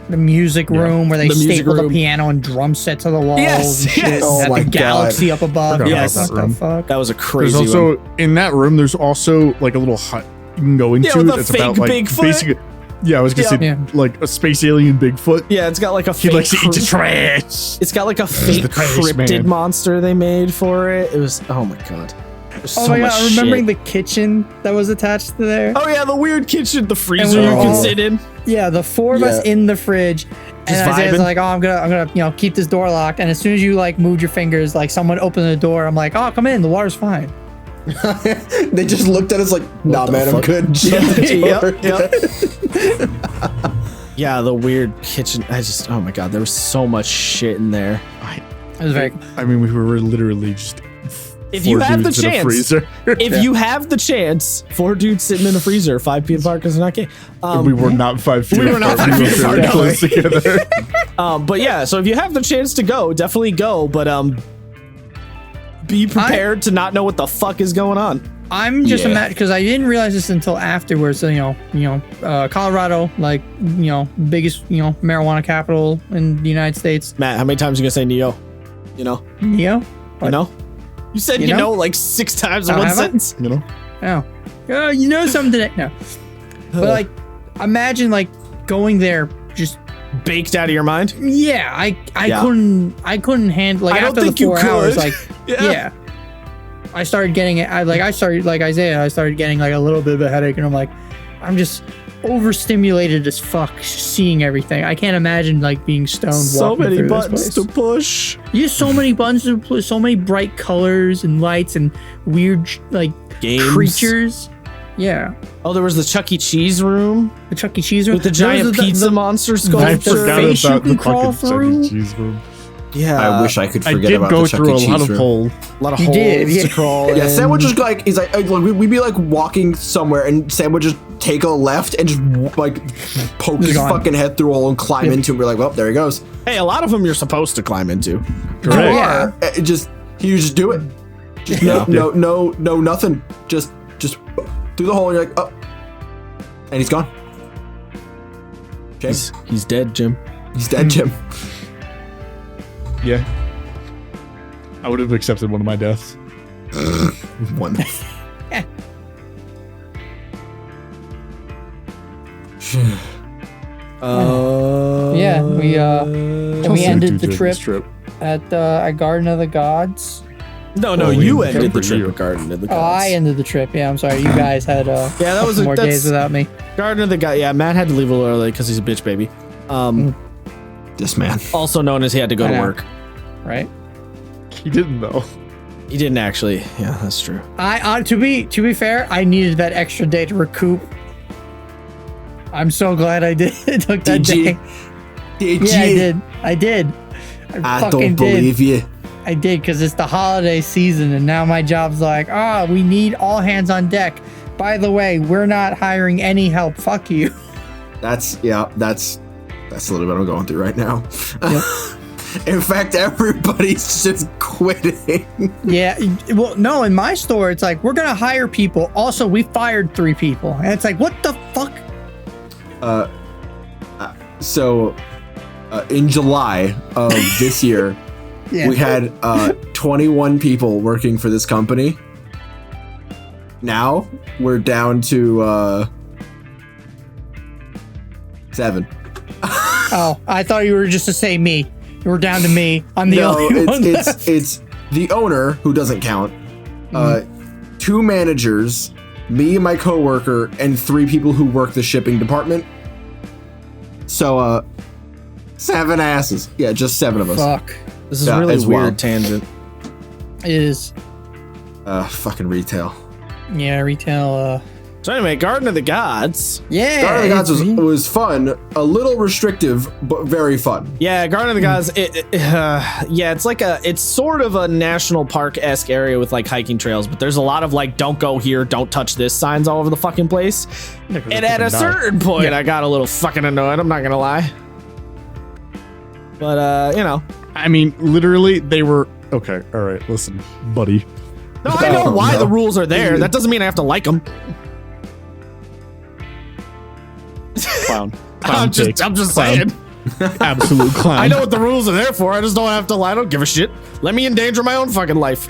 The music room where they The music staple the room. piano and drum set to the walls. Yes, and shit. yes. Oh Got my the galaxy up above. Forgot about What that the room. fuck? That was a There's crazy also one. in that room. There's also like a little hut you can go into. Yeah, with a that's fake about like Bigfoot. basically. Yeah, I was gonna say Yeah. like a space alien Bigfoot. Yeah, it's got like a He fake. likes to eat the trash. It's got like a fake the trash cryptid man. monster they made for it. It was, oh my god. There's Oh so my much god, remembering shit. the kitchen that was attached to there? Oh yeah, the weird kitchen, the freezer we you were can all- sit in. Yeah, the four of us Yeah. in the fridge. Just And Isaiah's vibing. like, oh, I'm gonna, keep this door locked. And as soon as you like moved your fingers, like someone opened the door, I'm like, oh, come in, the water's fine. They just looked at us like, nah, the man, I'm fuck? good. Yep. Yeah, the weird kitchen. Oh my god, there was so much shit in there. It was very. I mean, we were literally just. If you four have the dudes in a chance, freezer. if you have the chance, 4 dudes sitting in a freezer, 5 feet apart because they're not gay. we were not 5 feet. We were not apart. 5 We feet were apart, very no. close together. But yeah, so if you have the chance to go, definitely go. But be prepared to not know what the fuck is going on. I'm just Yeah. mad because I didn't realize this until afterwards. So Colorado, like biggest marijuana capital in the United States. Matt, how many times are you gonna say Neo? You know, Neo. you know. You said You you know know? like 6 times in Oh, one have I? sentence. You know. Oh, you know something today? No. But like, imagine like going there. Just Baked out of your mind. yeah, I Yeah. couldn't handle like I don't after think the you 4 hours. could. Like Yeah. yeah. I started getting it. I started like Isaiah. I started getting like a little bit of a headache, and I'm like, I'm just overstimulated as fuck seeing everything. I can't imagine like being stoned. So walking many through this buttons place. to push. You have so many buttons to push, so many bright colors and lights and weird like Games. creatures. Yeah, Oh, there was the Chuck E. Cheese room the Chuck E. Cheese room with the There giant was pizza monster I sculpture. forgot face you about can the crawl fucking Chuck through. E. Cheese room. Yeah, I wish I could I forget did about go the Chuck through E. a Cheese lot of room. holes. a lot of You holes did, yeah. to crawl Yeah, in. Sam would just like he's like we'd be like walking somewhere and Sam would just take a left and just like poke He's his gone. fucking head through a hole and climb into it. We're like, well, there he goes. Hey, a lot of them you're supposed to climb into. Correct. Yeah. It just you just do it. Just no nothing. Just through the hole and you're like, oh, and he's gone. James, He's dead, Jim. he's dead, Jim. Yeah. I would have accepted one of my deaths. One. Yeah, we and we ended the trip Trip. at Garden of the Gods. No, Oh, you we- ended the for trip you. at Garden of the Oh, Gods. I ended the trip. Yeah, I'm sorry. You guys had Yeah, that was more days that's without me. Garden of the God. Yeah, Matt had to leave a little early because he's a bitch baby. This man. Also known as he had to go I to know. work. Right. He didn't though. He didn't actually. Yeah, that's true. I to be fair, I needed that extra day to recoup. I'm so glad I did took that Did you? day. Did Yeah, you? I did. I fucking don't believe you. I did because it's the holiday season, and now my job's like, we need all hands on deck. By the way, we're not hiring any help. Fuck you. That's a little bit I'm going through right now. In fact, everybody's just quitting. Yeah. Well, no, in my store, it's like, we're going to hire people. Also, we fired 3 people. And it's like, what the fuck? So, in July of this year, Yeah. we had 21 people working for this company. Now we're down to 7. Oh, I thought you were just to say me. You were down to me. I'm the No, only one left. it's the owner who doesn't count. 2 managers, me and my coworker, and 3 people who work the shipping department. So 7 asses. Yeah, just 7 of us. Fuck. This is Yeah, really it's weird wild. tangent. It is. Fucking retail. Yeah, retail. So anyway, Garden of the Gods. Yeah. Garden of the Gods it's- was fun, a little restrictive, but very fun. Yeah, Garden of the Gods. Yeah, it's like it's sort of a national park-esque area with like hiking trails, but there's a lot of like "Don't go here, don't touch this" signs all over the fucking place. And at a certain point, I got a little fucking annoyed. I'm not gonna lie. But I mean, literally, they were okay. All right, listen, buddy. no, I know why no. the rules are there. That doesn't mean I have to like them. Clown. I'm just Clown. saying. Absolute clown. I know what the rules are there for. I just don't have to. I don't give a shit. Let me endanger my own fucking life.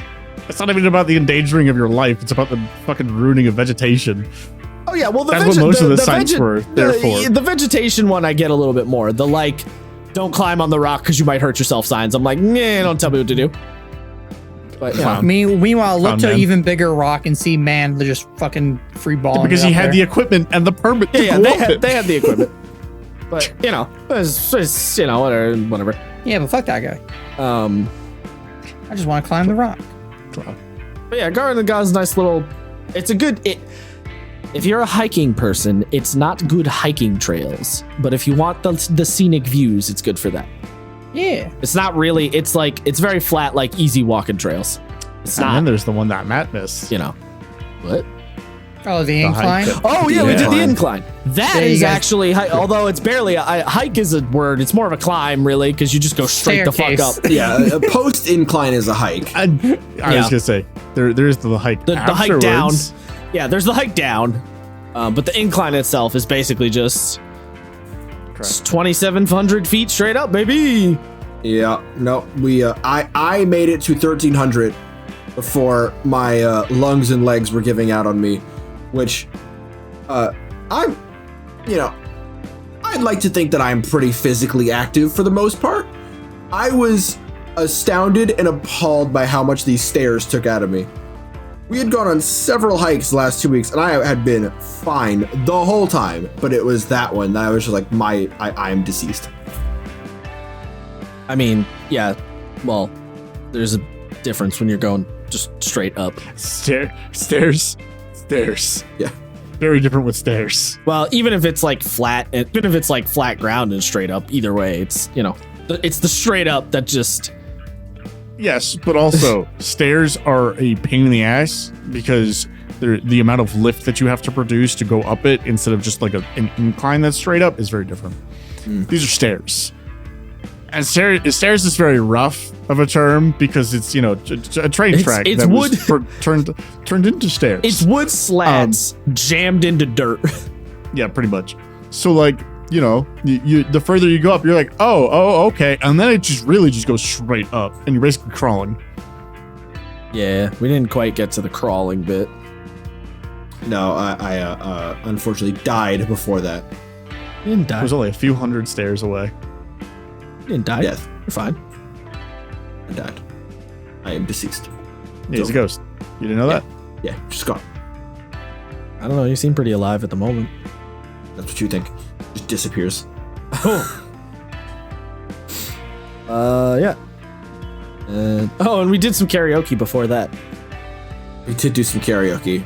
It's not even about the endangering of your life. It's about the fucking ruining of vegetation. Oh yeah, well That's what most of the signs were there for. The vegetation one I get a little bit more. The like, don't climb on the rock because you might hurt yourself signs. I'm like, nah, don't tell me what to do. But yeah, Clown. Meanwhile, look Clown to an man. even bigger rock and see man they're just fucking free balling. Because it he up had there. the equipment and the permit to yeah, go they up had it. they had the equipment. But it's whatever. Yeah, but fuck that guy. I just want to climb the rock. But yeah, Garden of the Gods, nice little. It's a good. If you're a hiking person, it's not good hiking trails. But if you want the scenic views, it's good for that. Yeah. It's not really. It's like it's very flat, like easy walking trails. It's And then not. there's the one that Matt missed. What? Oh, the hike. incline. Oh yeah, we did the Incline. incline. That Yeah, you is guys- actually, although it's barely a hike is a word. It's more of a climb, really, because you just go straight the fuck Staircase. up. Yeah, a post incline is a hike. I was gonna say there's the hike. The hike down. afterwards. Yeah, there's the hike down, but the incline itself is basically just 2,700 feet straight up, baby. Yeah, no, I made it to 1,300 before my lungs and legs were giving out on me, which I'd like to think that I'm pretty physically active for the most part. I was astounded and appalled by how much these stairs took out of me. We had gone on several hikes the last 2 weeks, and I had been fine the whole time. But it was that one that I was just like, I'm deceased. I mean, yeah. Well, there's a difference when you're going just straight up. Stairs. Yeah. Very different with stairs. Well, even if it's like flat ground and straight up, either way, it's it's the straight up that just. Yes, but also stairs are a pain in the ass because the amount of lift that you have to produce to go up it instead of just like an incline that's straight up is very different. These are stairs. And stairs is very rough of a term because it's, a train track it's that wood. was turned into stairs. It's wood slats jammed into dirt. Yeah, pretty much. So like, you the further you go up, you're like, oh, okay. And then it just goes straight up and you're basically crawling. Yeah, we didn't quite get to the crawling bit. No, I unfortunately died before that. You didn't It die. was only a few hundred stairs away. You didn't die. Yes. You're fine. I died. I am deceased. Yeah, he's a ghost. You didn't know that? Yeah, just gone. I don't know. You seem pretty alive at the moment. That's what you think. Just disappears. Yeah. And we did some karaoke before that. We did do some karaoke.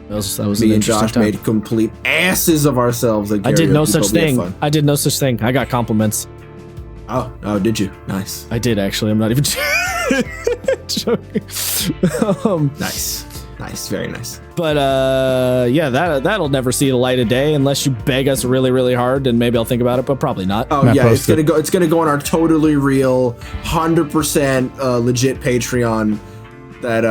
That was an Me and interesting Josh time. made complete asses of ourselves at karaoke. I did no such but we had thing. fun. I did no such thing. I got compliments. Oh, did you? Nice. I did actually. I'm not even joking. Nice. Very nice. But yeah, that'll never see the light of day unless you beg us really, really hard, and maybe I'll think about it, but probably not. Oh Matt yeah, it's posted. gonna go on our totally real, 100% legit Patreon that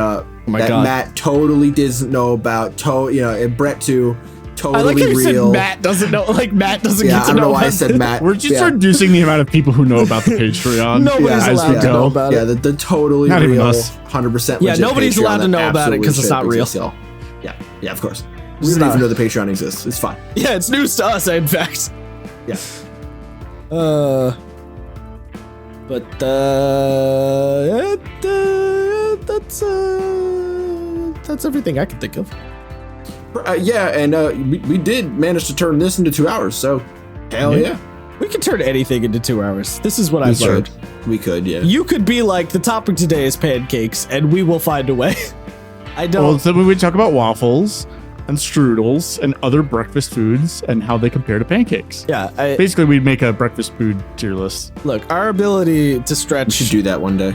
my that God. Matt totally doesn't know about. And Brett too. I like Totally how you said real. Matt doesn't know. Like Matt doesn't Yeah, get I to don't know why I about said this. Matt. We're just Yeah. reducing the amount of people who know about the Patreon. Nobody's as allowed we to go. know about Yeah, it. the totally Not even real, us. 100% Yeah, legit nobody's Patreon allowed to that know about it 'cause absolutely it's not should real. exist, y'all. Yeah, of course. We It's don't not- even know the Patreon exists. It's fine. Yeah, it's news to us, in fact. Yeah. But that's everything I can think of. Yeah, and we did manage to turn this into 2 hours, so hell yeah. We can turn anything into 2 hours. This is what I've We learned. could. We could, yeah. You could be like, the topic today is pancakes, and we will find a way. I don't. Well, so we talk about waffles and strudels and other breakfast foods and how they compare to pancakes. Yeah, Basically, we'd make a breakfast food tier list. look, our ability to We should stretch do that one day.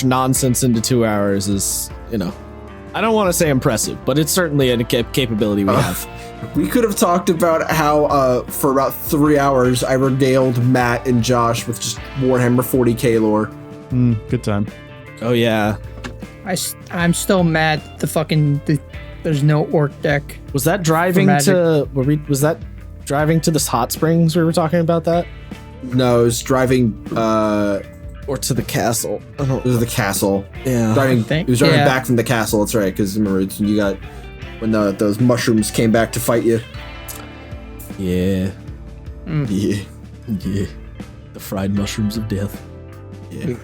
nonsense into 2 hours is, I don't want to say impressive, but it's certainly a capability we have. We could have talked about how for about 3 hours I regaled Matt and Josh with just Warhammer 40k lore. Good time. Oh yeah, I'm still mad that there's no orc deck. was that driving Magic. to? Was that driving to the hot springs? We were talking about that, No, it was driving or to the castle? I don't. it was the castle. Yeah. He was driving Yeah. back from the castle, that's right, because remember it's when you got when those mushrooms came back to fight you. Yeah. Yeah. Yeah. The fried mushrooms of death. Yeah.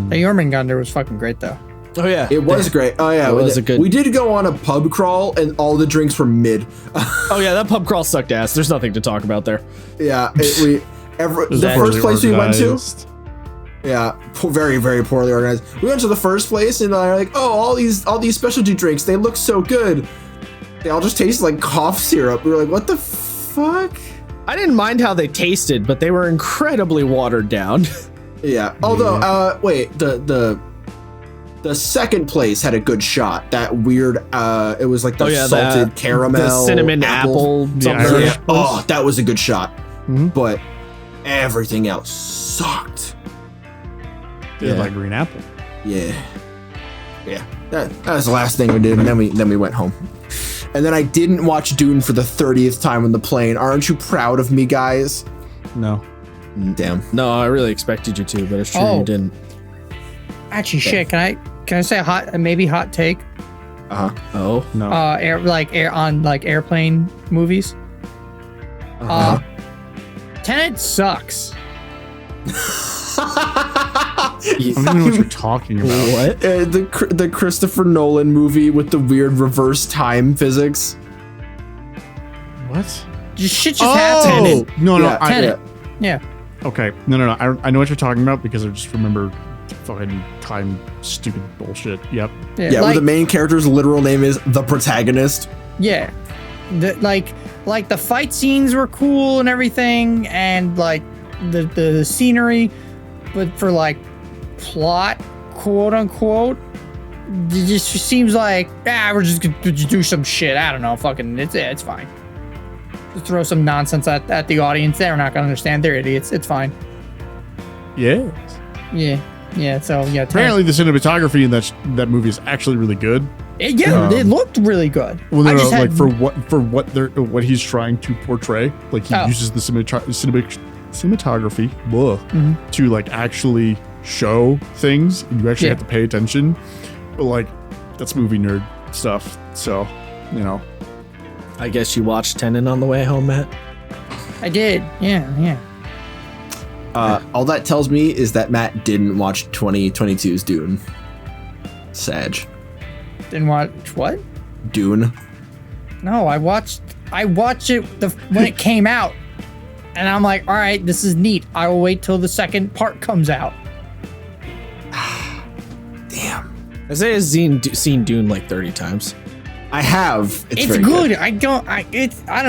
The Jormungandr was fucking great though. Oh yeah. It was great. Oh yeah, It was a good- We did go on a pub crawl, and all the drinks were mid. Oh yeah, that pub crawl sucked ass. There's nothing to talk about there. Yeah, the that first place we went to. Organized. Yeah, very very poorly organized. We went to the first place, and they're like, "Oh, all these specialty drinks, they look so good. They all just taste like cough syrup." We were like, "What the fuck?" I didn't mind how they tasted, but they were incredibly watered down. Yeah. Although, wait, the second place had a good shot. That weird, it was like the salted caramel, the cinnamon apple, The something. Irish Yeah. place? Oh, that was a good shot. Mhm. But everything else sucked. They had Yeah. like green apple. Yeah. That was the last thing we did, and then we went home. And then I didn't watch Dune for the 30th time on the plane. Aren't you proud of me, guys? No. Damn. No, I really expected you to, but it's true Oh. you didn't. Actually, shit. Can I say a hot take? Oh. No. Airplane movies. Tenet sucks. I don't know what you're talking about. What? The Christopher Nolan movie with the weird reverse time physics. What? Just shit just happened. No, Yeah, Tenet. Yeah. Okay, no. I know what you're talking about because I just remember fucking time stupid bullshit. Yep. Yeah, where like, the main character's literal name is the protagonist. yeah. Like the fight scenes were cool and everything, and like the scenery, but for like plot, quote unquote, it just seems like we're just gonna do some shit. I don't know. Fucking it's fine. Just throw some nonsense at the audience. They're not gonna understand. They're idiots. It's fine. Yeah. Yeah. So yeah. Apparently, the cinematography in that movie is actually really good. It looked really good. Well, I no, just like had- for what he's trying to portray. Like he uses the cinematography to like actually show things, and you actually have to pay attention. But like, that's movie nerd stuff. So, you know. I guess you watched Tenet on the way home, Matt. I did. Yeah. All that tells me is that Matt didn't watch 2022's Dune. Sag. Didn't watch what? Dune. No, I watched it when it came out, and I'm like, all right, this is neat. I will wait till the second part comes out. Damn. Isaiah's seen Dune like 30 times. I have. It's very good. I don't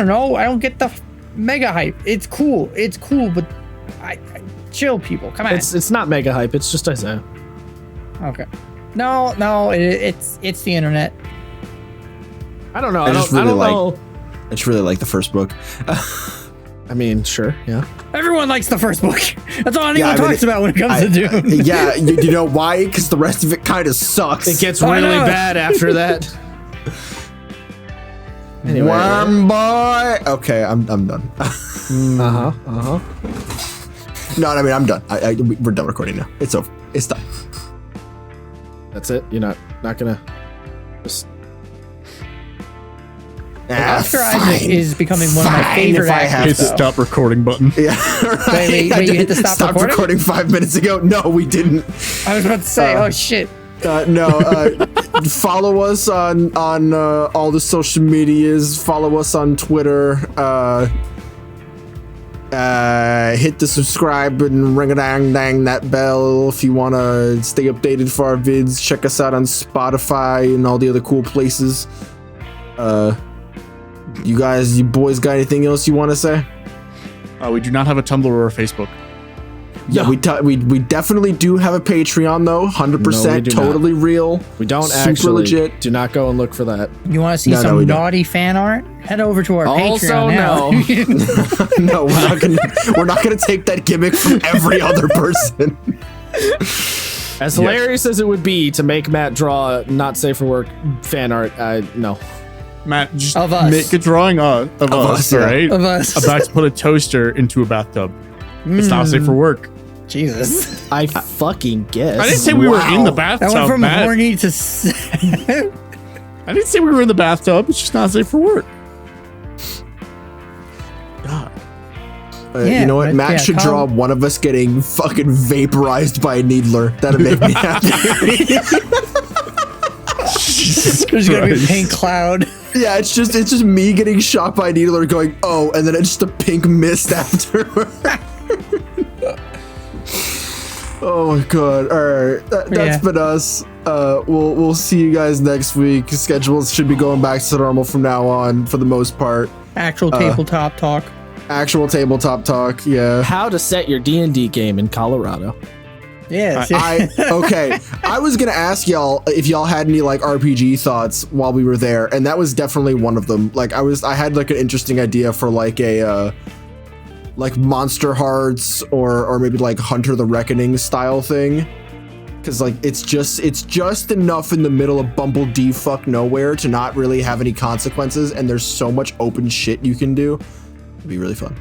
know. I don't get the mega hype. It's cool, but I chill, people. Come on. It's not mega hype. It's just Isaiah. Okay. No, it's the internet. I don't know. I I just don't really know. I just really like the first book. I mean, sure, yeah. Everyone likes the first book. That's all anyone I mean, talks about when it comes to Dune. Yeah, you know why? Because the rest of it kind of sucks. It gets I really know. bad after that. Anyway. Worm boy. Okay, I'm done. No, I mean I'm done. We're done recording now. It's over. It's done. That's it. You're not gonna just. Oscar Isaac is becoming one of my Fine, favorite if I have actors. Hit the though. stop recording button. Yeah. Right. Wait, I you hit the stop stopped recording? 5 minutes ago. No, we didn't. I was about to say, oh shit. Follow us on all the social medias. Follow us on Twitter. Hit the subscribe and ring a dang that bell if you want to stay updated for our vids. Check us out on Spotify and all the other cool places. You boys got anything else you want to say? We do not have a Tumblr or a Facebook. Yeah, we definitely do have a Patreon though. 100% No, we do totally real. We don't Super actually. legit. Do not go and look for that. You want to see No, some we don't. naughty fan art? Head over to our Also, Patreon now. No, we're not gonna take that gimmick from every other person. As hilarious as it would be to make Matt draw not safe for work fan art, no. Matt, just Of us. make a drawing of us, us, yeah. right? Of us. About to put a toaster into a bathtub. It's not safe for work. Jesus. I fucking guess. I didn't say we were in the That bathtub, went from Matt. horny to. I didn't say we were in the bathtub. It's just not safe for work. God. Yeah, You know what? but Matt yeah, should draw one of us getting fucking vaporized by a needler. That'd make me happy. There's gonna be a pink cloud. Yeah, it's just me getting shot by a needler going, oh, and then it's just a pink mist afterward. Oh my god. Alright. That's been us. We'll see you guys next week. Schedules should be going back to normal from now on for the most part. Actual tabletop talk. Actual tabletop talk, yeah. How to set your D&D game in Colorado. Yes. Okay. I was gonna ask y'all if y'all had any like RPG thoughts while we were there, and that was definitely one of them. Like I had like an interesting idea for like a like Monster Hearts or maybe like Hunter the Reckoning style thing. Cause like it's just enough in the middle of Bumble D fuck nowhere to not really have any consequences, and there's so much open shit you can do. It'd be really fun.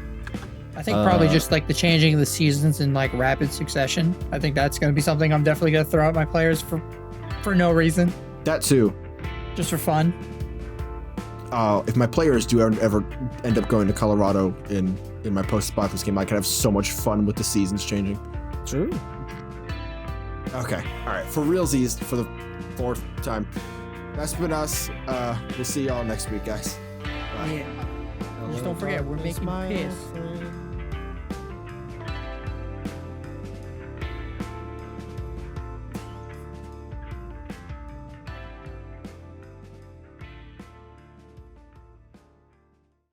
I think probably just like the changing of the seasons in like rapid succession. I think that's going to be something I'm definitely going to throw at my players for no reason, That too. just for fun. If my players do ever end up going to Colorado in my post-apocalypse game, I could have so much fun with the seasons changing. True. Okay. All right. For realsies, for the 4th time. That's been us. We'll see y'all next week, guys. Bye. Yeah. Just don't forget, we're making piss.